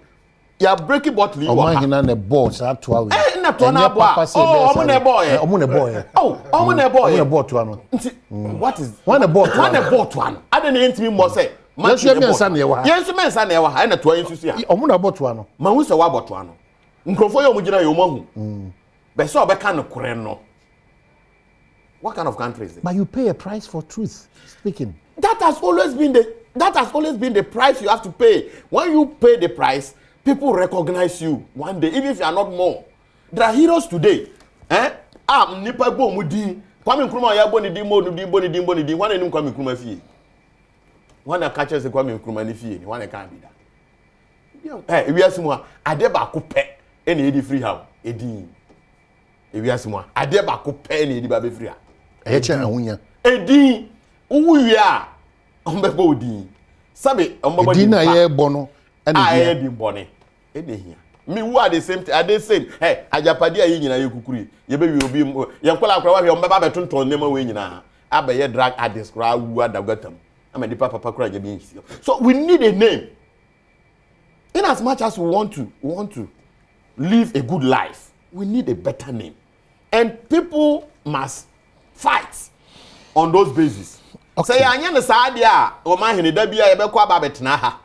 You are breaking bottle. Omahina ne boy sa to awe. Na to na boy. Oh, omo ne boy. Omo ne boy. Oh, omo ne boy. Omo ne boy to ano. What is? One ne boy to ano. One ne boy to ano. Ade ne ntimi mo say. Yesu mensa na ye wa. Yesu mensa na ye wa. Ha na to ansu sia. Omo na boy to ano. Ma hu se wa boy to ano. Nkrofo ye omo gina ye omo hu. Be so obeka no kore no. What kind of country is it? But you pay a price for truth speaking. That has always been the price you have to pay. When you pay the price, people recognize you one day, even if you are not more. There are heroes today. Nipa bo mudi. Kwame Nkrumah ya boni di mo di boni di. One enu Kwame Nkrumah fie. One catch us Kwame Nkrumah ni fie. One can be that. We assume ade ba ko pe e na edi free how edi. ewiase mu ade ba ko pɛ na edi ba be free a eche ahunya edin uwi a ombebo odin sabe ombebo edin na ye bono e di bone e de hia me wu at the same at the same hey ajapade ayi nyina ye kukuri ye be wi obi ye nkola akra wa hwe ombeba betonton nema we nyina abaye drug addicts kra wu adagatam ama di papa kra je bi nsi so we need a name in as much as we want to live a good life we need a better name and people must fight on those bases okay. Say anya ne saade a o ma hene da bia ye be kwa ba betena ha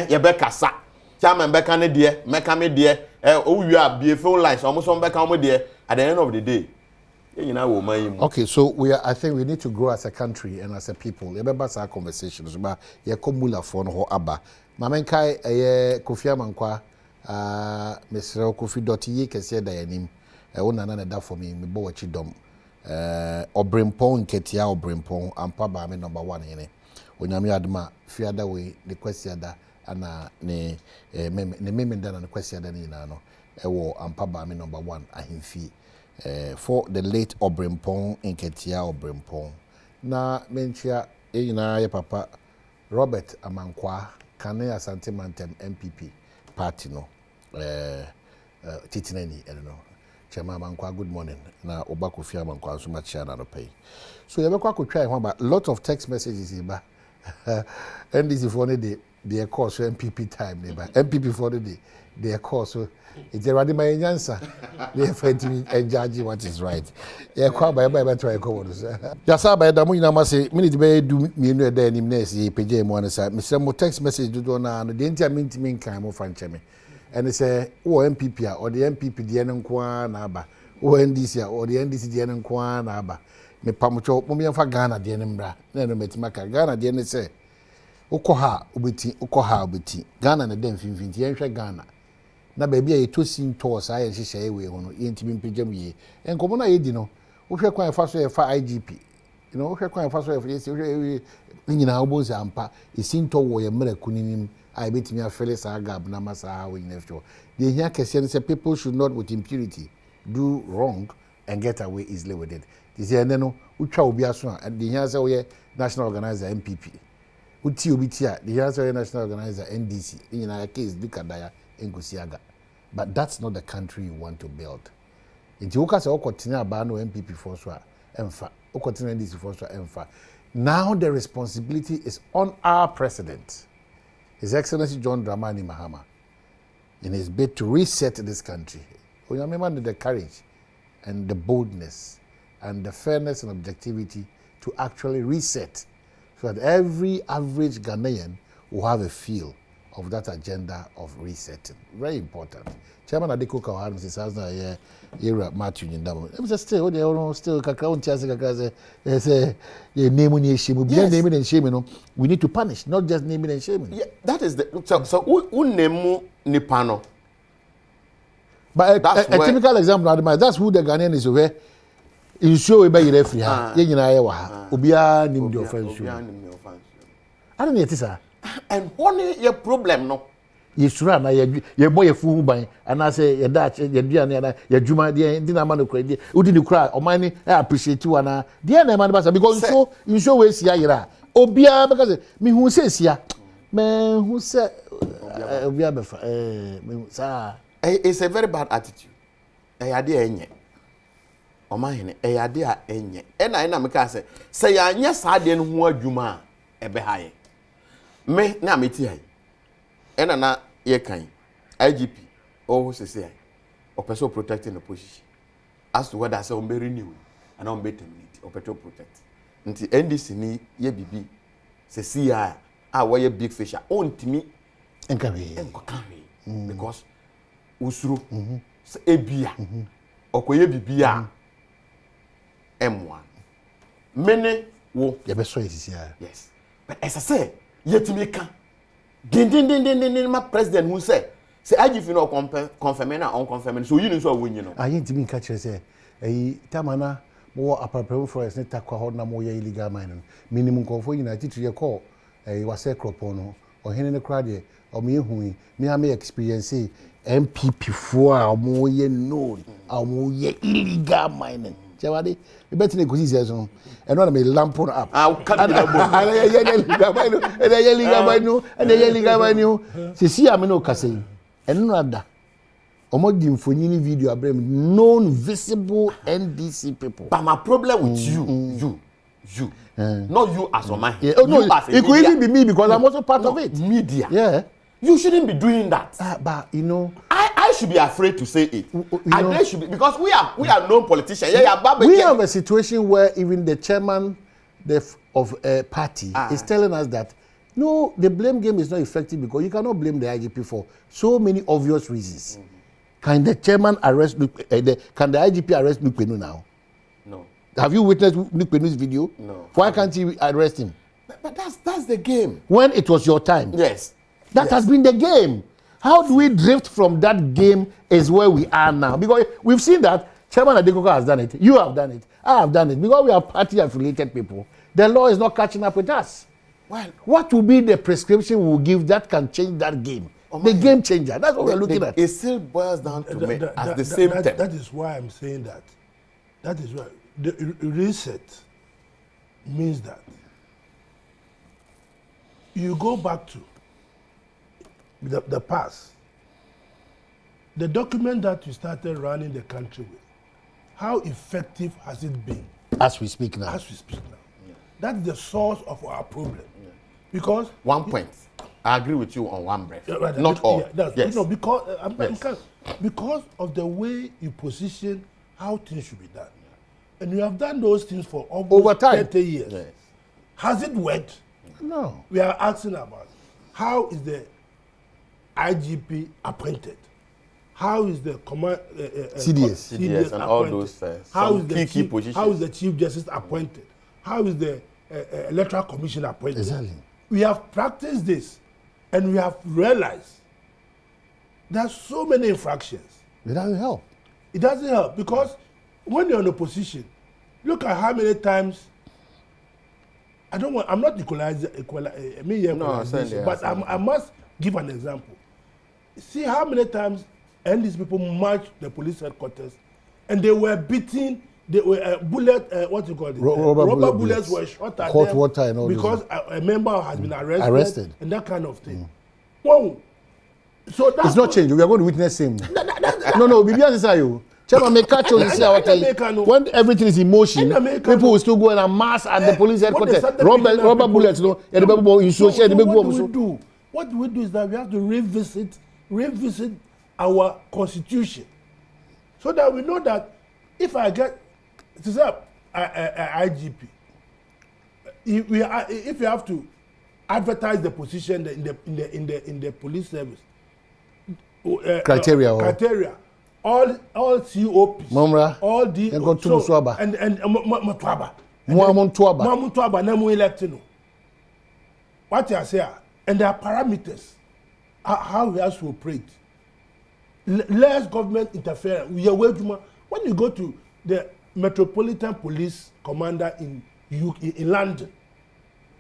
ye be kasa chairman be ka ne de meka me de o wi a bie phone lines o mo so be ka mo de at the end of the day you know woman. Okay, so I think we need to grow as a country and as a people. Remember our conversations about ye komula for no aba. Mamenkai Kofi Amankwa Mr. Kofi.ye kese da yanim. Ona na da for me bo wachi dom. Obrempon ketia obrempon ampa ba me number 1 yene. Onyame adma fiada we the question da ana ne meme da na question da ni na no. Ewo ampa ba me number 1 ahimfi. For the late Obrempon in Ketia Obrempon. Na menchia na ye papa Robert Amankwa Kane Asante Mantem MPP party no titineni I don't know. Chama Amankwa good morning. Na Obako Fia Amankwa so much na no pay. So you be try one but lot of text messages iba. And this is for the course MPP time neighbor. MPP for the day. Their course so it's already my answer. They find me and judge what is right. Yeah, quite by try call. Just by the moon, I must say, minute bay do me no day in Nessie, PJ Monasa, Mr. Mo text message do now, the entire mean kind of Frenchman. And they say, oh, MPP or the MPP, the Enquan Naba, or NDC or the NDC, the Enquan Naba. Me Pamucho, Mumia for Ghana, the Enembra, then met Maca Ghana, the NSA. Okoha, Ubiti, Ghana, and then 15 Ghana. Na baby a to sin to say she say we hono yentimi mpejam ye enkomo na yedi no wo hwe kwan fa so e fa IGP you know wo hwe kwan fa so e fa yesi hwe nyina obozi ampa isin to wo ye mra kuninim I betimi afele sa gab na masa we nefto the here kese say people should not with impunity do wrong and get away easily with it this here no utwa obi aso and the here say we national organizer MPP uti obi tia the here say national organizer NDC nyina case dukadaya. But that's not the country you want to build. If you say continue no MPP for so emfa, continue this for so emfa. Now the responsibility is on our president, His Excellency John Dramani Mahama, in his bid to reset this country. We remember the courage and the boldness and the fairness and objectivity to actually reset, so that every average Ghanaian will have a feel of that agenda of resetting. Very important. Chairman Adeko Kawahara says na era Matthew Nyindamo. It was still kakra untiase kakra say name ni shame. Be naming and shaming no. We need to punish, not just naming and shaming. Yeah, that is the so unemu ni pano. But a typical example that's who the Ghanaian is over. In show we be referee ha. Ye nyina ye wa ha. Obia nim the offense. I don't know it is sir. And what is your problem no? Yesura na ye boy ye fu ban ana say ye da ye duane na ye djuma de ndi na ma no kwadi udi ni kura o man ni appreciate you ana de na ma no because so we sia yira obia because me hu say sia me hu say obia be fa me hu sa it's a very bad attitude ade enye o man hene ade a enye na me ka say ya anya sa de no hu adwuma e be haye me na meti hai ena na ye kan IGP oh say say o person protecting the position as to whether say o be renew and o be terminate o person protect nti NDC ni ye bibi say see a wo ye big fish o ntimi enkawe because usuro say ebia okoye bibi a M1 mene wo ye be so yesi yes but as I say yetimi kan din ma president who say IGP no confirm na on confirm so you so wonyi no ayentimi ka kire say tamana mo appropriate forest ne takwa ho na mo ye illegal mining minimum confo nyina titire call wase crop no ohene ne kra de o me hu me ha me experience MPP for omo ye known omo ye illegal mining chewade e bet na kosi se so e no na me lampo up se si am no kase e no ada omo di mfonyini video abrem known visible NDC people. But my problem with you not you as a man. Yeah. Oh, no, it could even be me because I'm also part of it. Media. Yeah. You shouldn't be doing that. But you know, I should be afraid to say it. And they should be, because we are known politicians. We have a situation where even the chairman of a party is telling us that no, the blame game is not effective because you cannot blame the IGP for so many obvious reasons. Can the chairman arrest? Can the IGP arrest Lupenu now? No. Have you witnessed Lupenu's video? No. Why can't you arrest him? But that's the game. When it was your time. Yes. That has been the game. How do we drift from that game is where we are now? Because we've seen that Chairman Adekoko has done it. You have done it. I have done it. Because we are party-affiliated people. The law is not catching up with us. Well, what will be the prescription we will give that can change that game? The game changer. That's what we're looking at. It still boils down to me as the same thing. That is why I'm saying that. That is why the reset means that you go back to the past. The document that you started running the country with, how effective has it been? As we speak now. As we speak now. Yeah. That's the source of our problem. Yeah. Because... One point. I agree with you on one breath. Yeah, right, not all. Yeah, yes. No, because because of the way you position how things should be done. Yeah. And you have done those things for over 30 years. Yes. Has it worked? No. We are asking about how is the IGP appointed? How is the CDS and all those how is the key positions? How is the Chief Justice appointed? How is the Electoral Commission appointed? Exactly. We have practiced this, and we have realized there are so many infractions. It doesn't help. It doesn't help because when you're in opposition, look at how many times. I'm not equalizing, but I must give an example. See how many times these people marched the police headquarters, and they were beating. They were what you call it? Rubber bullets were shot at hot them water and all because a member has been arrested and that kind of thing. Well, so that's it's not changing. We are going to witness same. No, Bibian is you. Chairman, make catch you when everything is in motion, people will still go and mass at the police headquarters. Rubber bullets, no. What we do is that we have to revisit our constitution, so that we know that if I get to say IGP, if you have to advertise the position in the police service, criteria, all COPs, Momra, all the and Matuaba, Nemu elected. What you say, and there are parameters how we have to operate. Less government interference. When you go to the Metropolitan Police Commander in London,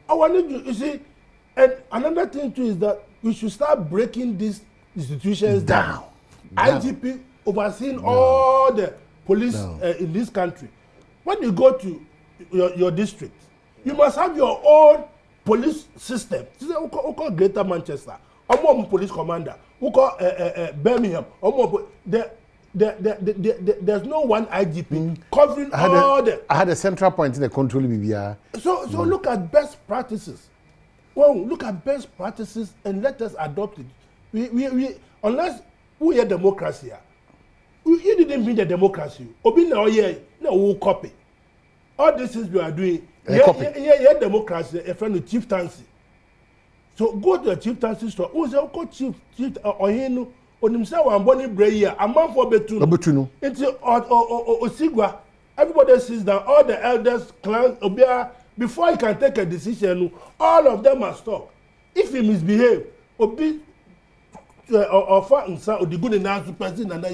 I want you see, and another thing too is that we should start breaking these institutions down. IGP overseeing all the police in this country. When you go to your district, you must have your own police system. We call Greater Manchester, police commander. We call Birmingham. There's no one IGP covering all the. I had a central point in the control BBR. So look at best practices. Well, look at best practices and let us adopt it. We unless we are democracy. You didn't mean the democracy. Obi now we copy. All these things we are doing. Yeah, democracy. A friend of chieftaincy. So go to the chieftaincy store. Who's your chief or him? On himself, I'm born in Bray. I'm man for Betuno. It's Osigwa. Everybody sees that all the elders, clans, Obia, before he can take a decision, all of them must stop. If he misbehave, Obi or far and or the good enough person and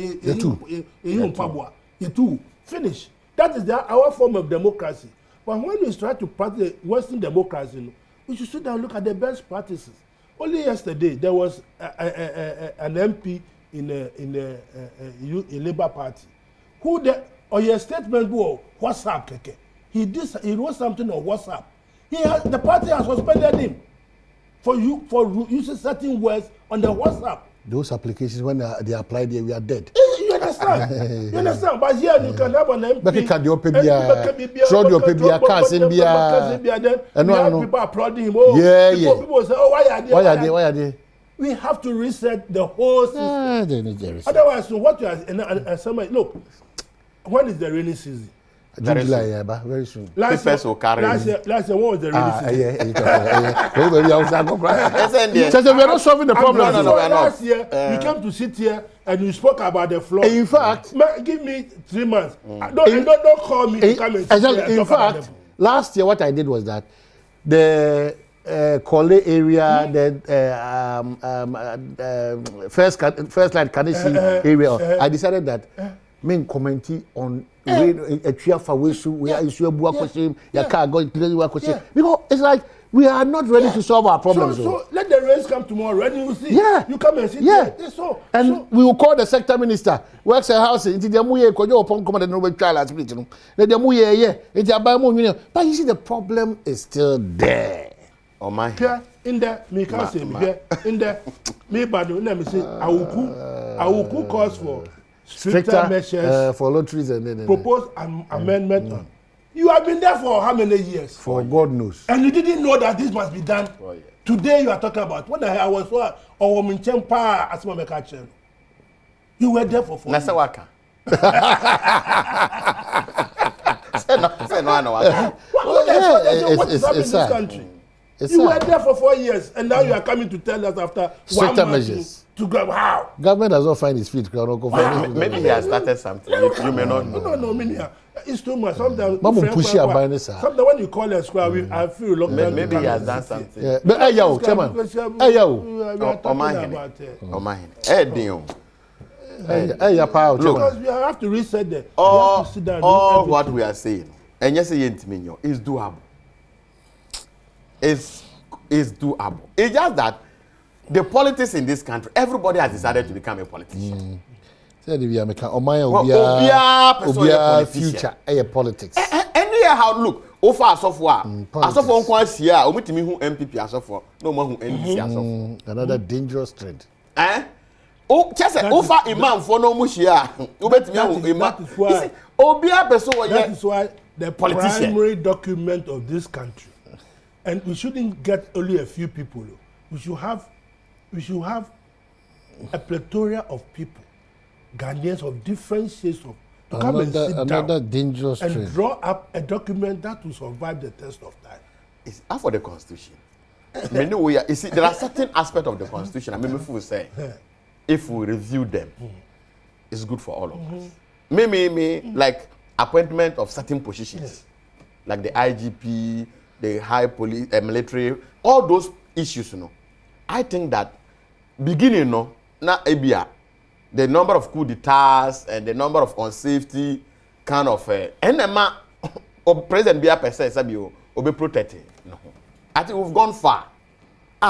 you too finish. That is our form of democracy. But when we try to practice Western democracy, we should sit down and look at the best practices. Only yesterday there was an MP in the Labour Party. Who the or your statement go WhatsApp keke. He wrote something on WhatsApp. The party has suspended him for using certain words on the WhatsApp. Those applications, when they apply there, we are dead. You understand? You understand? But here you can have an MP. But you can do your cars in there. And people applauding him. Oh, yeah. People say, oh, why are they? We have to reset the whole system. Otherwise, so what you are look, when is the rainy season? July, very soon. Last year, what was the rainy season? We are not solving the problem. Last year, you came to sit here and you spoke about the flood. In fact, give me 3 months. Don't call me to come and sit here. In fact, last year, what I did was that the Kole area, the first line Kanesi area, I decided that main commenting on a tree for which we are issue question, your car going to the question. Because it's like we are not ready to solve our problems. So let the rains come tomorrow, and you will see. Yeah. You come and sit here. We will call the sector minister, works a house, into the Muye, Koyo upon command and Nobel trial as preaching. Let the Muye, it's a Bible. But you see, the problem is still there. Oh my. In there, me can't say me. In there, me badu. Let me say, Awuku calls for stricter measures for lotteries and propose an amendment on. You have been there for how many years? For God knows. And you didn't know that this must be done. Today you are talking about what I was or Minchempa as my. You were there for 4 years. Nasawaka. What is happening in this country? You were there for 4 years, and now you are coming to tell us after stricter measures to grab how? Government does not find his feet. Maybe he has started something. You may not know. No, it's too much. Sometimes when you call a square, I feel reluctant. Maybe he has done something. Yeah. But hey yo, chairman. Hey yo. Because we have to reset them. All what we are saying, and yes, is doable. Is doable. It's just that the politics in this country, everybody has decided to become a politician. Future politics. Anyway, how look, offer so far. As of one quite here, omitting who MPP as of no more who NDC as of another dangerous trend. Oh, just offer imam for no mushia. That is why the primary document of this country. And we shouldn't get only a few people. We should have a plethora of people, Ghanaians of different shades of to come and sit down dangerous and trend. Draw up a document that will survive the test of time. It's for the constitution. You see, there are certain aspects of the constitution. I mean, if we say, if we review them, it's good for all of us. Like appointment of certain positions, like the IGP. The high police, military, all those issues, I think that beginning, na ABA, the number of coup d'etats and the number of unsafety kind of, NMA, President Biya per se, will be protected. I think we've gone far.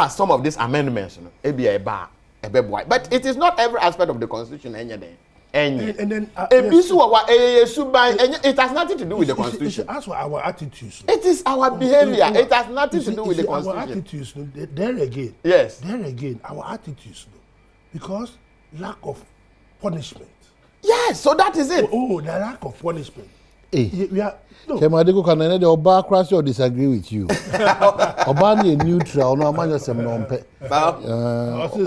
Some of these amendments, ABA, but it is not every aspect of the constitution, and then it has nothing to do with the constitution. As for our attitudes, it is our behavior. It has nothing to do with the constitution. Our attitudes, there again. Yes. There again, our attitudes, because lack of punishment. Yes, so that is it. The lack of punishment. We are. The Oba Cross or disagree with you. Oba is neutral. No, I'm just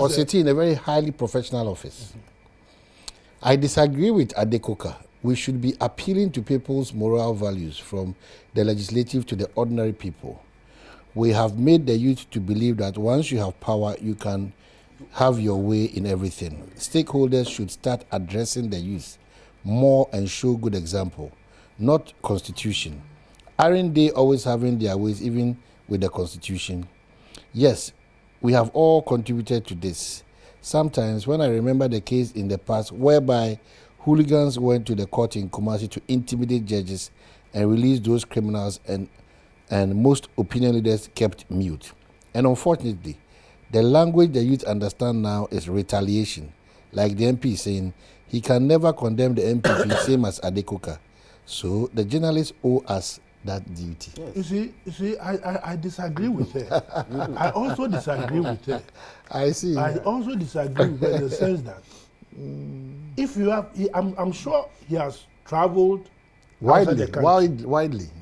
or sitting in a very highly professional office. I disagree with Adekoka. We should be appealing to people's moral values from the legislative to the ordinary people. We have made the youth to believe that once you have power, you can have your way in everything. Stakeholders should start addressing the youth more and show good example, not constitution. Aren't they always having their ways even with the constitution? Yes, we have all contributed to this. Sometimes when I remember the case in the past whereby hooligans went to the court in Kumasi to intimidate judges and release those criminals and most opinion leaders kept mute. And unfortunately, the language the youth understand now is retaliation. like the MP saying, he can never condemn the MPP, same as Adekoka. So the journalists owe us that duty. Yes. You see, I disagree with her. I also disagree with her. I see. I also disagree with her in the sense that if you have, I'm sure he has traveled widely,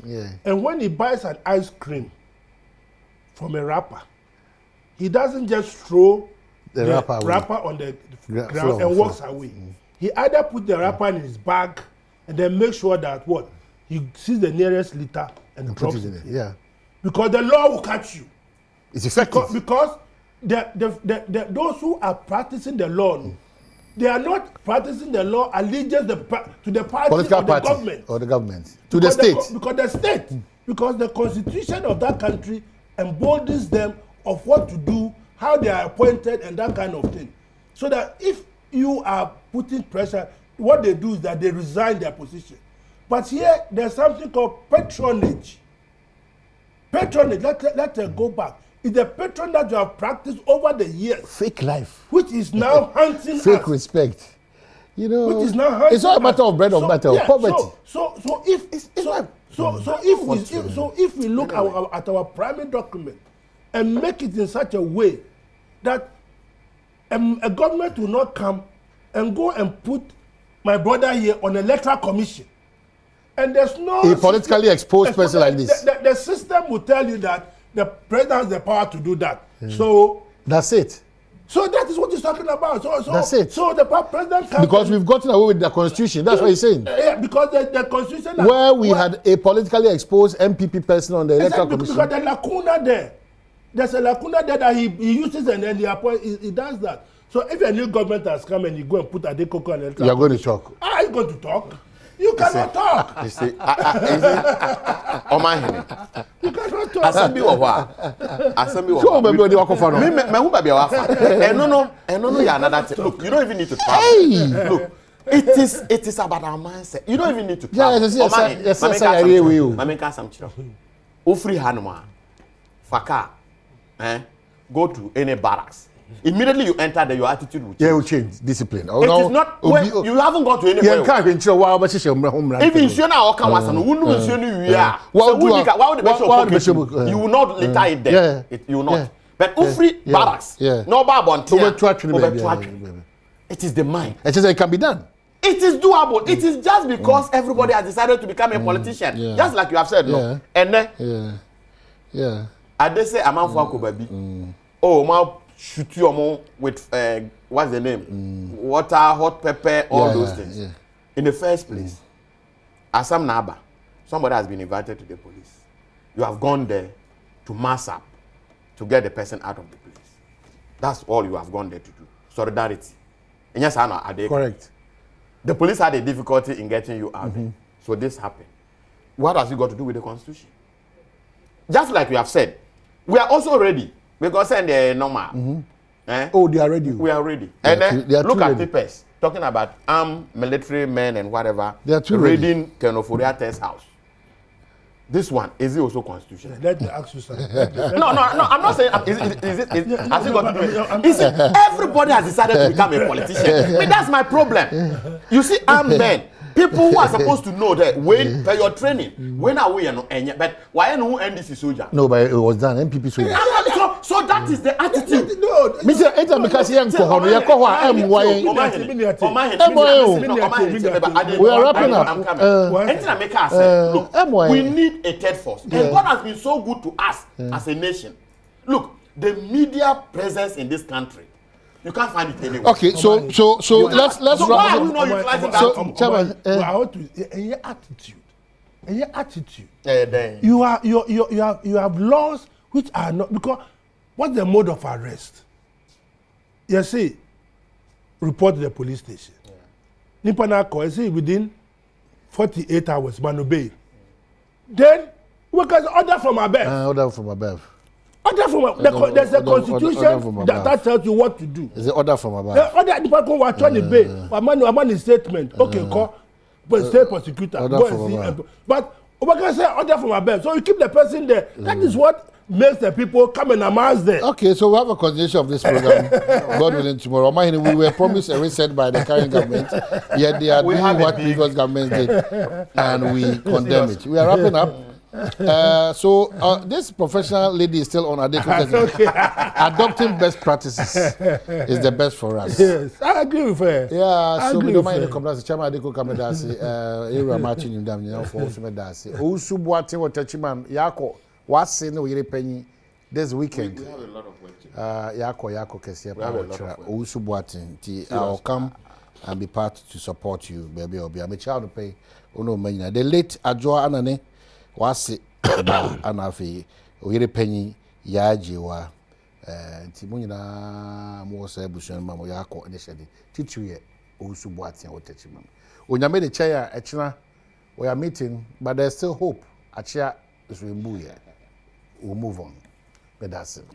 yeah. And when he buys an ice cream from a rapper, he doesn't just throw the wrapper on the ground and walks away. He either put the wrapper in his bag and then make sure that he sees the nearest litter and drops it in. Yeah. Because the law will catch you. It's effective. Because those who are practicing the law, they are not practicing the law allegiance to the party or the government. Or the government. To the state. Because the constitution of that country emboldens them of what to do, how they are appointed, and that kind of thing. So that if you are putting pressure, what they do is that they resign their position. But here, there's something called patronage. Patronage, let's go back. It's the patron that you have practiced over the years. Fake life. Which is now hunting us. Fake respect. You know, which is now hunting it's not a matter of bread or butter, or poverty. So if we look at our primary document and make it in such a way that a government will not come and go and put my brother here on an electoral commission, and there's no a politically exposed person like this. The system will tell you that the president has the power to do that. So that's it. So that is what he's talking about. So that's it. So the president can, because we've gotten away with the constitution. That's what he's saying. Yeah, because the constitution where we had a politically exposed MPP person on the electoral commission. Because the lacuna there. There's a lacuna there that he uses and then he does that. So if a new government has come and you go and put Adekoka on electoral, you are going to talk. Are you going to talk? You cannot talk. You see, you cannot talk. Assembly of what? Assembly of what? Me who baby wafa. No, you another thing. Look, you don't even need to travel. Look, it is about our mindset. You don't even need to travel. Ofri hanuma, faka, go to any barracks. Immediately you enter there, your attitude will change. Yeah, will change. Discipline. It is not you haven't gone to anywhere. You can't control why even you now can was no one you are. You will not litter it there. You will not. But Ufri barracks, no barbon. It is the mind. It can be done. It is doable. It is just because everybody has decided to become a politician. Just like you have said, no. And then, I just say, I'm on for baby. Oh, my. Shoot you with what's the name? Water, hot pepper, all those things. Yeah. In the first place, Assam Naba, somebody has been invited to the police. You have gone there to mass up to get the person out of the place. That's all you have gone there to do. Solidarity. And yes, I know. Correct. The police had a difficulty in getting you out there. So this happened. What has it got to do with the constitution? Just like we have said, we are also ready. We go send the normal. Oh, they are ready. We are ready. And then look at papers talking about armed military men and whatever. They are too raiding Kenoforia test house. This one is it also constitutional? Let me ask you something. No. I'm not saying is it has it got to do? You see, everybody has decided to become a politician. I mean, that's my problem. You see, armed men. People who are supposed to know that when your training, when are we but why no NDC soldier? No, but it was done. MPP soldier. So that is the attitude. No, Mr. Eta because we are wrapping up. We need a third force. And God has been so good to us as a nation. Look, the media presence in this country. You can't find it anywhere. Okay, so let's why are we not utilizing that? Chairman, attitude. You have laws which are not because what's the mode of arrest? You see, report to the police station. Nipanako, you see, within 48 hours, man obey. Then we can order from above. Order from above. Order from above. There's a constitution that tells you what to do. Is it order from above? Order the was trying to pay. A man is statement. Okay, call, but state prosecutor. But Obaka say order from above. So you keep the person there. That is what makes the people come and amass there. Okay, so we have a continuation of this program. God willing, tomorrow. We were promised a reset by the current government, yet they are doing what previous governments did, and we condemn it. We are wrapping up. So this professional lady is still on Adeko. Okay. Adopting best practices is the best for us. Yes, I agree with her. Yeah, so we don't mind the complaints. Chairman Adeko Kamedasi, Area matching him down, for Usumedasi. Usubuati or Tachiman, Yako. What's in the penny this weekend? We have a lot of work to do. Yako Kesia I'll come and be part to support you, baby. I'm a child to pay. No money. The late Adjoa Anane was it Anafi, Oyere Penny, Yajiwa, Timunina, Mosa Bushan, Mamo Yako, initially. Teach you Usubuati or Techiman. When you made a chair, Echina, we are meeting, but there's still hope. Achia is removed. We'll move on. But that's it.